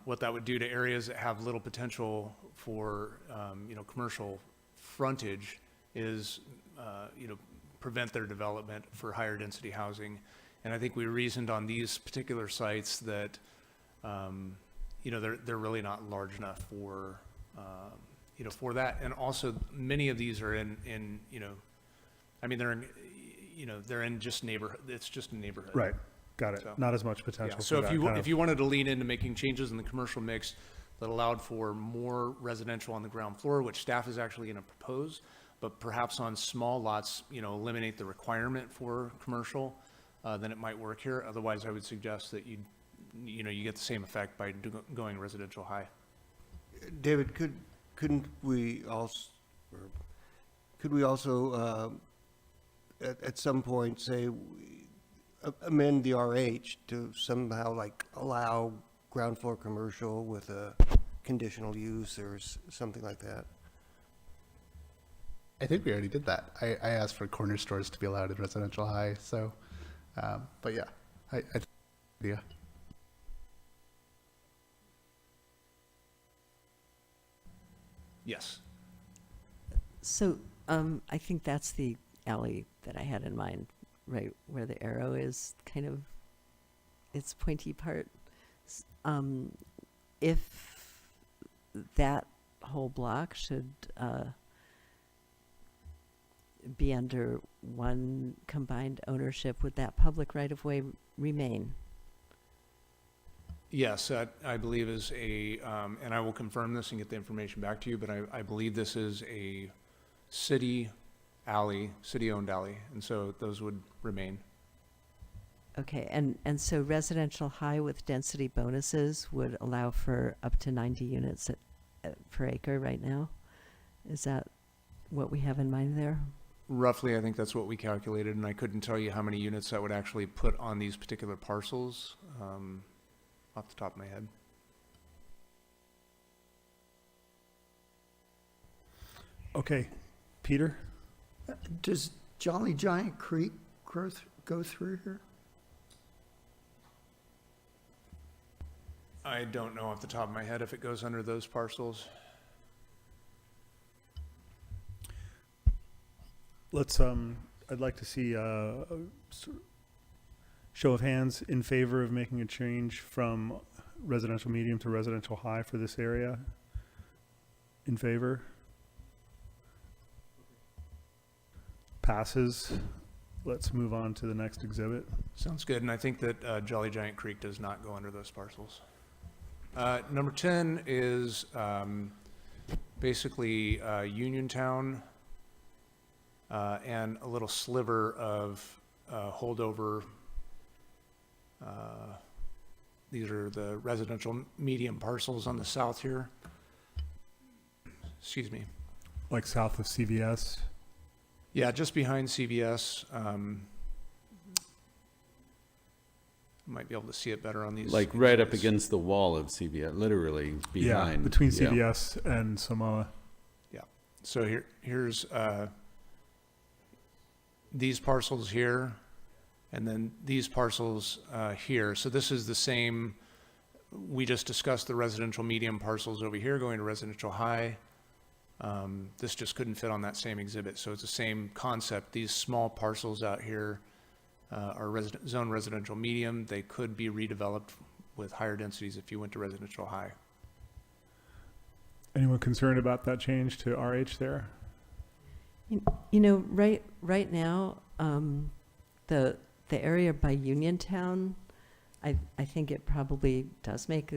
What that would do to areas that have little potential for, commercial frontage is, prevent their development for higher density housing. And I think we reasoned on these particular sites that, they're really not large enough for, for that. And also many of these are they're in just neighborhood, it's just a neighborhood. Right, got it. So- Not as much potential Yeah, for so that if kind you wanted to lean into making changes in the commercial mix that allowed for more residential on the ground floor, which staff is actually going to propose, but perhaps on small lots, eliminate the requirement for commercial, then it might work here. Otherwise, I would suggest that you get the same effect by going residential high. David, couldn't we also, at some point say, amend the RH to somehow like allow ground floor commercial with a conditional use or something like that? I think we already did that. I asked for corner stores to be allowed in residential high, so, but yeah, yeah. Yes. So I think that's the alley that I had in mind, right where the arrow is kind of its pointy part. If that whole block should be under one combined ownership, would that public right-of-way remain? Yes, that I believe is and I will confirm this and get the information back to you, but I believe this is a city alley, city-owned alley, and so those would remain. Okay, and so residential high with density bonuses would allow for up to 90 units per acre right now? Is that what we have in mind there? Roughly, I think that's what we calculated, and I couldn't tell you how many units that would actually put on these particular parcels off the top of my head. Okay, Peter? Does Jolly Giant Creek go through here? I don't know off the top of my head if it goes under those parcels. Let's, I'd like to see a show of hands in favor of making a change from residential medium to residential high for this area. In favor? Passes. Let's move on to the next exhibit. Sounds good, and I think that Jolly Giant Creek does not go under those parcels. Number 10 is basically Uniontown and a little sliver of holdover. These are the residential medium parcels on the south here. Excuse me. Like south of CVS? Yeah, just behind CVS. Might be able to see it better on these. Like right up against the wall of CVS, literally behind. Yeah, between CVS and Samoa. Yeah. So here's these parcels here, and then these parcels here. So this is the same. We just discussed the residential medium parcels over here going to residential high. This just couldn't fit on that same exhibit. So it's the same concept. These small parcels out here are zone residential medium. They could be redeveloped with higher densities if you went to residential high. Anyone concerned about that change to RH there? You know, right now, the area by Uniontown, I think it probably does make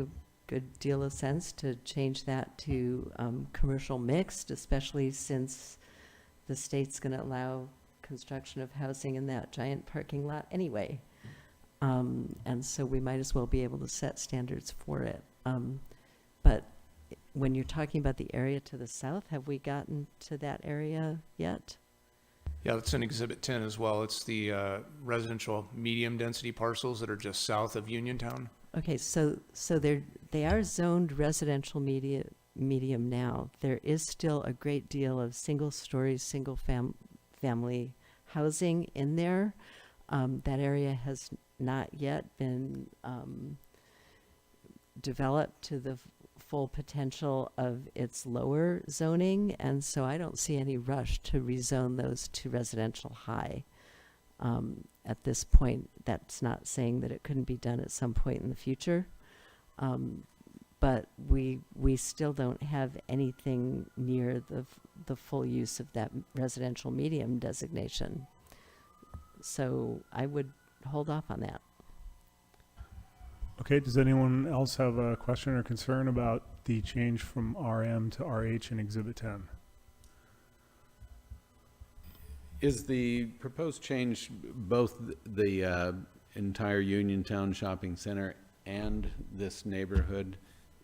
good deal of sense to change that to commercial mixed, especially since the state's going to allow construction of housing in that giant parking lot anyway. And so we might as well be able to set standards for it. But when you're talking about the area to the south, have we gotten to that area yet? Yeah, that's in Exhibit 10 as well. It's the residential medium density parcels that are just south of Uniontown. Okay, so they are zoned residential medium now. There is still a great deal of single-story, family housing in there. That area has not yet been developed to the full potential of its lower zoning, and so I don't see any rush to rezone those to residential high. At this point, that's not saying that it couldn't be done at some point in the future, but we still don't have anything near the full use of that residential medium designation. So I would hold off on that. Okay, does anyone else have a question or concern about the change from RM to RH in Exhibit 10? Is the proposed change both the entire Uniontown Shopping Center and this neighborhood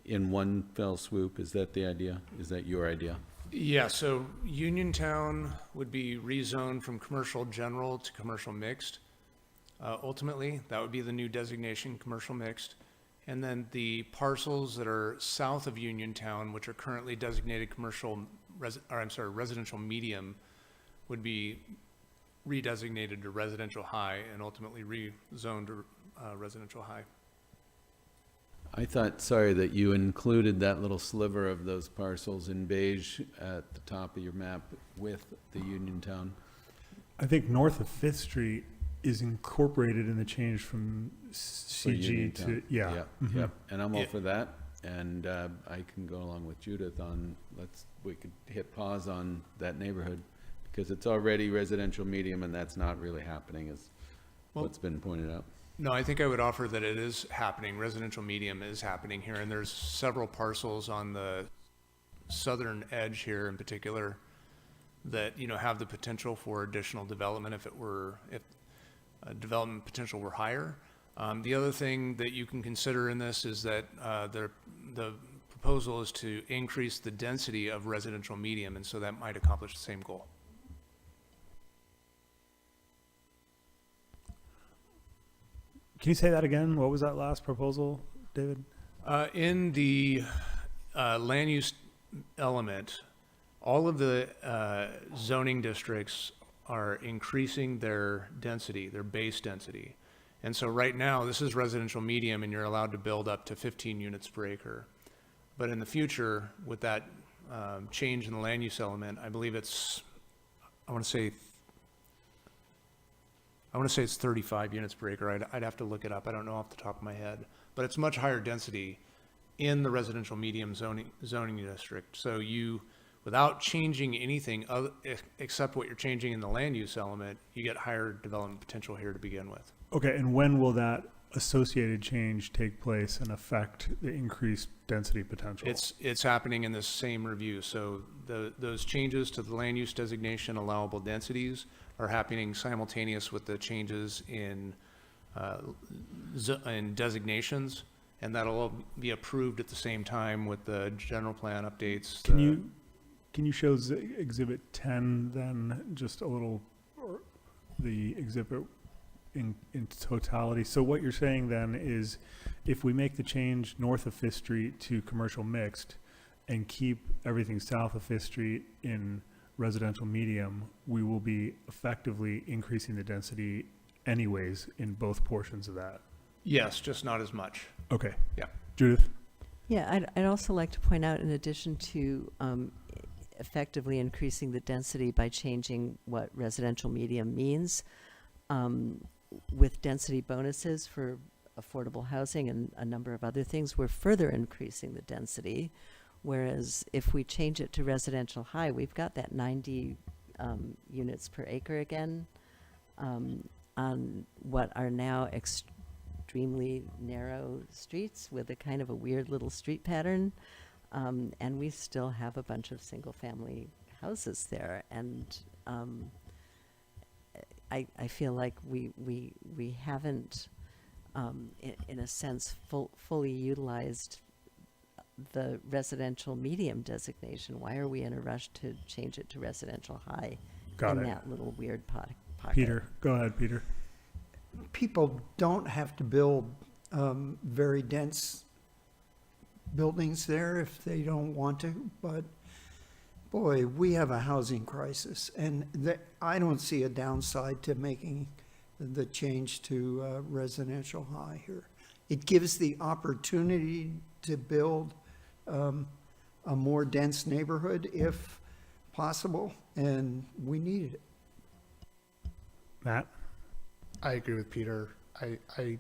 in one fell swoop? Is that the idea? Is that your idea? Yeah, so Uniontown would be rezoned from commercial general to commercial mixed. Ultimately, that would be the new designation, commercial mixed. And then the parcels that are south of Uniontown, which are currently designated residential medium, would be redesignated to residential high and ultimately rezoned to residential high. I thought, sorry, that you included that little sliver of those parcels in beige at the top of your map with the Uniontown. I think north of 5th Street is incorporated in the change from CG to, yeah. Yep, Mhm. yep. And I'm all for that. And I can go along with Judith on, we could hit pause on that neighborhood because it's already residential medium and that's not really happening as what's been pointed out. No, I think I would offer that it is happening. Residential medium is happening here, and there's several parcels on the southern edge here in particular that, you know, have the potential for additional development if development potential were higher. The other thing that you can consider in this is that the proposal is to increase the density of residential medium, and so that might accomplish the same goal. Can you say that again? What was that last proposal, David? In the land use element, all of the zoning districts are increasing their density, their base density. And so right now, this is residential medium and you're allowed to build up to 15 units per acre. But in the future, with that change in the land use element, I believe it's, I want to say it's 35 units per acre. I'd have to look it up. I don't know off the top of my head. But it's much higher density in the residential medium zoning district. So you, without changing anything other, except what you're changing in the land use element, you get higher development potential here to begin with. Okay, and when will that associated change take place and affect the increased density potential? It's happening in this same review. So those changes to the land use designation allowable densities are happening simultaneous with the changes in designations, and that'll all be approved at the same time with the general plan updates. Can you show Exhibit 10 then, just a little, or the exhibit in totality? So what you're saying then is if we make the change north of 5th Street to commercial mixed and keep everything south of 5th Street in residential medium, we will be effectively increasing the density anyways in both portions of that. Yes, just not as much. Okay. Yeah. Judith? Yeah, I'd also like to point out, in addition to effectively increasing the density by changing what residential medium means, with density bonuses for affordable housing and a number of other things, we're further increasing the density. Whereas if we change it to residential high, we've got that 90 units per acre again on what are now extremely narrow streets with a kind of a weird little street pattern. And we still have a bunch of single-family houses there. And I feel like we haven't, in a sense, fully utilized the residential medium designation. Why are we in a rush to change it to residential high Got in it. that little weird pocket? Peter, go ahead, Peter. People don't have to build very dense buildings there if they don't want to, but boy, we have a housing crisis, and I don't see a downside to making the change to residential high here. It gives the opportunity to build a more dense neighborhood if possible, and we needed it. Matt? I agree with Peter. I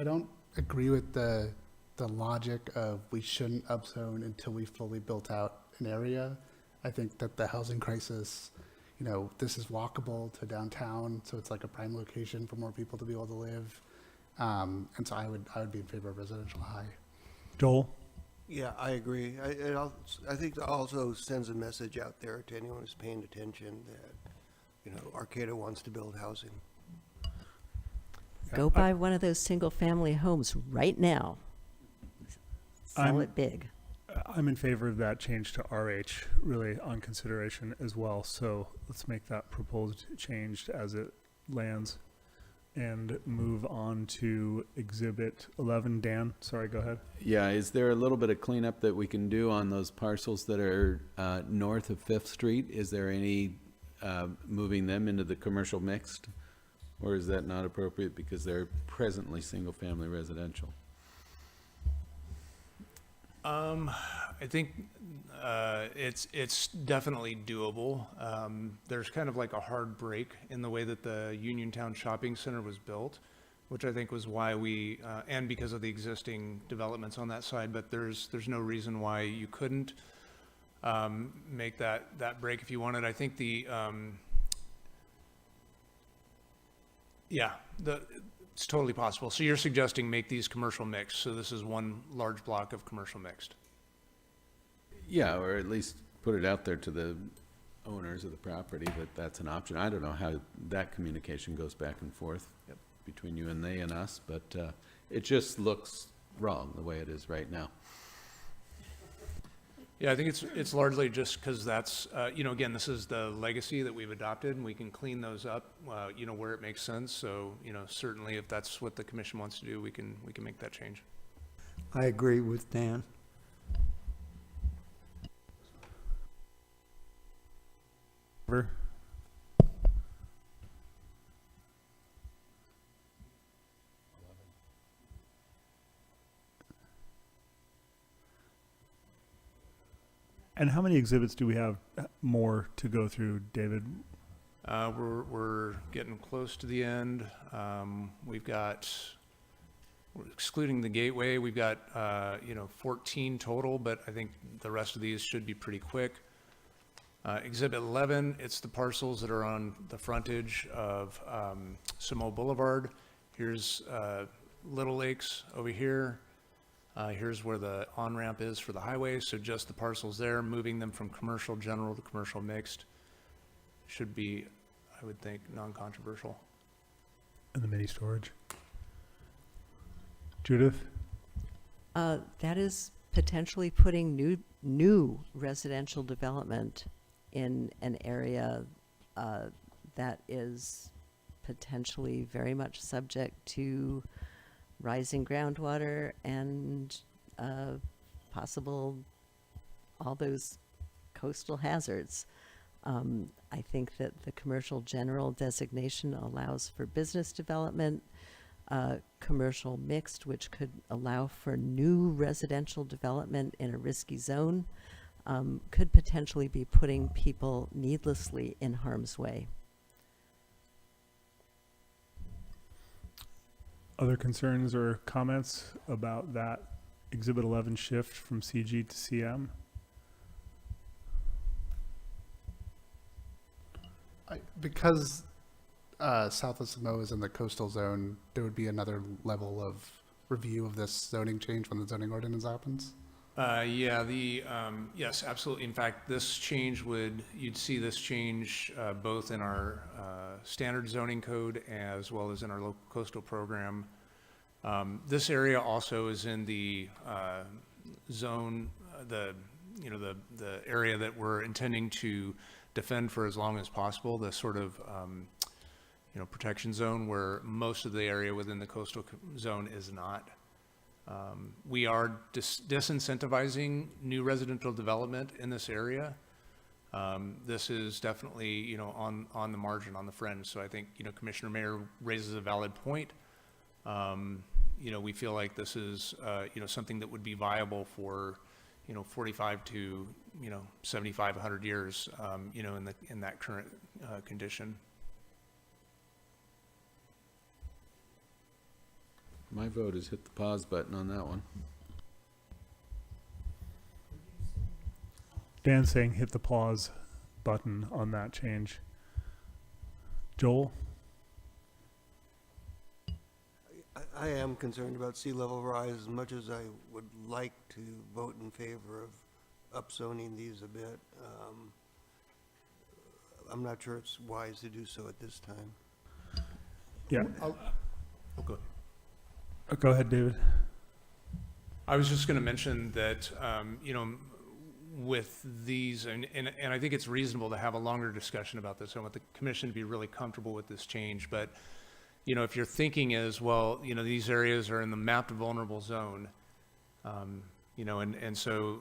don't agree with the logic of we shouldn't upzone until we fully built out an area. I think that the housing crisis, you know, this is walkable to downtown, so it's like a prime location for more people to be able to live. And so I would be in favor of residential high. Joel? Yeah, I agree. I think it also sends a message out there to anyone who's paying attention that, you know, Arcata wants to build housing. Go buy one of those single-family homes right now. Sell it big. I'm in favor of that change to RH, really on consideration as well. So let's make that proposed change as it lands and move on to Exhibit 11. Dan, sorry, go ahead. Yeah, is there a little bit of cleanup that we can do on those parcels that are north of 5th Street? Is there any moving them into the commercial mixed? Or is that not appropriate because they're presently single-family residential? I think it's definitely doable. There's kind of like a hard break in the way that the Uniontown Shopping Center was built, which I think was why we, and because of the existing developments on that side, but there's no reason why you couldn't make that break if you wanted. I think it's totally possible. So you're suggesting make these commercial mixed, so this is one large block of commercial mixed. Yeah, or at least put it out there to the owners of the property that that's an option. I don't know how that communication goes back and forth between you and they and us, but it just looks wrong the way it is right now. Yeah, I think it's largely just because that's, again, this is the legacy that we've adopted, and we can clean those up, where it makes sense. So, certainly if that's what the commission wants to do, we can make that change. I agree with Dan. And how many exhibits do we have more to go through, David? We're getting close to the end. We're excluding the gateway, we've got 14 total, but I think the rest of these should be pretty quick. Exhibit 11, it's the parcels that are on the frontage of Samo Boulevard. Here's Little Lakes over here. Here's where the on-ramp is for the highway, so just the parcels there, moving them from commercial general to commercial mixed should be, I would think, non-controversial. And the mini storage. Judith? That is potentially putting new residential development in an area that is potentially very much subject to rising groundwater and possible all those coastal hazards. I think that the commercial general designation allows for business development, commercial mixed, which could allow for new residential development in a risky zone, could potentially be putting people needlessly in harm's way. Other concerns or comments about that Exhibit 11 shift from CG to CM? Because south of Samoa is in the coastal zone, there would be another level of review of this zoning change when the zoning ordinance happens? Yes, absolutely. In fact, you'd see this change both in our standard zoning code as well as in our local coastal program. This area also is in the zone, the area that we're intending to defend for as long as possible, the sort of protection zone where most of the area within the coastal zone is not. We are disincentivizing new residential development in this area. This is definitely, on the margin, on the fringe. So I think, Commissioner Mayer raises a valid point. We feel like this is, something that would be viable for, 45 to, 75, 100 years, in that current condition. My vote is hit the pause button on that one. Dan's saying hit the pause button on that change. Joel? I am concerned about sea level rise as much as I would like to vote in favor of upzoning these a bit. I'm not sure it's wise to do so at this time. Yeah. Go ahead. Go ahead, David. I was just going to mention that, with these, and I think it's reasonable to have a longer discussion about this. I want the commission to be really comfortable with this change. But, if your thinking is, well, these areas are in the mapped vulnerable zone, and so,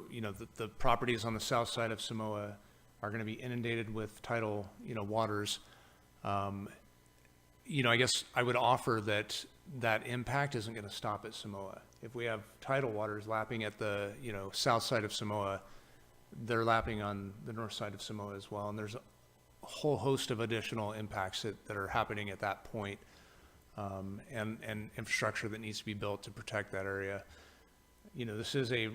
the properties on the south side of Samoa are going to be inundated with tidal, waters. I guess I would offer that impact isn't going to stop at Samoa. If we have tidal waters lapping at the south side of Samoa, they're lapping on the north side of Samoa as well. And there's a whole host of additional impacts that are happening at that point, and infrastructure that needs to be built to protect that area. This is a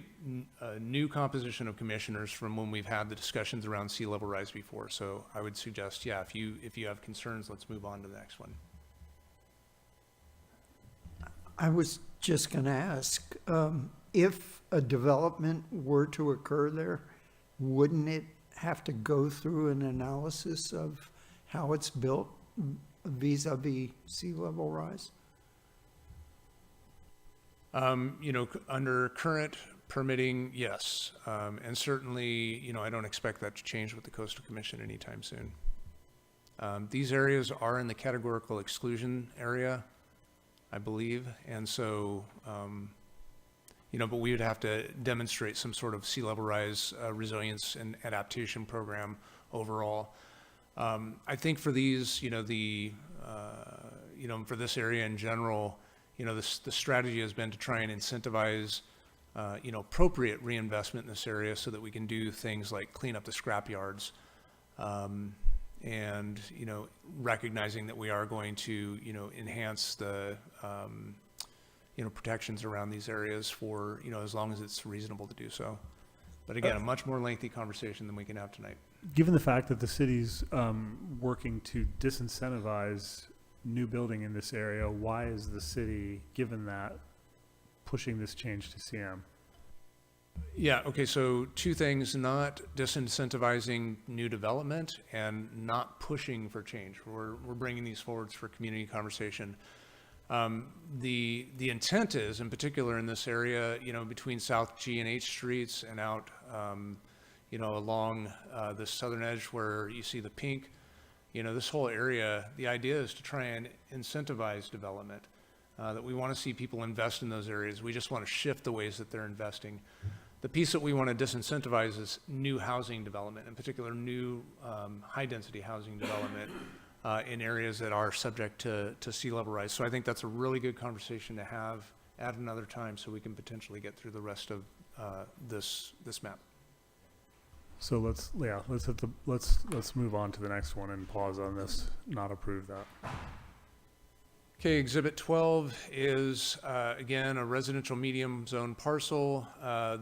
new composition of commissioners from when we've had the discussions around sea level rise before. So I would suggest, if you have concerns, let's move on to the next one. I was just going to ask, if a development were to occur there, wouldn't it have to go through an analysis of how it's built vis-a-vis sea level rise? Under current permitting, yes. And certainly, I don't expect that to change with the Coastal Commission anytime soon. These areas are in the categorical exclusion area, I believe. And so, but we would have to demonstrate some sort of sea level rise resilience and adaptation program overall. I think for these, for this area in general, the strategy has been to try and incentivize, appropriate reinvestment in this area so that we can do things like clean up the scrap yards. And, recognizing that we are going to, enhance the, protections around these areas for, as long as it's reasonable to do so. But again, a much more lengthy conversation than we can have tonight. Given the fact that the city's working to disincentivize new building in this area, why is the city, given that, pushing this change to CM? Yeah, okay, so two things: not disincentivizing new development and not pushing for change. We're bringing these forwards for community conversation. The intent is, in particular in this area, between South G and H streets and out, along the southern edge where you see the pink, this whole area, the idea is to try and incentivize development, that we want to see people invest in those areas. We just want to shift the ways that they're investing. The piece that we want to disincentivize is new housing development, in particular new high-density housing development in areas that are subject to sea level rise. So I think that's a really good conversation to have at another time, so we can potentially get through the rest of this map. So let's move on to the next one and pause on this, not approve that. Okay, Exhibit 12 is, again, a residential medium zone parcel.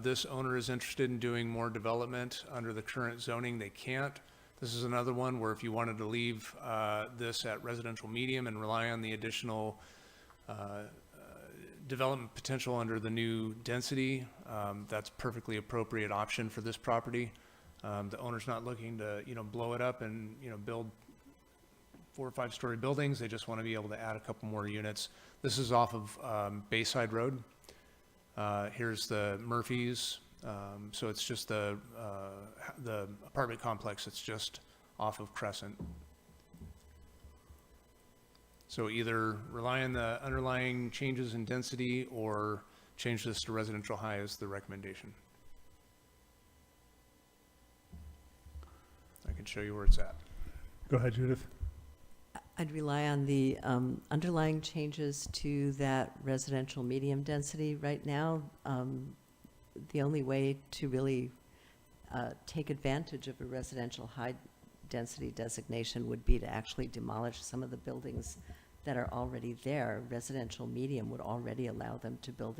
This owner is interested in doing more development under the current zoning. They can't. This is another one where if you wanted to leave this at residential medium and rely on the additional development potential under the new density, that's perfectly appropriate option for this property. The owner's not looking to, blow it up and, build 4 or 5 story buildings. They just want to be able to add a couple more units. This is off of Bayside Road. Here's the Murphy's. So it's just the apartment complex. It's just off of Crescent. So either rely on the underlying changes in density or change this to residential high is the recommendation. I can show you where it's at. Go ahead, Judith. I'd rely on the underlying changes to that residential medium density right now. The only way to really take advantage of a residential high density designation would be to actually demolish some of the buildings that are already there. Residential medium would already allow them to build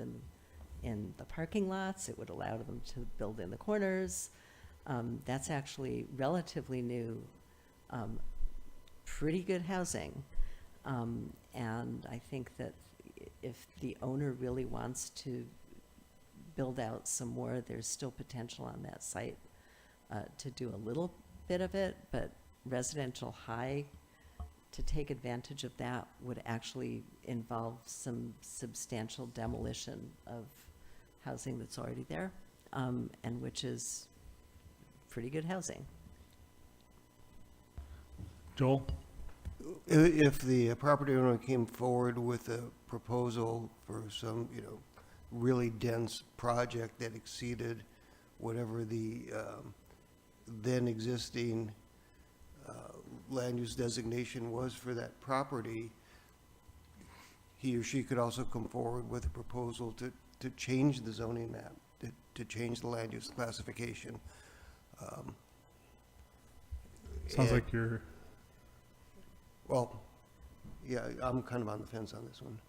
in the parking lots. It would allow them to build in the corners. That's actually relatively new, pretty good housing. And I think that if the owner really wants to build out some more, there's still potential on that site to do a little bit of it, but residential high, to take advantage of that would actually involve some substantial demolition of housing that's already there, and which is pretty good housing. Joel? If the property owner came forward with a proposal for some, really dense project that exceeded whatever the then existing land use designation was for that property, he or she could also come forward with a proposal to change the zoning map, to change the land use classification. Sounds like you're... Well, yeah, I'm kind of on the fence on this one.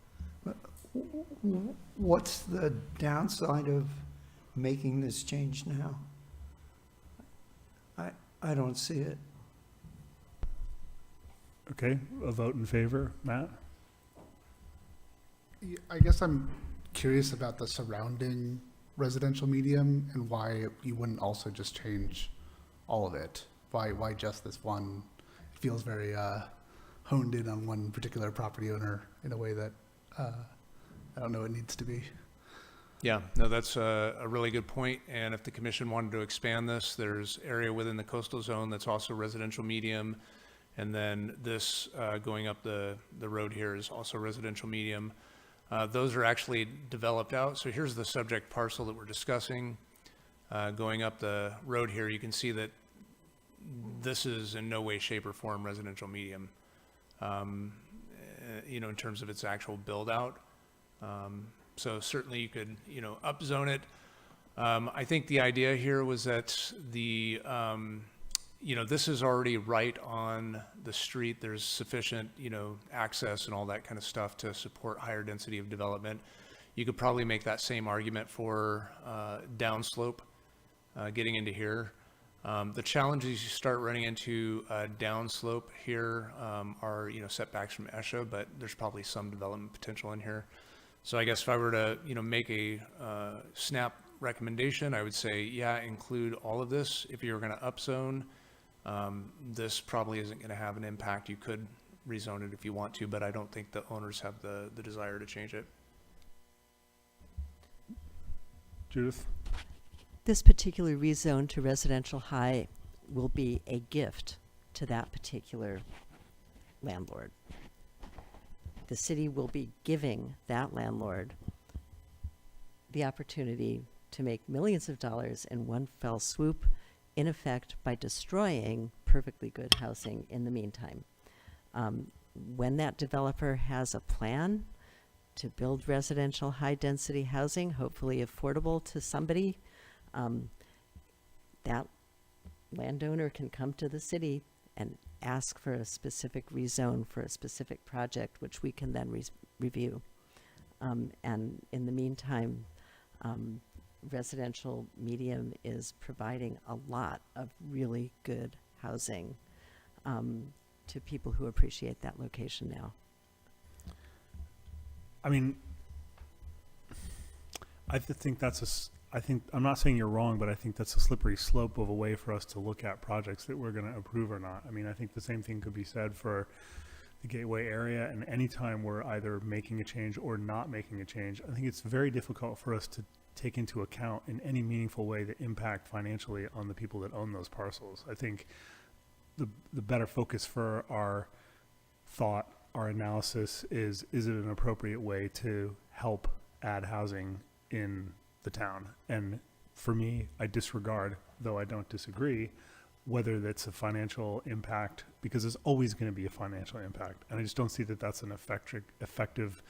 What's the downside of making this change now? I don't see it. Okay, a vote in favor. Matt? Yeah, I guess I'm curious about the surrounding residential medium and why you wouldn't also just change all of it. Why just this one? It feels very honed in on one particular property owner in a way that I don't know it needs to be. Yeah, no, that's a really good point. And if the commission wanted to expand this, there's area within the coastal zone that's also residential medium. And then this going up the road here is also residential medium. Those are actually developed out. So here's the subject parcel that we're discussing. Going up the road here, you can see that this is in no way, shape, or form residential medium, in terms of its actual build out. So certainly you could, upzone it. I think the idea here was that the, this is already right on the street. There's sufficient, access and all that kind of stuff to support higher density of development. You could probably make that same argument for downslope getting into here. The challenges you start running into downslope here are, setbacks from ESHA, but there's probably some development potential in here. So I guess if I were to, make a snap recommendation, I would say, yeah, include all of this. If you're going to upzone, this probably isn't going to have an impact. You could rezone it if you want to, but I don't think the owners have the desire to change it. Judith? This particular rezone to residential high will be a gift to that particular landlord. The city will be giving that landlord the opportunity to make millions of dollars in one fell swoop, in effect by destroying perfectly good housing in the meantime. When that developer has a plan to build residential high-density housing, hopefully affordable to somebody, that landowner can come to the city and ask for a specific rezone for a specific project, which we can then review. And in the meantime, residential medium is providing a lot of really good housing to people who appreciate that location now. I mean, think I think, I'm not saying you're wrong, but I think that's a slippery slope of a way for us to look at projects that we're going to approve or not. I mean, I think the same thing could be said for the Gateway area, and anytime we're either making a change or not making a change, I think it's very difficult for us to take into account in any meaningful way the impact financially on the people that own those parcels. I think the better focus for our thought, our analysis is it an appropriate way to help add housing in the town? And for me, I disregard, though I don't disagree, whether that's a financial impact, because there's always going to be a financial impact. And I just don't see that that's an effective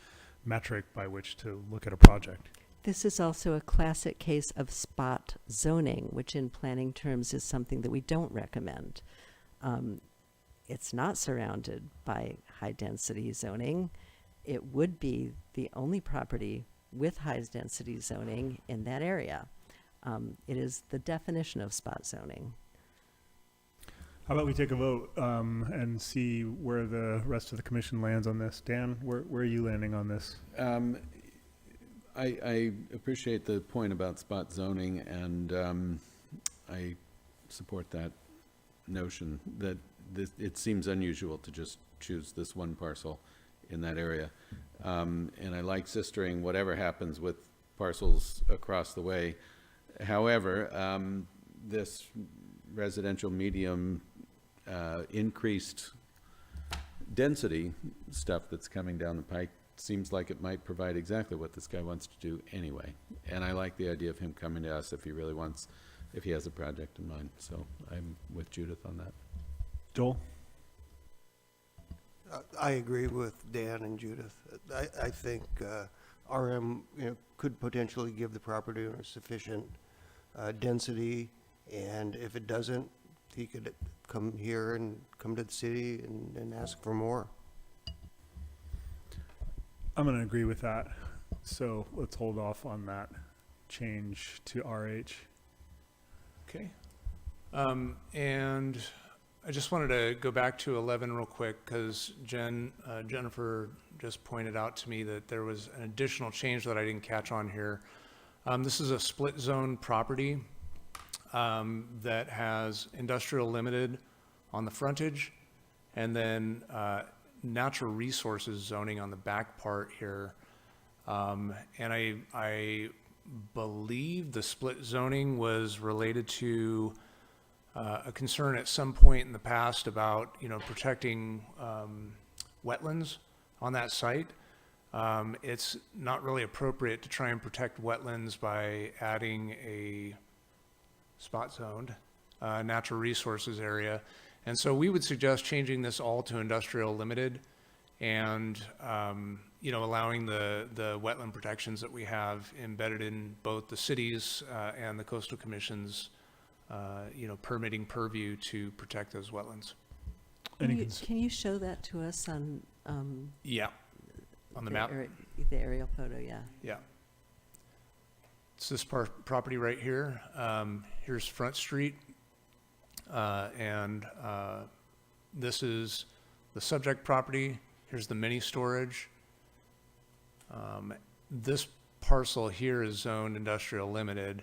metric by which to look at a project. This is also a classic case of spot zoning, which in planning terms is something that we don't recommend. It's not surrounded by high-density zoning. It would be the only property with high-density zoning in that area. It is the definition of spot zoning. How about we take a vote and see where the rest of the commission lands on this? Dan, where are you landing on this? I appreciate the point about spot zoning, and I support that notion that it seems unusual to just choose this one parcel in that area. And I like sistering whatever happens with parcels across the way. However, this residential medium increased density stuff that's coming down the pike seems like it might provide exactly what this guy wants to do anyway. And I like the idea of him coming to us if he really wants, if he has a project in mind. So I'm with Judith on that. Joel? I agree with Dan and Judith. I think RM could potentially give the property owner sufficient density, and if it doesn't, he could come here and come to the city and ask for more. I'm going to agree with that. So let's hold off on that change to RH. Okay. And I just wanted to go back to 11 real quick, because Jennifer just pointed out to me that there was an additional change that I didn't catch on here. This is a split zone property that has industrial limited on the frontage, and then natural resources zoning on the back part here. And I believe the split zoning was related to a concern at some point in the past about, protecting wetlands on that site. It's not really appropriate to try and protect wetlands by adding a spot zoned natural resources area. And so we would suggest changing this all to industrial limited, and allowing the wetland protections that we have embedded in both the cities and the coastal commission's permitting purview to protect those wetlands. Can you show that to us on Yeah, on the map. The aerial photo, yeah. Yeah. It's this property right here. Here's Front Street. And this is the subject property. Here's the mini storage. This parcel here is zoned industrial limited.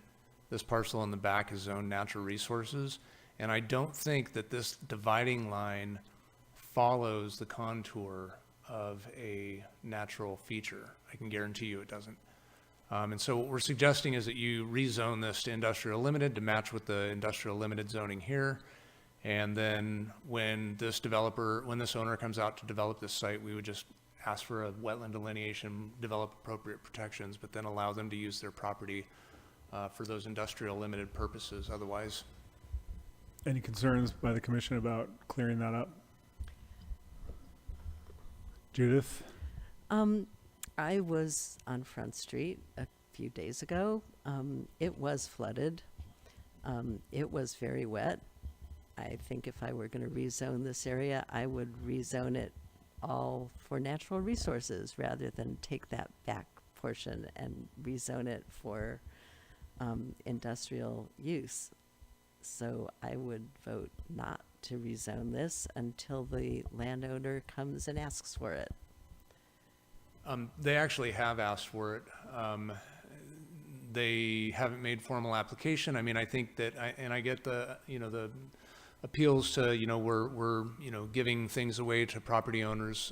This parcel in the back is zoned natural resources. And I don't think that this dividing line follows the contour of a natural feature. I can guarantee you it doesn't. And so what we're suggesting is that you rezone this to industrial limited to match with the industrial limited zoning here. And then when this owner comes out to develop this site, we would just ask for a wetland delineation, develop appropriate protections, but then allow them to use their property for those industrial limited purposes otherwise. Any concerns by the commission about clearing that up? Judith? I was on Front Street a few days ago. It was flooded. It was very wet. I think if I were going to rezone this area, I would rezone it all for natural resources rather than take that back portion and rezone it for industrial use. So I would vote not to rezone this until the landowner comes and asks for it. They actually have asked for it. They haven't made formal application. I mean, I think that, I get the, the appeals to, we're giving things away to property owners.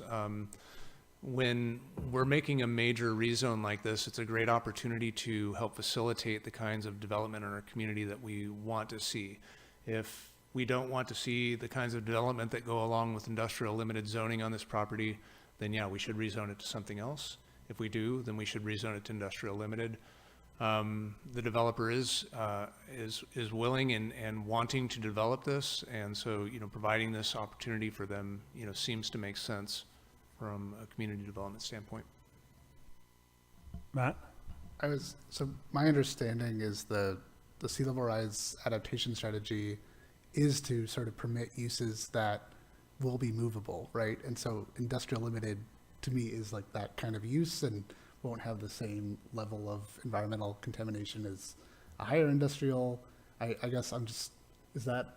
When we're making a major rezone like this, it's a great opportunity to help facilitate the kinds of development in our community that we want to see. If we don't want to see the kinds of development that go along with industrial limited zoning on this property, then yeah, we should rezone it to something else. If we do, then we should rezone it to industrial limited. The developer is willing and wanting to develop this, and so providing this opportunity for them seems to make sense from a community development standpoint. Matt? So my understanding is the sea level rise adaptation strategy is to sort of permit uses that will be movable, right? And so industrial limited to me is like that kind of use and won't have the same level of environmental contamination as a higher industrial. I guess I'm just, is that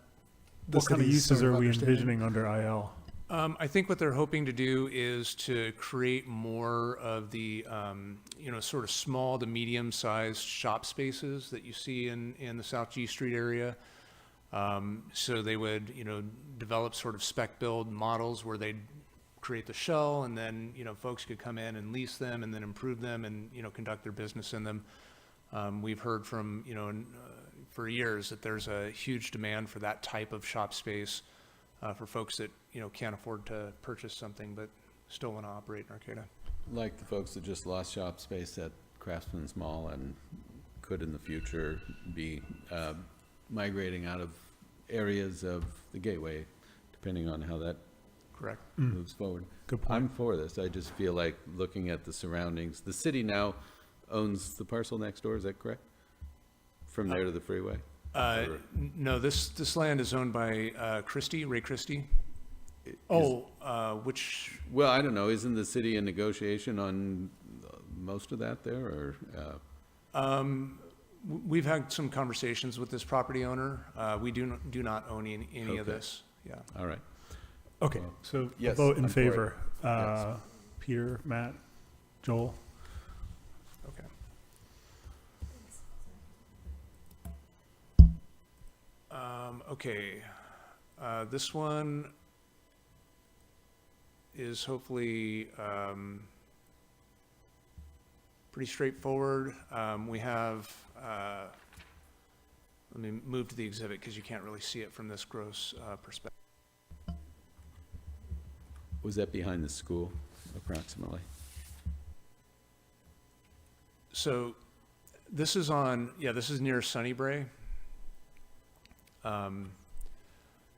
the What kind of city's uses sort are of we understanding? envisioning under IL? I think what they're hoping to do is to create more of the, sort of small to medium-sized shop spaces that you see in the South G Street area. So they would, develop sort of spec build models where they'd create the shell, and then, folks could come in and lease them and then improve them and, conduct their business in them. We've heard from, for years that there's a huge demand for that type of shop space. For folks that can't afford to purchase something but still want to operate in Arcata. Like the folks that just lost shop space at Craftsman's Mall and could in the future be migrating out of areas of the Gateway, depending on how that correct moves forward. Good point. I'm for this. I just feel like looking at the surroundings. The city now owns the parcel next door. Is that correct? From there to the freeway. No, this land is owned by Ray Christie. Which? Well, I don't know. Isn't the city in negotiation on most of that there, or? We've had some conversations with this property owner. We do not own any of Okay. this. Yeah. All right. Okay, so a Yes, vote in I'm for it. favor. Yes. Peter, Matt, Joel? Okay. Okay. This one is hopefully pretty straightforward. We have, let me move to the exhibit because you can't really see it from this gross perspective. Was that behind the school, approximately? So this is this is near Sunnybray.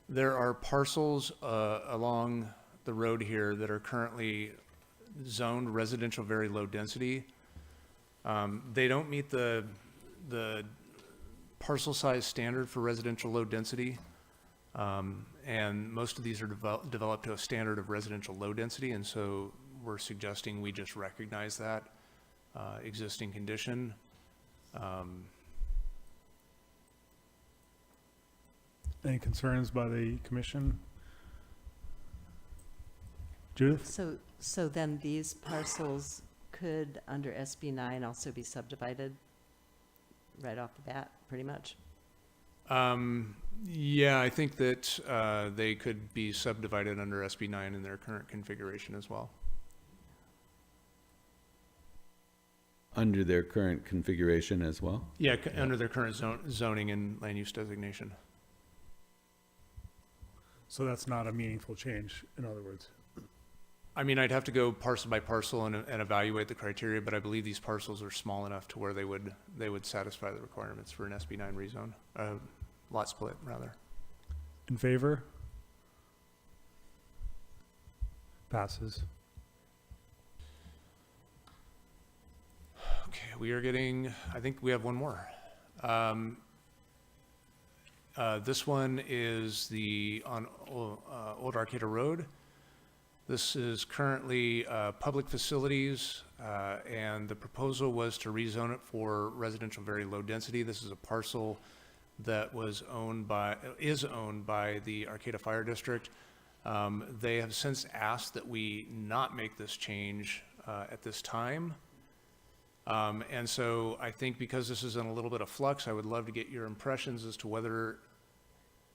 There are parcels along the road here that are currently zoned residential very low density. They don't meet the parcel size standard for residential low density. And most of these are developed to a standard of residential low density, and so we're suggesting we just recognize that existing condition. Any concerns by the commission? Judith? So then these parcels could, under SB 9, also be subdivided right off the bat, pretty much? Yeah, I think that they could be subdivided under SB 9 in their current configuration as well. Under their current configuration as well? Yeah, under their current zoning and land use designation. So that's not a meaningful change, in other words. I mean, I'd have to go parcel by parcel and evaluate the criteria, but I believe these parcels are small enough to where they would satisfy the requirements for an SB 9 rezone, lot split rather. In favor? Passes. Okay, we are getting, I think we have one more. This one is on Old Arcata Road. This is currently public facilities, and the proposal was to rezone it for residential very low density. This is a parcel that is owned by the Arcata Fire District. They have since asked that we not make this change at this time. And so I think because this is in a little bit of flux, I would love to get your impressions as to whether,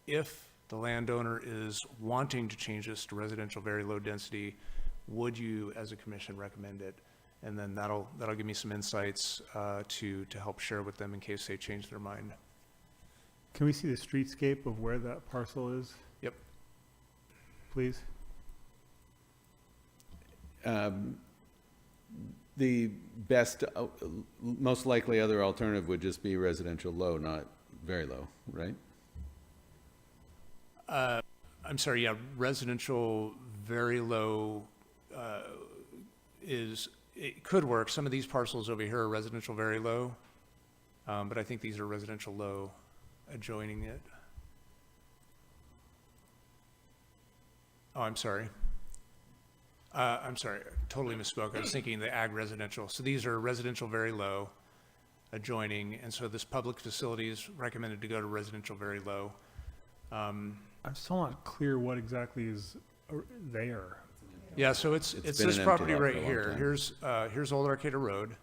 if the landowner is wanting to change this to residential very low density, would you as a commission recommend it? And then that'll give me some insights to help share with them in case they change their mind. Can we see the streetscape of where that parcel is? Yep. Please. The best, most likely other alternative would just be residential low, not very low, right? I'm sorry, yeah, residential very low it could work. Some of these parcels over here are residential very low, but I think these are residential low adjoining it. Oh, I'm sorry. I totally misspoke. I was thinking the ag residential. So these are residential very low adjoining, and so this public facility is recommended to go to residential very low. I'm still not clear what exactly is there. Yeah, so it's been this an empty property lot right for a long here. time. Here's Old Arcata Road.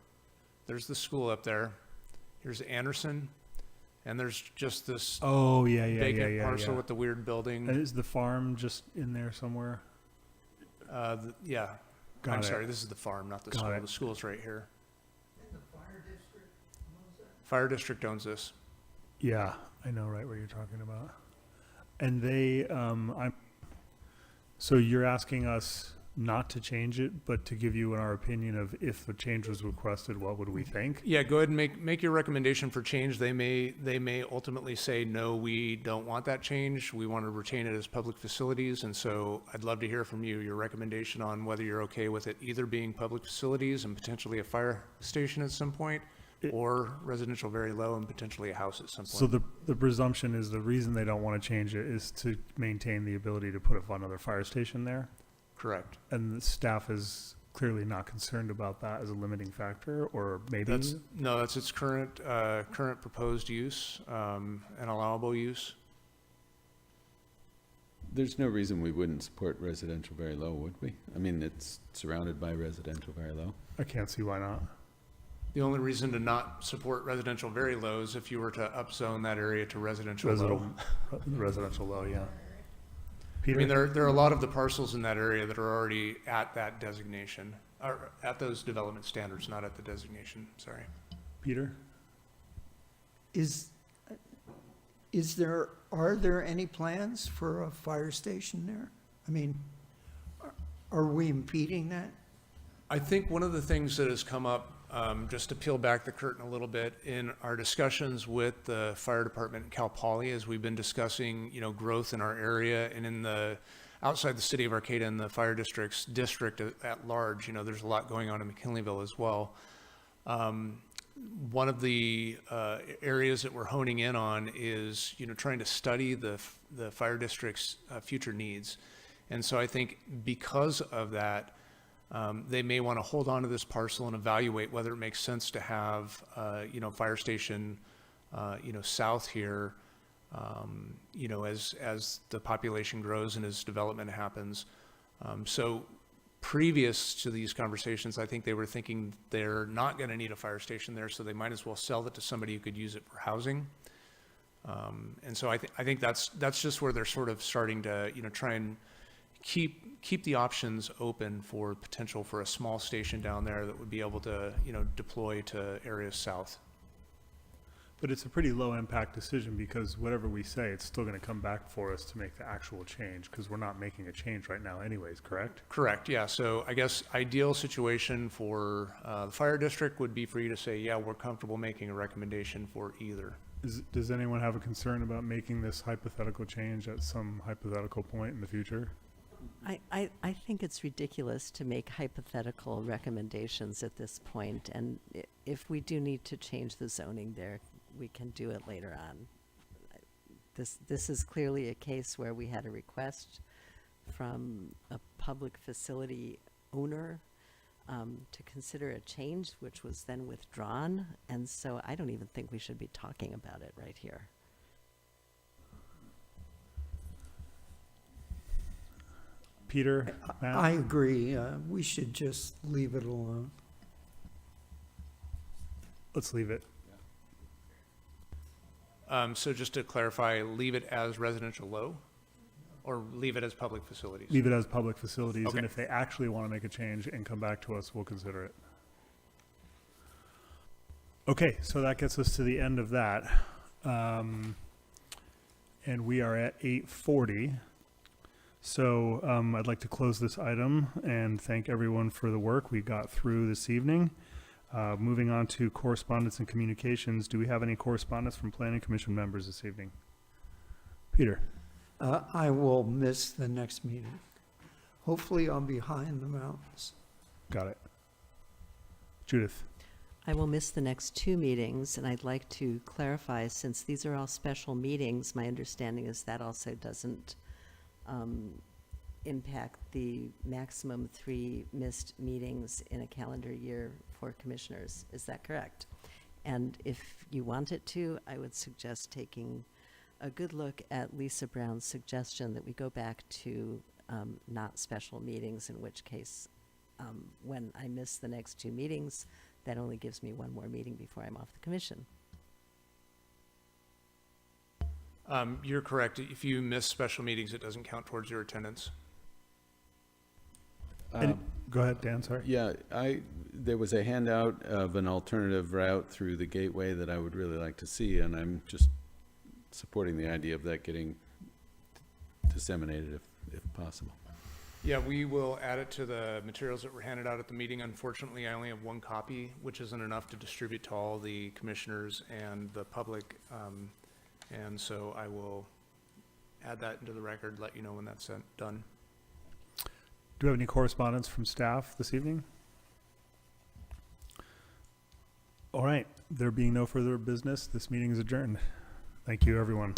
There's the school up there. Here's Anderson, and there's just this vacant parcel with the weird building. And is the farm just in there somewhere? Yeah. Got I'm it. sorry, this is the farm, not the Got school. it. The school's right here. Fire district owns this. Yeah, I know right where you're talking about. And so you're asking us not to change it, but to give you our opinion of if a change was requested, what would we think? Yeah, go ahead and make your recommendation for change. They may ultimately say, no, we don't want that change. We want to retain it as public facilities. And so I'd love to hear from you, your recommendation on whether you're okay with it either being public facilities and potentially a fire station at some point, or residential very low and potentially a house at some point. So the presumption is the reason they don't want to change it is to maintain the ability to put another fire station there? Correct. And the staff is clearly not concerned about that as a limiting factor, or maybe? That's its current proposed use, and allowable use. There's no reason we wouldn't support residential very low, would we? I mean, it's surrounded by residential very low. I can't see why not. The only reason to not support residential very low is if you were to upzone that area to residential low. Residential low, yeah. I mean, there are a lot of the parcels in that area that are already at that designation, or at those development standards, not at the designation, sorry. Peter? Are there any plans for a fire station there? I mean, are we impeding that? I think one of the things that has come up, just to peel back the curtain a little bit, in our discussions with the fire department in Cal Poly, as we've been discussing, growth in our area and outside the city of Arcata and the fire district at large, there's a lot going on in McKinleyville as well. One of the areas that we're honing in on is, trying to study the fire district's future needs. And so I think because of that, they may want to hold on to this parcel and evaluate whether it makes sense to have, fire station, south here, as the population grows and as development happens. So previous to these conversations, I think they were thinking they're not going to need a fire station there, so they might as well sell it to somebody who could use it for housing. And so I think that's just where they're sort of starting to, try and keep the options open for potential for a small station down there that would be able to, deploy to areas south. But it's a pretty low impact decision because whatever we say, it's still going to come back for us to make the actual change because we're not making a change right now anyways, correct? Correct, yeah. So I guess ideal situation for the fire district would be for you to say, yeah, we're comfortable making a recommendation for either. Does anyone have a concern about making this hypothetical change at some hypothetical point in the future? I think it's ridiculous to make hypothetical recommendations at this point, and if we do need to change the zoning there, we can do it later on. This is clearly a case where we had a request from a public facility owner to consider a change, which was then withdrawn, and so I don't even think we should be talking about it right here. Peter, Matt? I agree. We should just leave it alone. Let's leave it. So just to clarify, leave it as residential low, or leave it as public facilities? Leave it as public facilities, Okay. and if they actually want to make a change and come back to us, we'll consider it. Okay, so that gets us to the end of that. And we are at 8:40. So I'd like to close this item and thank everyone for the work we got through this evening. Moving on to correspondence and communications. Do we have any correspondence from Planning Commission members this evening? Peter? I will miss the next meeting. Hopefully I'll be high in the mountains. Got it. Judith? I will miss the next 2 meetings, and I'd like to clarify, since these are all special meetings, my understanding is that also doesn't impact the maximum 3 missed meetings in a calendar year for commissioners. Is that correct? And if you want it to, I would suggest taking a good look at Lisa Brown's suggestion that we go back to not special meetings, in which case, when I miss the next 2 meetings, that only gives me 1 more meeting before I'm off the commission. You're correct. If you miss special meetings, it doesn't count towards your attendance. Go ahead, Dan, sorry. Yeah, there was a handout of an alternative route through the gateway that I would really like to see, and I'm just supporting the idea of that getting disseminated if possible. Yeah, we will add it to the materials that were handed out at the meeting. Unfortunately, I only have 1 copy, which isn't enough to distribute to all the commissioners and the public. And so I will add that into the record, let you know when that's done. Do we have any correspondence from staff this evening? All right, there being no further business, this meeting is adjourned. Thank you, everyone.